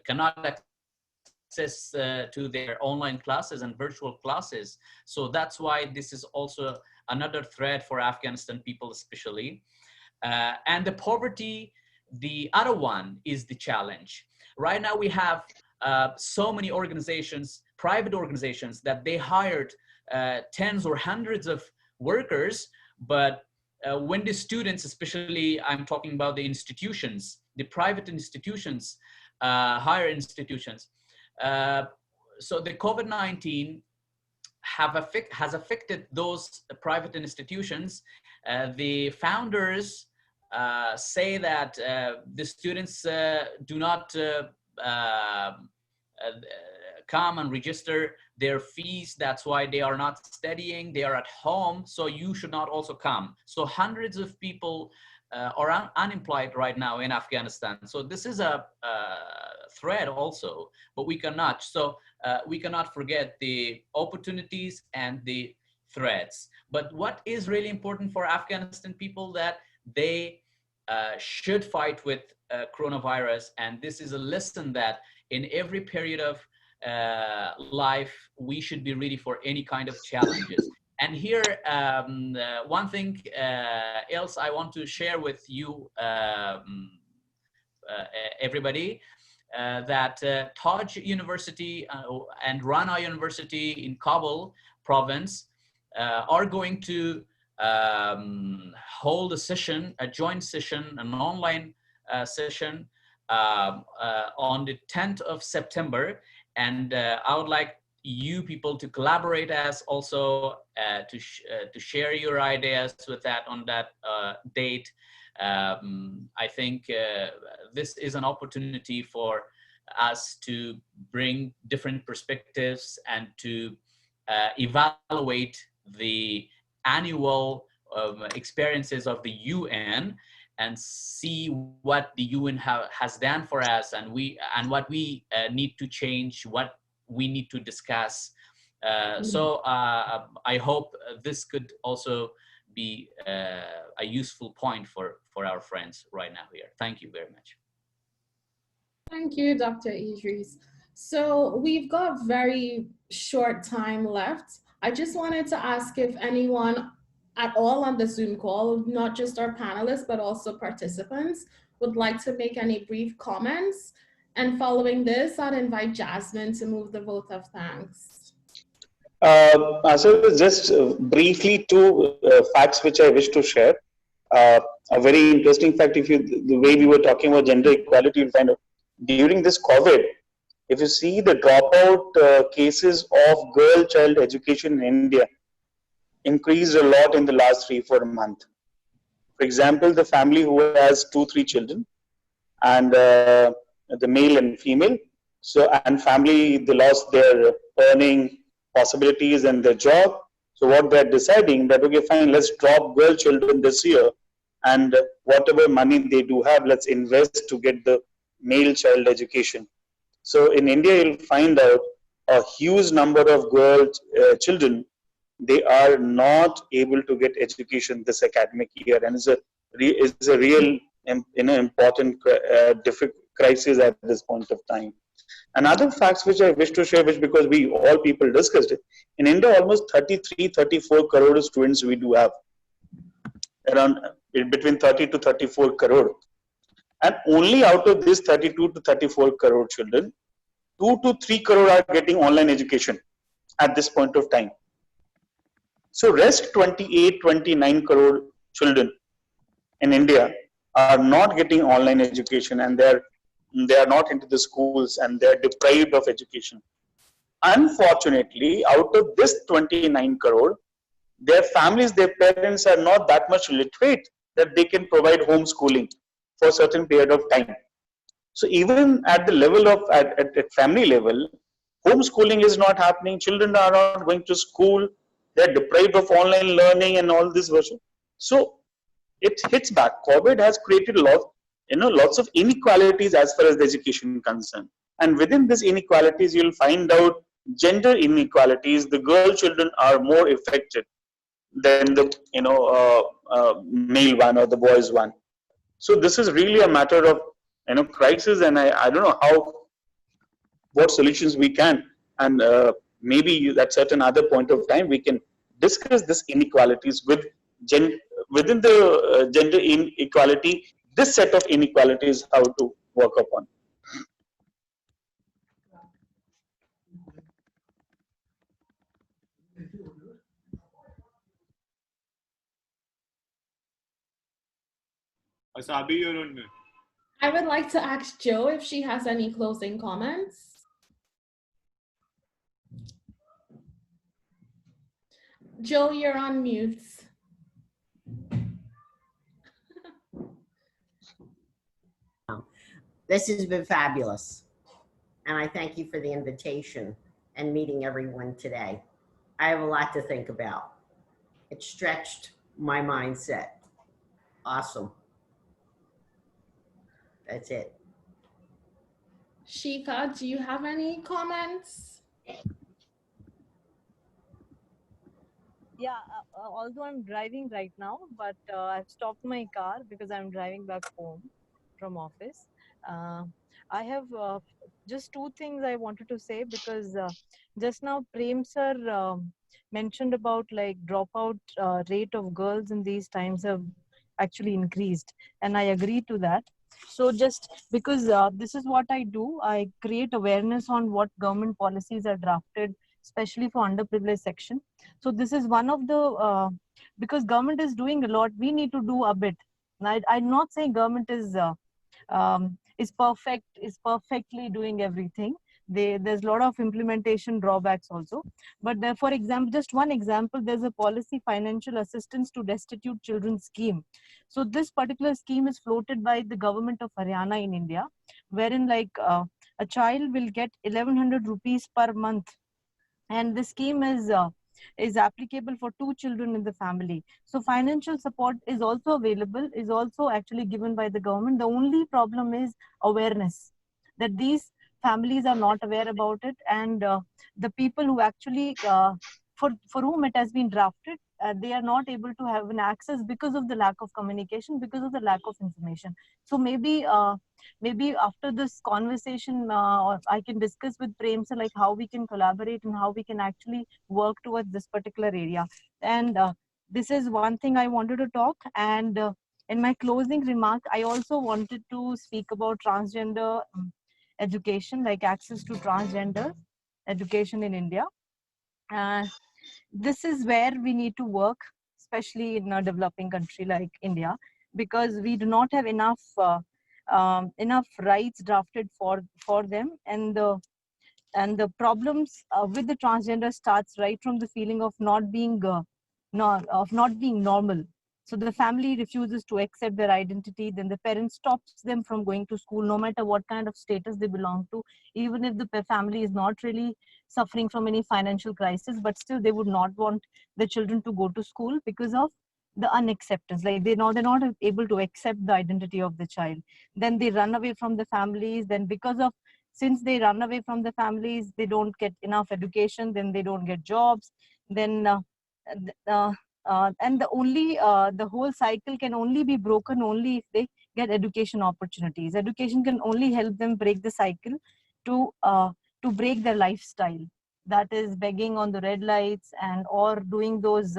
cannot access to their online classes and virtual classes. So that's why this is also another threat for Afghanistan people especially. And the poverty, the other one is the challenge. Right now we have so many organizations, private organizations, that they hired tens or hundreds of workers, but when the students, especially I'm talking about the institutions, the private institutions, higher institutions, so the COVID-19 has affected those private institutions. The founders say that the students do not come and register their fees. That's why they are not studying. They are at home. So you should not also come. So hundreds of people are unemployed right now in Afghanistan. So this is a threat also, but we cannot. So we cannot forget the opportunities and the threats. But what is really important for Afghanistan people, that they should fight with coronavirus. And this is a lesson that in every period of life, we should be ready for any kind of challenges. And here, one thing else I want to share with you, everybody that Taj University and Rana University in Kabul province are going to hold a session, a joint session, an online session on the 10th of September. And I would like you people to collaborate as also to share your ideas with that on that date. I think this is an opportunity for us to bring different perspectives and to evaluate the annual experiences of the UN and see what the UN has done for us, and what we need to change, what we need to discuss. So I hope this could also be a useful point for our friends right now here. Thank you very much. Thank you, Dr. Idris. So we've got very short time left. I just wanted to ask if anyone at all on the Zoom call, not just our panelists, but also participants, would like to make any brief comments. And following this, I'd invite Jasmine to move the vote of thanks. So just briefly, two facts which I wish to share. A very interesting fact, the way we were talking about gender equality, you find out during this COVID, if you see the dropout cases of girl-child education in India increased a lot in the last 3-4 months. For example, the family who has 2-3 children, and the male and female, and family, they lost their earning possibilities and their job. So what they're deciding that, okay, fine, let's drop girl children this year, and whatever money they do have, let's invest to get the male child education. So in India, you'll find out a huge number of girl children, they are not able to get education this academic year, and it's a real important difficult crisis at this point of time. Another facts which I wish to share, which because we all people discussed it, in India almost 33-34 crore students we do have, around between 30 to 34 crore, and only out of this 32 to 34 crore children, 2 to 3 crore are getting online education at this point of time. So rest 28-29 crore children in India are not getting online education, and they are not into the schools, and they are deprived of education. Unfortunately, out of this 29 crore, their families, their parents are not that much literate that they can provide homeschooling for a certain period of time. So even at the level of, at family level, homeschooling is not happening. Children are not going to school. They're deprived of online learning and all this version. So it hits back. COVID has created lots of inequalities as far as the education is concerned. And within these inequalities, you'll find out gender inequalities. The girl children are more affected than the male one or the boys one. So this is really a matter of crisis, and I don't know what solutions we can, and maybe at certain other point of time we can discuss this inequalities within the gender inequality. This set of inequalities how to work upon. Asabi, you're on mute. I would like to ask Jo if she has any closing comments. Jo, you're on mute. This has been fabulous. And I thank you for the invitation and meeting everyone today. I have a lot to think about. It stretched my mindset. Awesome. That's it. Shika, do you have any comments? Yeah, although I'm driving right now, but I've stopped my car because I'm driving back home from office. I have just two things I wanted to say, because just now Prem sir mentioned about like dropout rate of girls in these times have actually increased, and I agree to that. So just because this is what I do, I create awareness on what government policies are drafted, especially for underprivileged section. So this is one of the, because government is doing a lot, we need to do a bit. I'm not saying government is perfectly doing everything. There's a lot of implementation drawbacks also. But there, for example, just one example, there's a policy financial assistance to destitute children scheme. So this particular scheme is floated by the government of Haryana in India, wherein like a child will get 1100 rupees per month. And the scheme is applicable for 2 children in the family. So financial support is also available, is also actually given by the government. The only problem is awareness, that these families are not aware about it, and the people who actually for whom it has been drafted, they are not able to have an access because of the lack of communication, because of the lack of information. So maybe after this conversation, or I can discuss with Prem sir like how we can collaborate and how we can actually work towards this particular area. And this is one thing I wanted to talk. And in my closing remark, I also wanted to speak about transgender education, like access to transgender education in India. This is where we need to work, especially in a developing country like India, because we do not have enough rights drafted for them, and the problems with the transgender starts right from the feeling of not being normal. So the family refuses to accept their identity, then the parent stops them from going to school, no matter what kind of status they belong to, even if the family is not really suffering from any financial crisis, but still they would not want the children to go to school because of the unacceptance. Like they're not able to accept the identity of the child. Then they run away from the families. Then since they run away from the families, they don't get enough education, then they don't get jobs. Then and the whole cycle can only be broken only if they get education opportunities. Education can only help them break the cycle to break their lifestyle, that is begging on the red lights and or doing those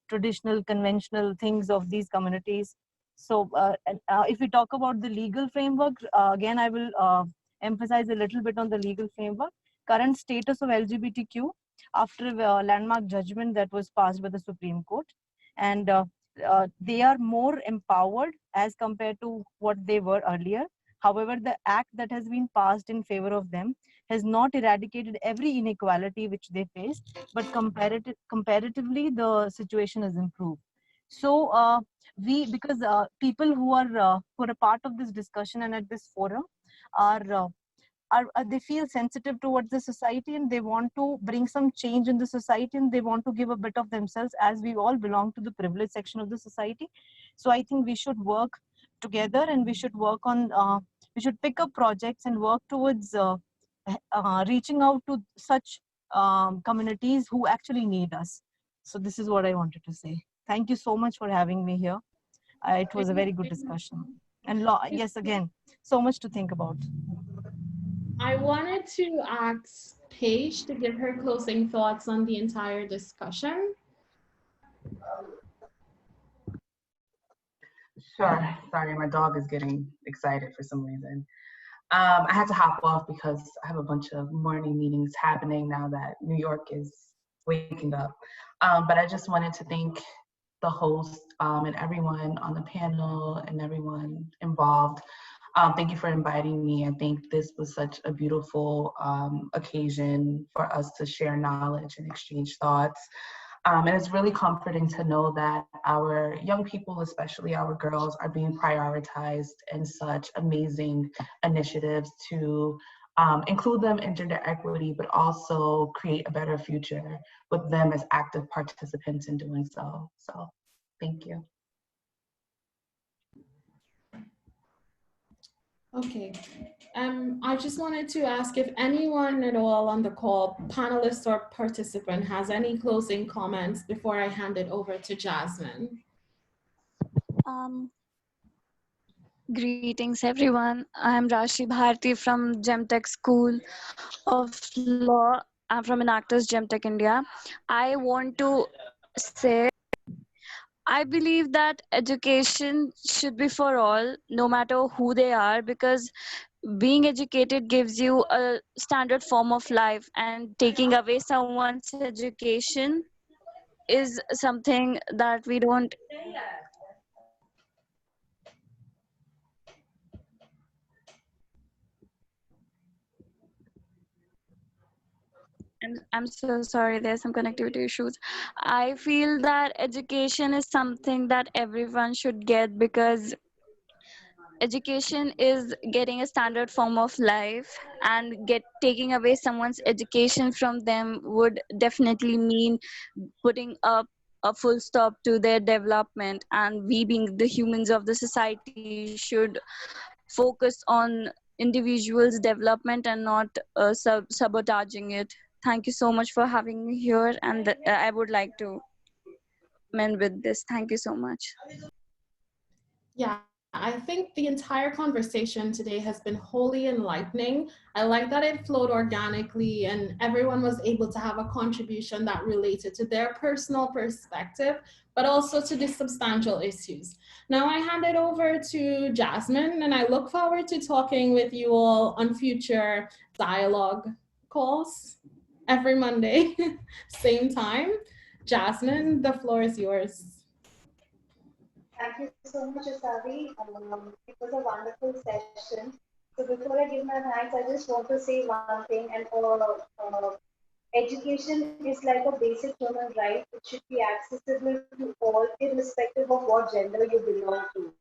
traditional conventional things of these communities. So if we talk about the legal framework, again I will emphasize a little bit on the legal framework. Current status of LGBTQ after a landmark judgment that was passed by the Supreme Court, and they are more empowered as compared to what they were earlier. However, the act that has been passed in favor of them has not eradicated every inequality which they faced, but comparatively the situation has improved. So because people who are a part of this discussion and at this forum are they feel sensitive towards the society, and they want to bring some change in the society, and they want to give a bit of themselves, as we all belong to the privileged section of the society. So I think we should work together, and we should work on we should pick up projects and work towards reaching out to such communities who actually need us. So this is what I wanted to say. Thank you so much for having me here. It was a very good discussion, and yes, again, so much to think about. I wanted to ask Paige to give her closing thoughts on the entire discussion. Sure. Sorry, my dog is getting excited for some reason. I had to hop off because I have a bunch of morning meetings happening now that New York is waking up. But I just wanted to thank the host and everyone on the panel and everyone involved. Thank you for inviting me. I think this was such a beautiful occasion for us to share knowledge and exchange thoughts. And it's really comforting to know that our young people, especially our girls, are being prioritized in such amazing initiatives to include them in gender equity, but also create a better future with them as active participants in doing so. So thank you. Okay. I just wanted to ask if anyone at all on the call, panelist or participant, has any closing comments before I hand it over to Jasmine. Greetings, everyone. I'm Rashi Bharti from GemTech School of Law. I'm from Enactus GemTech India. I want to say I believe that education should be for all, no matter who they are, because being educated gives you a standard form of life, and taking away someone's education is something that we don't. And I'm so sorry, there's some connectivity issues. I feel that education is something that everyone should get, because education is getting a standard form of life, and taking away someone's education from them would definitely mean putting up a full stop to their development, and we being the humans of the society should focus on individuals development and not sabotaging it. Thank you so much for having me here, and I would like to end with this. Thank you so much. Yeah, I think the entire conversation today has been wholly enlightening. I like that it flowed organically and everyone was able to have a contribution that related to their personal perspective, but also to the substantial issues. Now I hand it over to Jasmine, and I look forward to talking with you all on future dialogue calls every Monday, same time. Jasmine, the floor is yours. Thank you so much, Asavi. It was a wonderful session. So before I give my thanks, I just want to say one thing. And education is like a basic human right. It should be accessible to all, irrespective of what gender you belong to.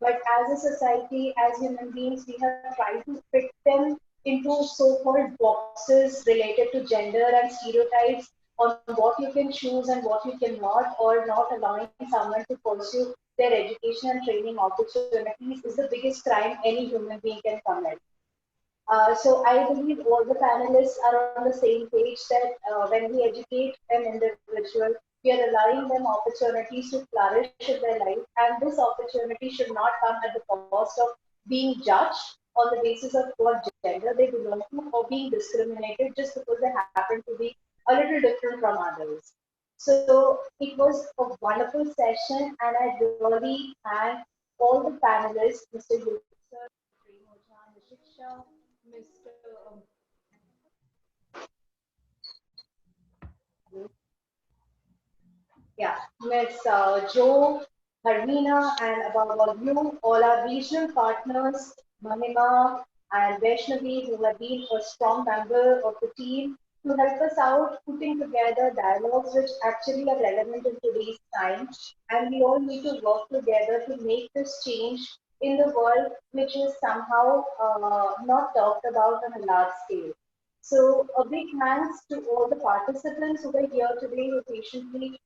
But as a society, as human beings, we have tried to fit them into so-called boxes related to gender and stereotypes on what you can choose and what you cannot, or not allowing someone to pursue their education and training opportunities is the biggest crime any human being can commit. So I believe all the panelists are on the same page that when we educate an individual, we are allowing them opportunities to flourish in their life, and this opportunity should not come at the cost of being judged on the basis of what gender they belong to, or being discriminated just because they happen to be a little different from others. So it was a wonderful session, and I really thank all the panelists, Mr. Yusuf, Premojan, Nishiksha, Ms. Joe, Harmeena, and above all you, all our regional partners, Mahima and Vaishnavi, who have been a strong member of the team, to help us out putting together dialogues which actually are relevant in today's time. And we all need to work together to make this change in the world, which is somehow not talked about on a large scale. So a big thanks to all the participants who were here today, who patiently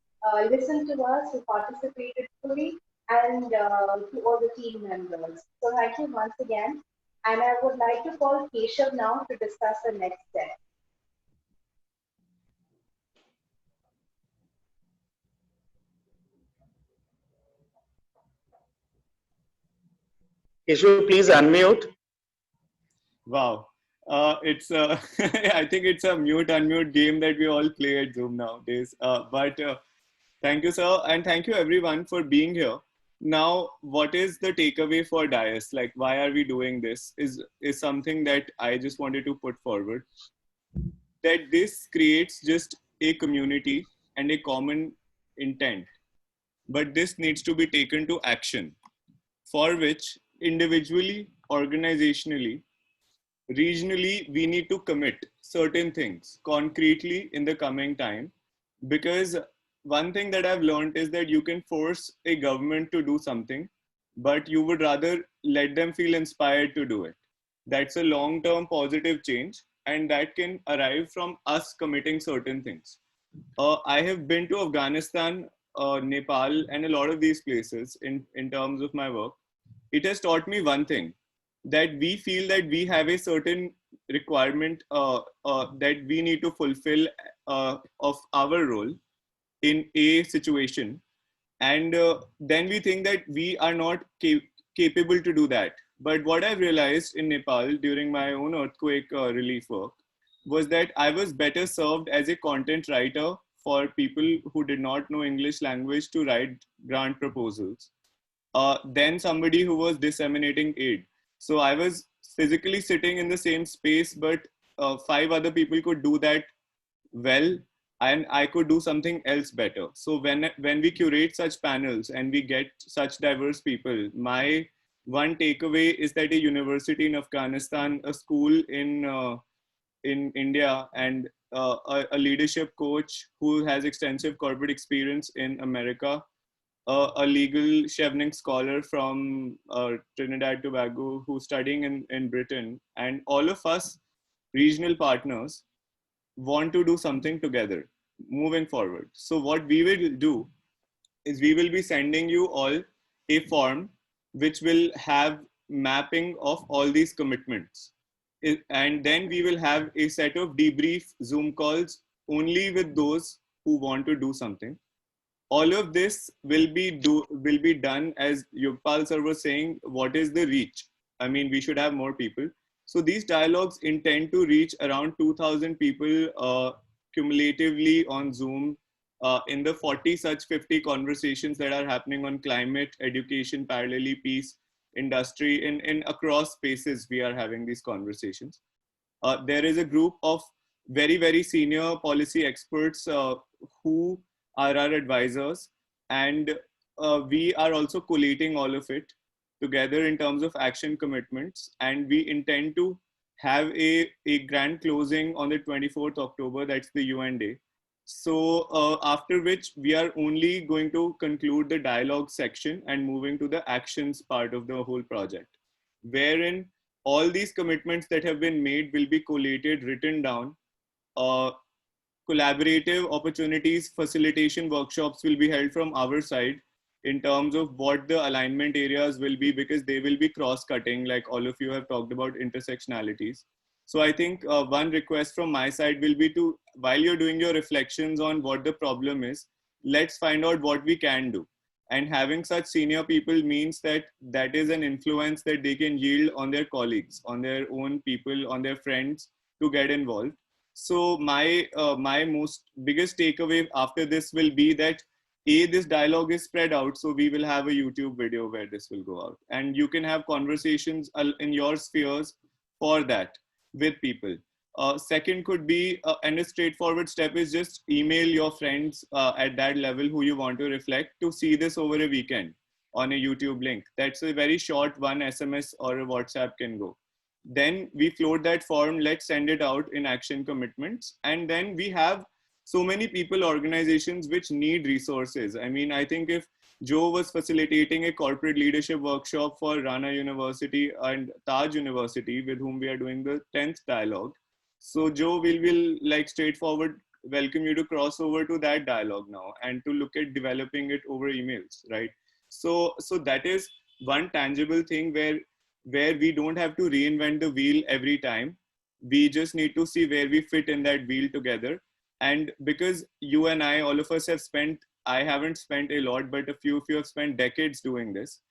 listened to us, who participated fully, and to all the team members. So thank you once again. And I would like to call Keshav now to discuss the next step. Keshav, please unmute. Wow. It's I think it's a mute unmute game that we all play at Zoom nowadays. But thank you, sir, and thank you everyone for being here. Now, what is the takeaway for DIAS? Like, why are we doing this? Is something that I just wanted to put forward. That this creates just a community and a common intent, but this needs to be taken to action, for which individually, organizationally, regionally, we need to commit certain things concretely in the coming time. Because one thing that I've learned is that you can force a government to do something, but you would rather let them feel inspired to do it. That's a long-term positive change, and that can arrive from us committing certain things. I have been to Afghanistan, Nepal, and a lot of these places in terms of my work. It has taught me one thing, that we feel that we have a certain requirement that we need to fulfill of our role in a situation. And then we think that we are not capable to do that. But what I've realized in Nepal during my own earthquake relief work was that I was better served as a content writer for people who did not know English language to write grant proposals. Then somebody who was disseminating aid. So I was physically sitting in the same space, but 5 other people could do that well, and I could do something else better. So when we curate such panels and we get such diverse people, my one takeaway is that a university in Afghanistan, a school in India, and a leadership coach who has extensive corporate experience in America, a legal Chevening scholar from Trinidad Tobago who's studying in Britain, and all of us regional partners want to do something together moving forward. So what we will do is we will be sending you all a form which will have mapping of all these commitments. And then we will have a set of debrief Zoom calls only with those who want to do something. All of this will be done, as Yugpal sir was saying, what is the reach? I mean, we should have more people. So these dialogues intend to reach around 2,000 people cumulatively on Zoom in the 40 such 50 conversations that are happening on climate, education, parallelly peace, industry, in across spaces we are having these conversations. There is a group of very, very senior policy experts who are our advisors, and we are also collating all of it together in terms of action commitments, and we intend to have a grand closing on the 24th October, that's the UN Day. So after which we are only going to conclude the dialogue section and moving to the actions part of the whole project, wherein all these commitments that have been made will be collated, written down. Collaborative opportunities, facilitation workshops will be held from our side in terms of what the alignment areas will be, because they will be cross-cutting, like all of you have talked about intersectionalities. So I think one request from my side will be to, while you're doing your reflections on what the problem is, let's find out what we can do. And having such senior people means that that is an influence that they can yield on their colleagues, on their own people, on their friends to get involved. So my most biggest takeaway after this will be that this dialogue is spread out. So we will have a YouTube video where this will go out, and you can have conversations in your spheres for that with people. Second could be, and a straightforward step is just email your friends at that level who you want to reflect to see this over a weekend on a YouTube link. That's a very short, one SMS or a WhatsApp can go. Then we float that form, let's send it out in action commitments. And then we have so many people, organizations which need resources. I mean, I think if Joe was facilitating a corporate leadership workshop for Rana University and Taj University, with whom we are doing the 10th dialogue. So Joe, will like straightforward welcome you to cross over to that dialogue now and to look at developing it over emails, right? So that is one tangible thing where we don't have to reinvent the wheel every time. We just need to see where we fit in that wheel together. And because you and I, all of us have spent, I haven't spent a lot, but a few of you have spent decades doing this.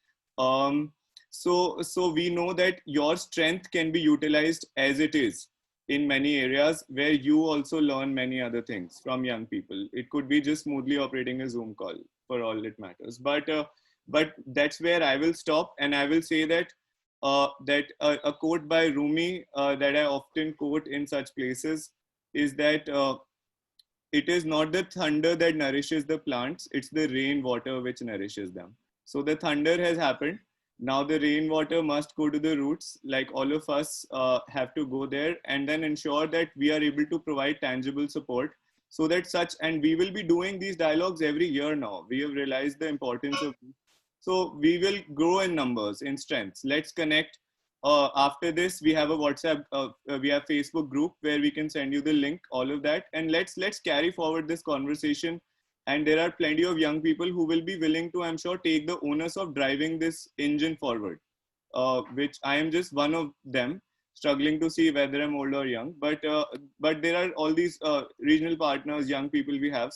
So we know that your strength can be utilized as it is in many areas where you also learn many other things from young people. It could be just smoothly operating a Zoom call for all it matters. But that's where I will stop, and I will say that a quote by Rumi that I often quote in such places is that it is not the thunder that nourishes the plants, it's the rainwater which nourishes them. So the thunder has happened. Now the rainwater must go to the roots, like all of us have to go there and then ensure that we are able to provide tangible support so that and we will be doing these dialogues every year now. We have realized the importance of this. So we will grow in numbers, in strengths. Let's connect. After this, we have a WhatsApp, we have Facebook group where we can send you the link, all of that. And let's carry forward this conversation. And there are plenty of young people who will be willing to, I'm sure, take the onus of driving this engine forward, which I am just one of them, struggling to see whether I'm old or young. But there are all these regional partners, young people we have.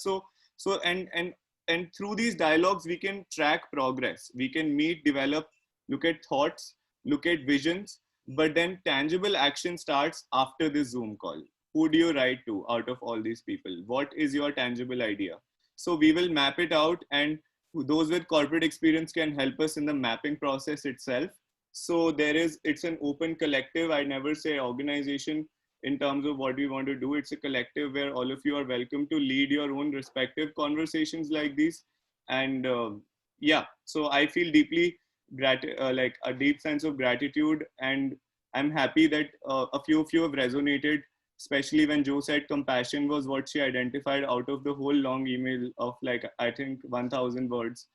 And through these dialogues, we can track progress. We can meet, develop, look at thoughts, look at visions, but then tangible action starts after this Zoom call. who do you write to out of all these people? What is your tangible idea? So we will map it out, and those with corporate experience can help us in the mapping process itself. So it's an open collective. I never say organization in terms of what we want to do. It's a collective where all of you are welcome to lead your own respective conversations like these. And yeah, so I feel deeply like a deep sense of gratitude, and I'm happy that a few of you have resonated, especially when Jo said compassion was what she identified out of the whole long email of like, I think 1,000 words.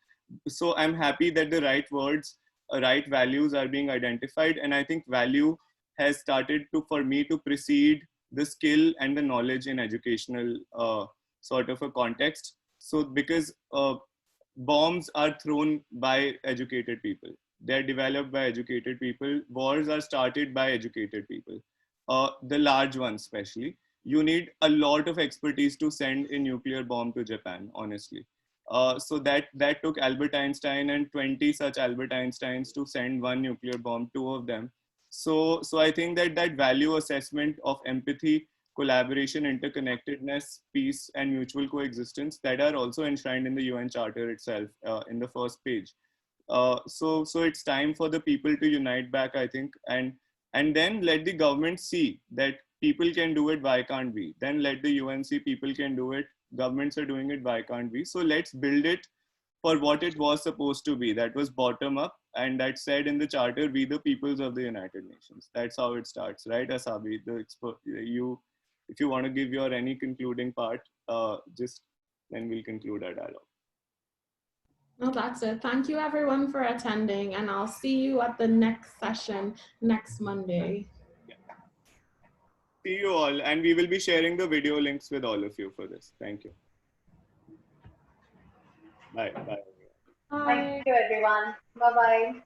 So I'm happy that the right words, right values are being identified. And I think value has started for me to precede the skill and the knowledge in educational sort of a context. So because bombs are thrown by educated people. They're developed by educated people. Wars are started by educated people. The large ones especially. You need a lot of expertise to send a nuclear bomb to Japan, honestly. So that took Albert Einstein and 20 such Albert Einsteins to send one nuclear bomb, 2 of them. So I think that value assessment of empathy, collaboration, interconnectedness, peace, and mutual coexistence that are also enshrined in the UN Charter itself in the first page. So it's time for the people to unite back, I think, and then let the government see that people can do it, why can't we? Then let the UN see people can do it, governments are doing it, why can't we? So let's build it for what it was supposed to be. That was bottom up, and that said in the charter, we the peoples of the United Nations. That's how it starts, right, Asabi? If you want to give your any concluding part, just then we'll conclude our dialogue. No, that's it. Thank you everyone for attending, and I'll see you at the next session next Monday. Yeah. See you all, and we will be sharing the video links with all of you for this. Thank you. Bye. Bye. Thank you, everyone. Bye-bye.